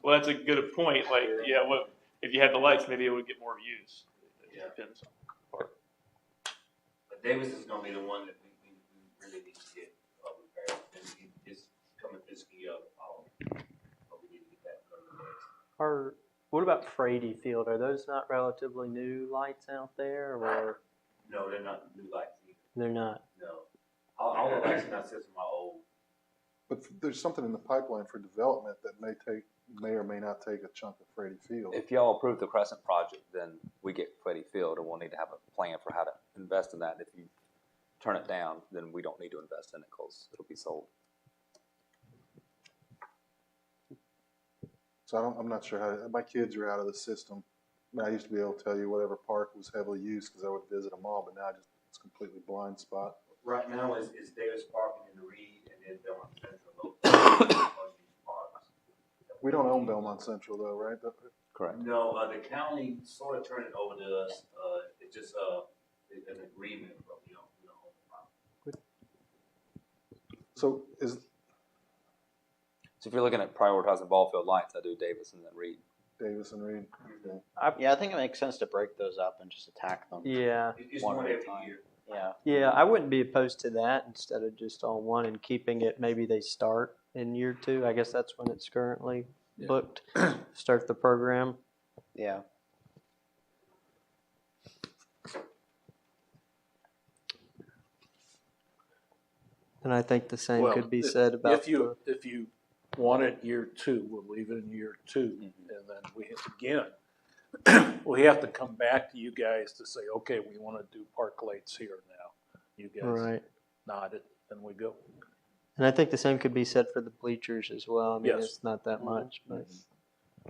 Well, that's a good point. Like, yeah, what if you had the lights? Maybe it would get more use. It depends. But Davis is going to be the one that we really need to get repaired. And it's coming fiscal year of the following. But we need to get that done. What about Frady Field? Are those not relatively new lights out there, or No, they're not new lights either. they're not? No. All the lights in that system are old. But there's something in the pipeline for development that may or may not take a chunk of Frady Field. If y'all approve the Crescent project, then we get Freddie Field, and we'll need to have a plan for how to invest in that. If you turn it down, then we don't need to invest in it because it'll be sold. So I'm not sure how my kids are out of the system. I mean, I used to be able to tell you whatever park was heavily used because I would visit them all, but now it's completely blind spot. Right now is Davis Park and then Reed and then Belmont Central. We don't own Belmont Central though, right? Correct. No, the county sort of turned it over to us. It's just an agreement, but we don't own the property. So if you're looking at prioritizing ball field lights, I do Davis and then Reed. Davis and Reed. Okay. Yeah, I think it makes sense to break those up and just attack them. Yeah. It's one one at a every time. year. Yeah. Yeah, I wouldn't be opposed to that instead of just on one and keeping it. Maybe they start in year 2. I guess that's when it's currently booked. Start the program. Yeah. And I think the same Well, be said about if you want it year 2, we'll leave it in year 2, and then we have to come back to you guys to say, okay, we want to do park lights here now. You guys nod it, and we go. And I think the same could be said for the bleachers as well. I mean, Yes. it's not that much, but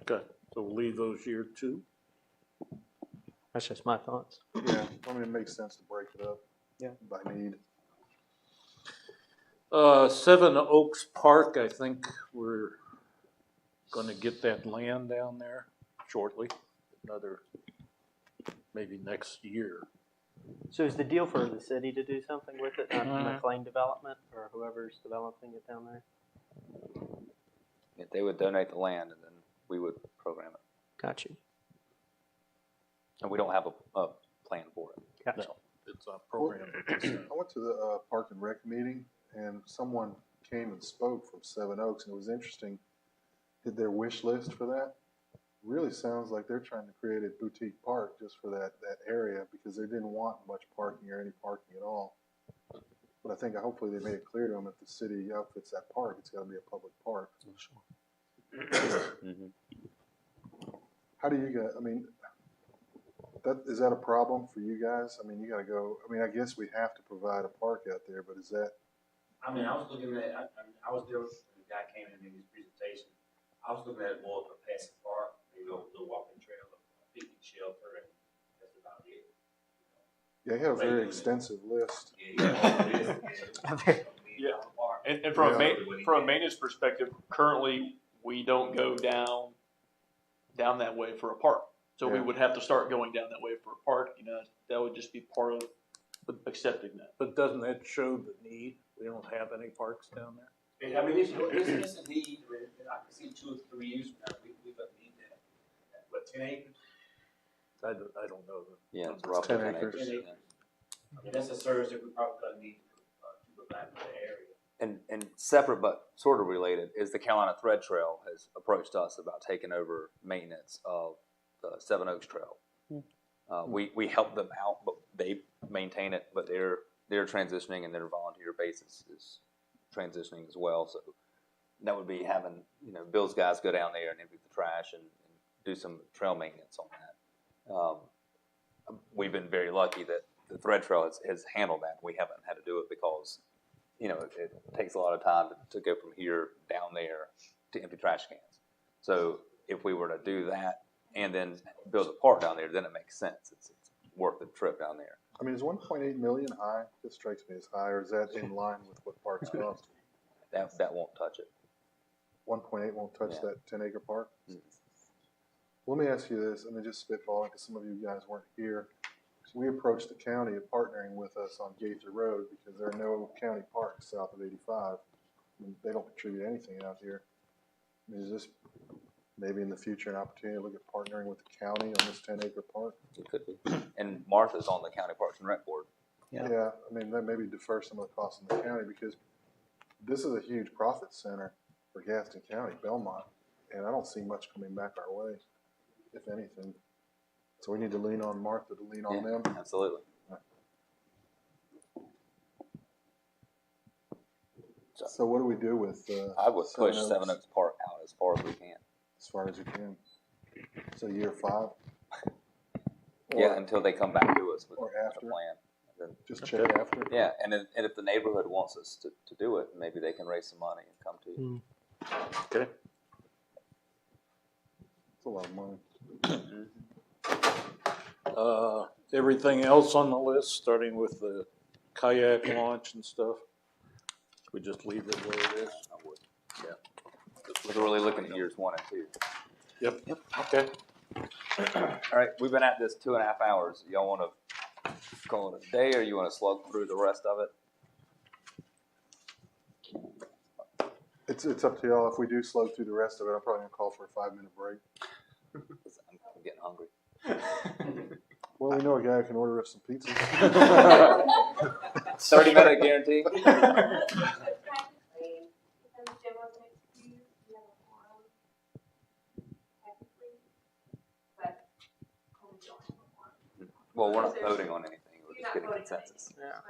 Okay, so we'll leave those year 2. that's just my thoughts. Yeah, I mean, it makes sense to break it up. Yeah. By need. 7 Oaks Park, I think we're going to get that land down there shortly. Maybe next year. So is the deal for the city to do something with it, not McLean Development or whoever's developing it down there? If they would donate the land, and then we would program it. Got you. And we don't have a plan for it. Gotcha. No, it's a program. I went to the Park and Rec meeting, and someone came and spoke from 7 Oaks, and it was interesting. Did their wish list for that? Really sounds like they're trying to create a boutique park just for that area because they didn't want much parking or any parking at all. But I think hopefully they made it clear to them if the city outfits that park, it's got to be a public park. How do you guys? I mean, is that a problem for you guys? I mean, you got to go. I mean, I guess we have to provide a park out there, but is that? I mean, I was looking at. I was there when the guy came in and made his presentation. I was looking at more of a passive park, maybe a little walking trail, a picnic shelter, and that's about it. Yeah, you have a very extensive list. Yeah, and from a maintenance perspective, currently we don't go down that way for a park. So we would have to start going down that way for a park. You know, that would just be part of accepting that. But doesn't that show the need? We don't have any parks down there. I mean, it's a need. I can see 2 or 3 years from now, we don't need that. What, 10 acres? I don't know. Yeah, it's roughly 10 acres. 10 acres. I mean, that's a service that we probably gonna need to go back to the area. And separate but sort of related is the Carolina Thread Trail has approached us about taking over maintenance of the 7 Oaks Trail. We help them out, but they maintain it, but they're transitioning and their volunteer basis is transitioning as well. So that would be having, Bill's guys go down there and empty the trash and do some trail maintenance on that. we've been very lucky that the thread trail has handled that. We haven't had to do it because, it takes a lot of time to go from here down there to empty trash cans. So if we were to do that and then build a park down there, then it makes sense. It's worth the trip down there. I mean, is 1.8 million high? This strikes me as high, or is that in line with what parks cost? That won't touch it. 1.8 won't touch that 10-acre park? Let me ask you this, and then just spitballing, because some of you guys weren't here. So we approached the county of partnering with us on Gaither Road because there are no county parks south of 85. I mean, they don't contribute anything out here. I mean, is this maybe in the future an opportunity to look at partnering with the county on this 10-acre park? It could be. And Martha's on the county parks and rec board. Yeah, I mean, that maybe defer some of the costs in the county because this is a huge profit center for Gaston County, Belmont, and I don't see much coming back our way, if anything. So we need to lean on Martha to lean on them. Absolutely. So what do we do with? I would push Seven Oaks Park out as far as we can. As far as you can. So year 5. Yeah, until they come back to us with a plan. Then just check after. Yeah, and if the neighborhood wants us to do it, maybe they can raise some money and come to you. Okay. It's a lot of money. Everything else on the list, starting with the kayak launch and stuff, we just leave it where it is? I would. Yeah. We're really looking at years 1 and 2. Yep. Okay. All right, we've been at this 2.5 hours. Y'all want to call it a day, or you want to slug through the rest of it? It's up to y'all. If we do slug through the rest of it, I'm probably gonna call for a 5-minute break. I'm getting hungry. Well, we know a guy who can order us some pizzas. 30-minute guarantee. Well, we're not voting on anything. We're just getting consensus. Yeah.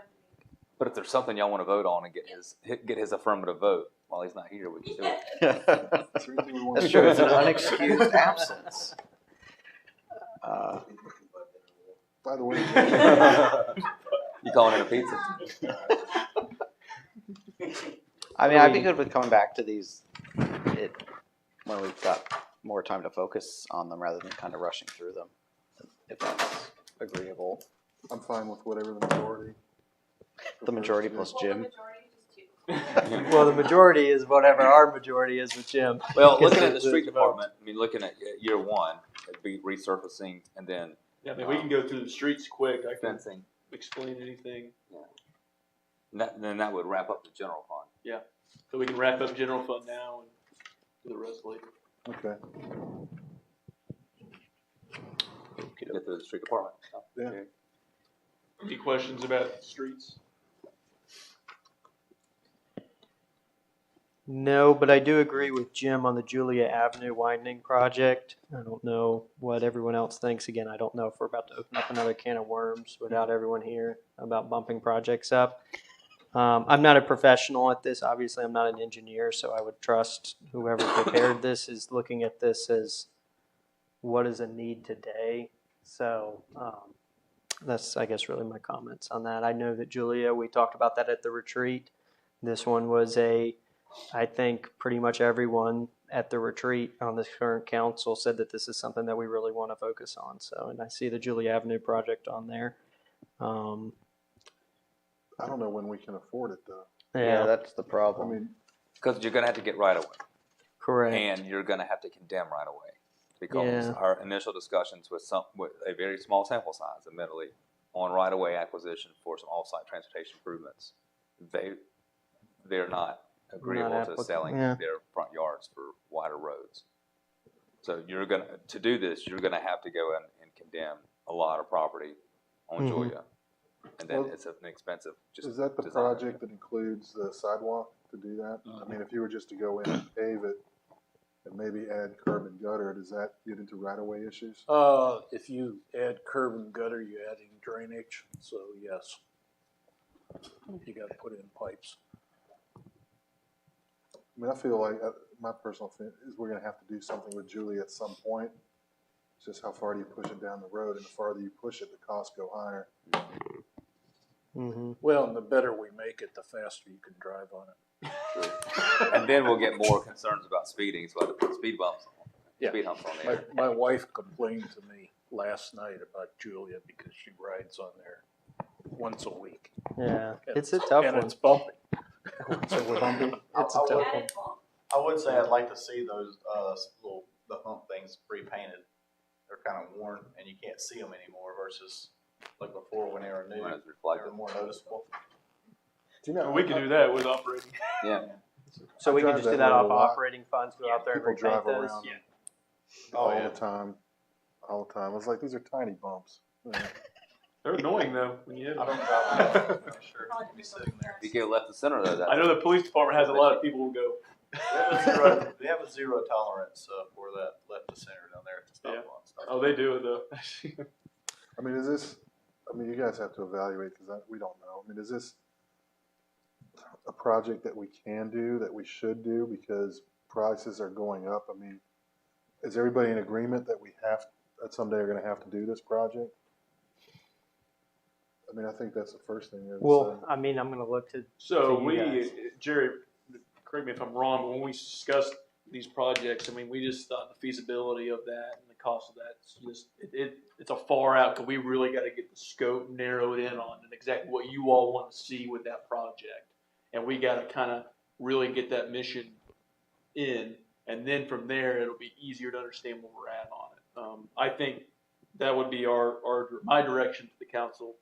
But if there's something y'all want to vote on and get his affirmative vote while he's not here, we can do it. That's true. It's an unexcused absence. By the way, you calling it a pizza? I mean, I'd be good with coming back to these when we've got more time to focus on them rather than kind of rushing through them, if that's agreeable. I'm fine with whatever the majority. The majority plus Jim. Well, the majority is whatever our majority is with Jim. Well, looking at the street department, I mean, looking at year 1, it'd be resurfacing, and then Yeah, I mean, we can go through the streets quick. I can fencing. explain anything. Yeah. Then that would wrap up the general fund. Yeah. So we can wrap up general fund now and do the rest later. Okay. Get to the street department. Yeah. Any questions about the streets? No, but I do agree with Jim on the Julia Avenue widening project. I don't know what everyone else thinks. Again, I don't know if we're about to open up another can of worms without everyone here about bumping projects up. I'm not a professional at this. Obviously, I'm not an engineer, so I would trust whoever prepared this is looking at this as what is a need today. So that's, I guess, really my comments on that. I know that Julia, we talked about that at the retreat. This one was I think pretty much everyone at the retreat on this current council said that this is something that we really want to focus on. So, and I see the Julia Avenue project on there. I don't know when we can afford it though. Yeah, that's the problem. I mean, because you're going to have to get right away. Correct. And you're going to have to condemn right away. Because our initial discussions with a very small sample size, admittedly, on right-of-way acquisition for some off-site transportation improvements, they're not agreeable to selling their front yards for wider roads. So you're to do this, you're going to have to go in and condemn a lot of property on Julia, and then it's an expensive. Is that the project that includes the sidewalk to do that? I mean, if you were just to go in and pave it and maybe add curb and gutter, does that get into right-of-way issues? If you add curb and gutter, you're adding drainage, so yes. You gotta put in pipes. I mean, I feel like my personal thing is we're going to have to do something with Julie at some point. It's just how far do you push it down the road, and the farther you push it, the costs go higher. Mm-hmm. Well, and the better we make it, the faster you can drive on it. And then we'll get more concerns about speeding, so I have to put speed bumps, Yeah. speed humps on there. My wife complained to me last night about Julia because she rides on there once a week. Yeah, And it's a tough and one. it's bumpy. It's a tough one. I would say I'd like to see those the hump things pre-painted. They're kind of worn and you can't see them anymore versus like before when they were new. When it's They reflective. were more noticeable. Do you know, We can do that with operating. Yeah. So we can drive just do that that road off a lot. operating funds, go out there and people repaint drive those. around them Oh, all yeah. the time. All the time. I was like, these are tiny bumps. Yeah. They're annoying though when you hit I them. don't drive them. I'm sure you'd be sitting there. If you go left to center though, that's. I know the police department has a lot of people who go. They have a zero tolerance for that left to center down there at the stop Yeah. line. Oh, they do it though. I mean, you guys have to evaluate because we don't know. I mean, is this a project that we can do, that we should do because prices are going up? I mean, is everybody in agreement that that someday are going to have to do this project? I mean, I think that's the first thing. Well, I mean, I'm going to look to. So to you guys. Jerry, correct me if I'm wrong, but when we discussed these projects, I mean, we just thought the feasibility of that and the cost of that, it's a far out, because we really got to get the scope narrowed in on and exactly what you all want to see with that project. And we got to kind of really get that mission in, and then from there, it'll be easier to understand where we're at on it. I think that would be my direction to the council,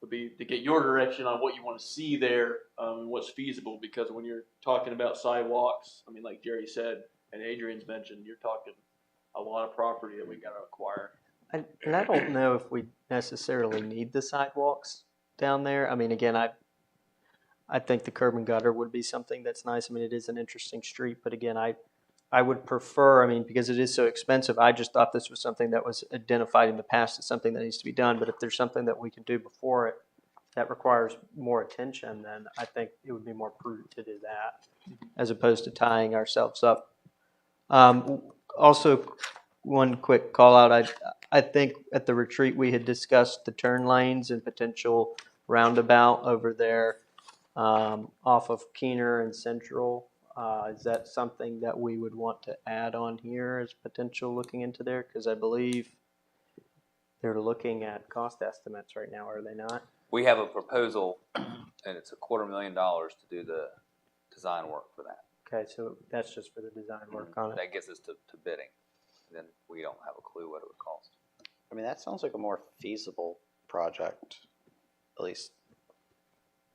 would be to get your direction on what you want to see there, and what's feasible, because when you're talking about sidewalks, I mean, like Jerry said, and Adrian's mentioned, you're talking a lot of property that we got to acquire. And I don't know if we necessarily need the sidewalks down there. I mean, again, I think the curb and gutter would be something that's nice. I mean, it is an interesting street, but again, I would prefer, I mean, because it is so expensive, I just thought this was something that was identified in the past as something that needs to be done. But if there's something that we can do before it that requires more attention, then I think it would be more prudent to do that as opposed to tying ourselves up. Also, one quick call out. I think at the retreat we had discussed the turn lanes and potential roundabout over there off of Keener and Central. Is that something that we would want to add on here as potential looking into there? Because I believe they're looking at cost estimates right now, are they not? We have a proposal, and it's $250,000 to do the design work for that. Okay, so that's just for the design work on it. That gets us to bidding. Then we don't have a clue what it would cost. I mean, that sounds like a more feasible project, at least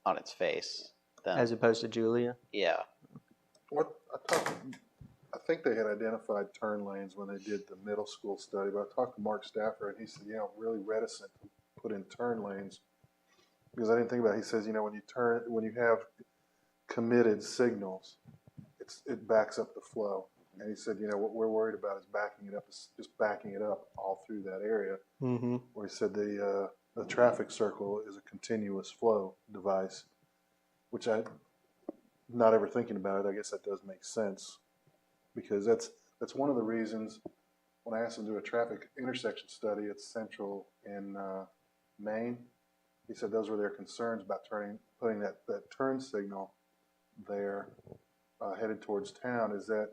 on its face. As opposed to Julia? Yeah. I think they had identified turn lanes when they did the middle school study, but I talked to Mark Stafford and he said, I'm really reticent to put in turn lanes because I didn't think about it. He says, when you have committed signals, it backs up the flow. And he said, what we're worried about is just backing it up all through that area. Mm-hmm. Where he said the traffic circle is a continuous flow device, which I'm not ever thinking about it. I guess that does make sense because that's one of the reasons when I asked him to do a traffic intersection study at Central in Maine, he said those were their concerns about putting that turn signal there headed towards town, is that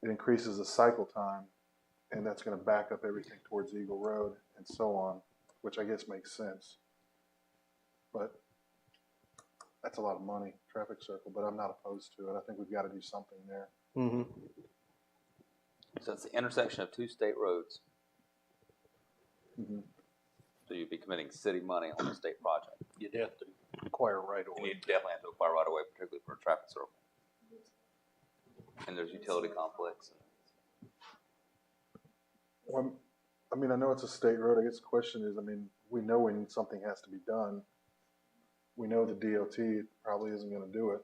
it increases the cycle time, and that's going to back up everything towards Eagle Road and so on, which I guess makes sense. But that's a lot of money, traffic circle, but I'm not opposed to it. I think we've got to do something there. Mm-hmm. So it's the intersection of two state roads. Mm-hmm. So you'd be committing city money on a state project. You'd have to acquire right away. And you'd definitely have to acquire right away, particularly for a traffic circle. And there's utility conflicts. Well, I mean, I know it's a state road. I guess the question is, we know when something has to be done. We know the DOT probably isn't going to do it.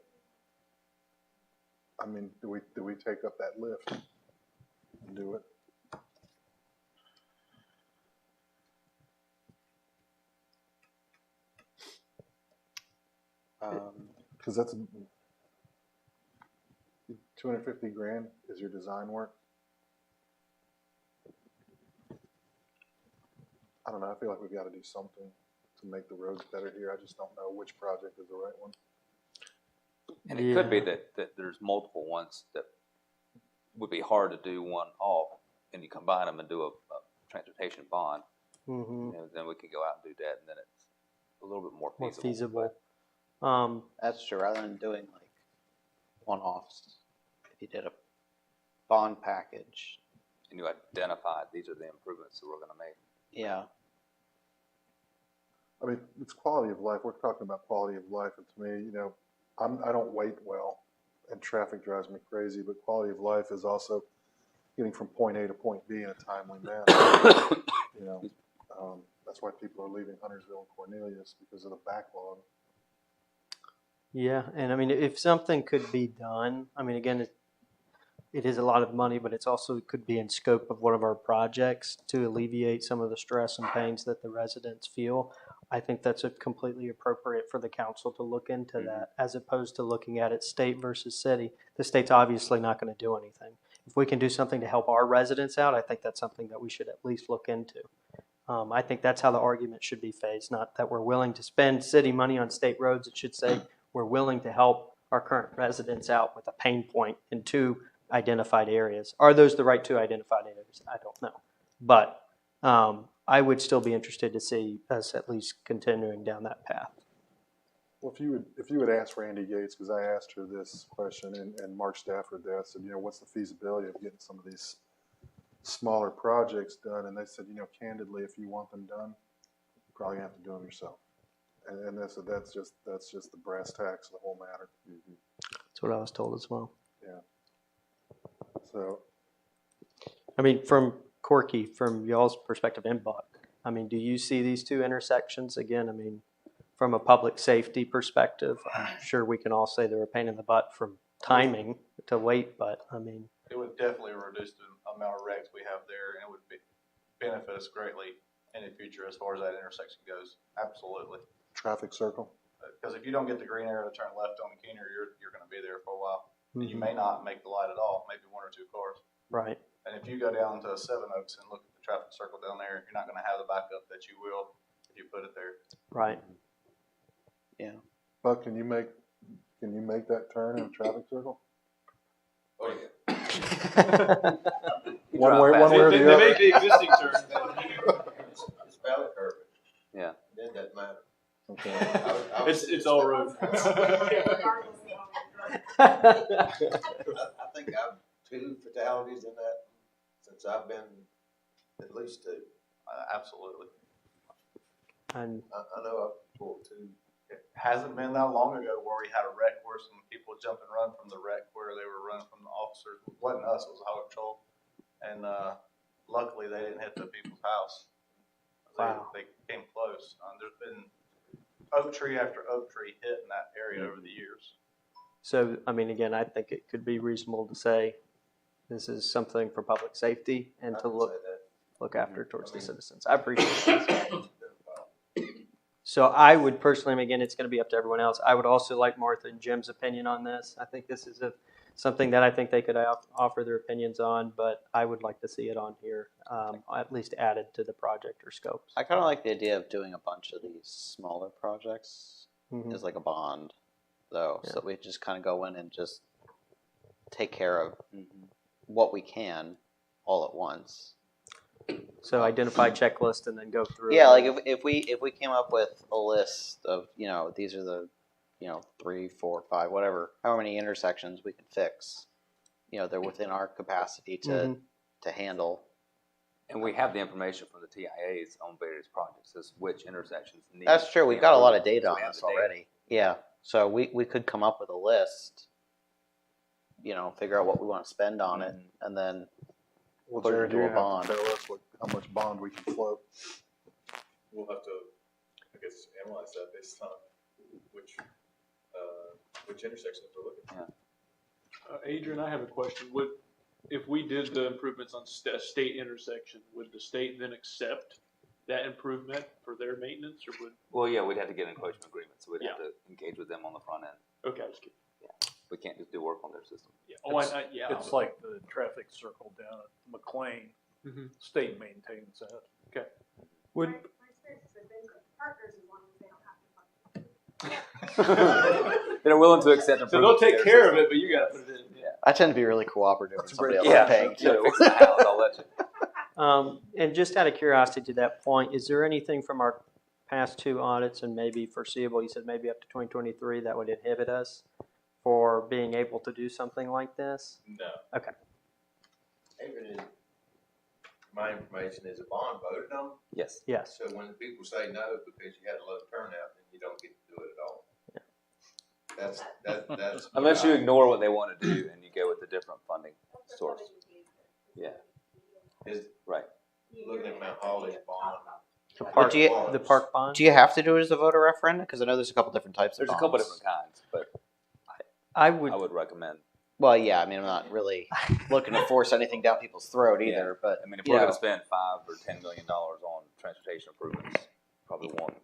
I mean, do we take up that lift and do it? Because that's $250,000 is your design work. I don't know, I feel like we've got to do something to make the roads better here. I just don't know which project is the right one. And it could be that there's multiple ones that would be hard to do one off, and you combine them and do a transportation bond. Mm-hmm. And then we could go out and do that, and then it's a little bit more feasible. That's true. Rather than doing like one-offs, if you did a bond package, and you identified these are the improvements that we're going to make. Yeah. I mean, it's quality of life. We're talking about quality of life, and to me, you know, I don't wait well, and traffic drives me crazy. But quality of life is also getting from point A to point B in a timely manner. You know, that's why people are leaving Huntersville and Cornelius, because of the backlog. Yeah, and I mean, if something could be done, I mean, again, it is a lot of money, but it's also could be in scope of one of our projects to alleviate some of the stress and pains that the residents feel. I think that's completely appropriate for the council to look into that, as opposed to looking at it state versus city. The state's obviously not going to do anything. If we can do something to help our residents out, I think that's something that we should at least look into. I think that's how the argument should be phased, not that we're willing to spend city money on state roads. It should say we're willing to help our current residents out with a pain point in 2 identified areas. Are those the right 2 identified areas? I don't know. But I would still be interested to see us at least continuing down that path. Well, if you would ask Randy Gates, because I asked her this question, and Mark Stafford there, I said, you know, what's the feasibility of getting some of these smaller projects done? And they said, you know, candidly, if you want them done, you probably have to do them yourself. And they said that's just the brass tacks of the whole matter. Mm-hmm. That's what I was told as well. Yeah. So, I mean, from Corky, from y'all's perspective in Buck, I mean, do you see these 2 intersections again? I mean, from a public safety perspective, I'm sure we can all say they're a pain in the butt from timing to wait, but I mean, it would definitely reduce the amount of wrecks we have there, and it would benefit us greatly in the future as far as that intersection goes. Absolutely. Traffic circle. Because if you don't get the green arrow to turn left on Keener, you're going to be there for a while. Mm-hmm. And you may not make the light at all, maybe 1 or 2 cars. Right. And if you go down to Seven Oaks and look at the traffic circle down there, you're not going to have the backup that you will if you put it there. Right. Yeah. Buck, can you make that turn in a traffic circle? Oh yeah. one way or the other. They make the existing turn. It's ballot curving. Yeah. It doesn't matter. Okay. It's all road. I think I've 2 fatalities in that since I've been at least 2. Absolutely. And I know I've pulled 2. It hasn't been that long ago where we had a wreck where some people jumped and run from the wreck where they were running from the officers. It wasn't us, it was highway patrol. And luckily they didn't hit the people's house. Wow. They came close. There's been oak tree after oak tree hit in that area over the years. so, I mean, again, I think it could be reasonable to say this is something for public safety and to look after towards the citizens. I appreciate it. So I would personally, and again, it's going to be up to everyone else. I would also like Martha and Jim's opinion on this. I think this is something that I think they could offer their opinions on, but I would like to see it on here, at least added to the project or scopes. I kind of like the idea of doing a bunch of these smaller projects as like a bond, though, so that we just kind of go in and just take care of what we can all at once. So identify checklist and then go through. Yeah, like if we came up with a list of, you know, these are the, you know, 3, 4, 5, whatever, however many intersections we can fix, you know, they're within our capacity to handle. And we have the information from the TIAs on various projects as which intersections need. That's true. We've got a lot of data on this already. Yeah, so we could come up with a list, you know, figure out what we want to spend on it, and then put it into a bond. Tell us how much bond we can float. We'll have to, I guess, analyze that based on which intersections we're looking at. Adrian, I have a question. If we did the improvements on a state intersection, would the state then accept that improvement for their maintenance, or would? Well, yeah, we'd have to get an encroachment agreement, so we'd have to engage with them on the front end. Okay, I was kidding. Yeah, we can't just do work on their system. Yeah. Oh, It's like the traffic circle down at McLean. State maintains that. Okay. Would, My experience has been good partners as long as they don't have to fund. They're willing to accept So they'll take care of it, but you gotta put it in. Yeah. I tend to be really cooperative when somebody else Yeah, is paying yeah, too. fix the house, I'll let you. and just out of curiosity to that point, is there anything from our past two audits and maybe foreseeable, you said maybe up to 2023, that would inhibit us for being able to do something like this? No. Okay. Even in, my information is a bond voted on. Yes. Yes. So when the people say no because you had a low turnout, then you don't get to do it at all. That's Unless you ignore what they want to do and you go with a different funding source. Yeah. Is right. Looking at Mount Holly's bond. The park bond? Do you have to do it as a voter referendum? Because I know there's a couple different types of There's bonds. a couple different kinds, but I would recommend. Well, yeah, I mean, I'm not really looking to force anything down people's throat either, but I mean, if we're going to spend $5 or $10 million on transportation improvements, probably want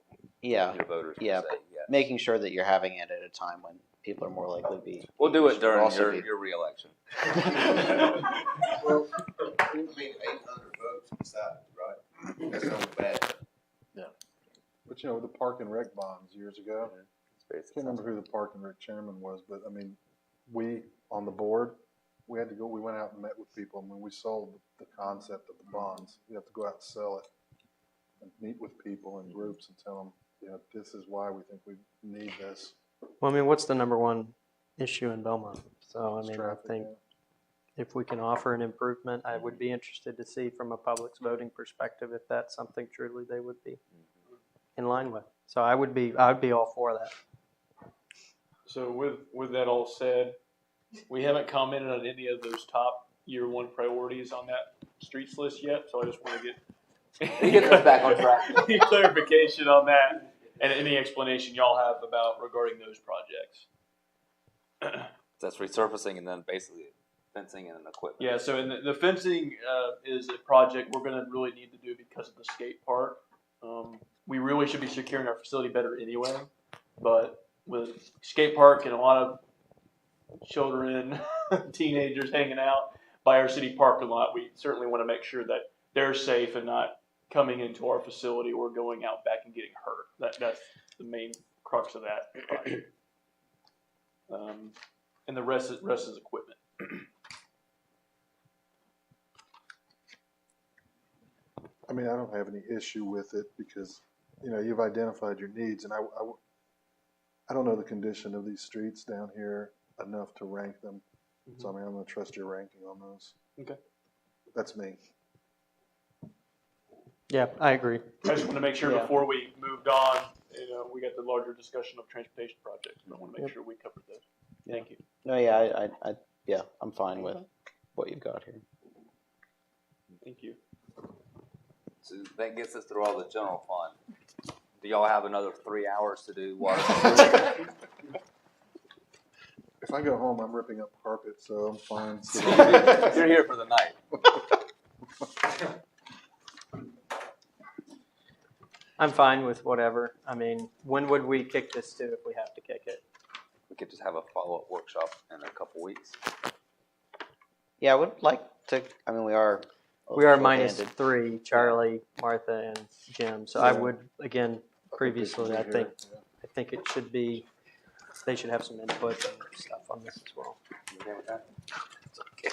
your voters to say, yeah. Making sure that you're having it at a time when people are more likely to be. We'll do it during your re-election. Well, I mean, 800 votes decided, right? That's not bad. Yeah. But you know, the Park and Rec bonds years ago, I can't remember who the Park and Rec chairman was, but I mean, we on the board, we had to go, we went out and met with people. And when we sold the concept of the bonds, you have to go out and sell it and meet with people in groups and tell them, you know, this is why we think we need this. Well, I mean, what's the number one issue in Belmont? So, I mean, Traffic, I think if we can offer an improvement, I would be interested to see from a public's voting perspective if that's something truly they would be in line with. So I would be all for that. So with that all said, we haven't commented on any of those top year one priorities on that streets list yet. So I just want to get us back on track. Any clarification on that and any explanation y'all have about regarding those projects. That's resurfacing and then basically fencing and equipment. Yeah, so in the fencing is a project we're going to really need to do because of the skate park. We really should be securing our facility better anyway, but with skate park and a lot of children, teenagers hanging out by our city parking lot, we certainly want to make sure that they're safe and not coming into our facility or going out back and getting hurt. That's the main crux of that project. And the rest is equipment. I mean, I don't have any issue with it because, you know, you've identified your needs, and I don't know the condition of these streets down here enough to rank them. Mm-hmm. So, I mean, I'm going to trust your ranking on those. Okay. That's me. Yeah, I agree. I just want to make sure before we moved on, you know, we got the larger discussion of transportation projects. I want to make sure we covered those. Thank you. No, yeah, I'm fine with what you've got here. Thank you. So that gets us through all the general fund. Do y'all have another 3 hours to do water? If I go home, I'm ripping up carpet, so I'm fine. You're here for the night. I'm fine with whatever. I mean, when would we kick this to if we have to kick it? We could just have a follow-up workshop in a couple weeks. Yeah, I would like to. I mean, we are minus 3, Charlie, Martha, and Jim. So I would, again, previously, I think it should be, they should have some input and stuff on this as well. You okay with that? It's okay.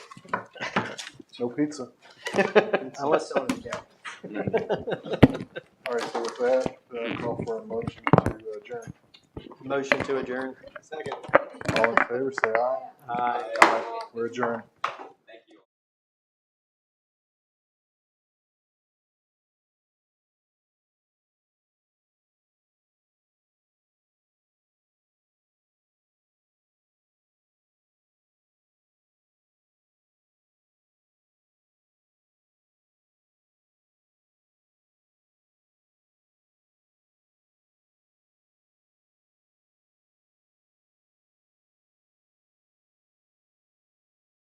No pizza. Unless someone's down. All right, so with that, call for a motion to adjourn. Motion to adjourn. Second. All in favor, say aye. Aye. We're adjourned.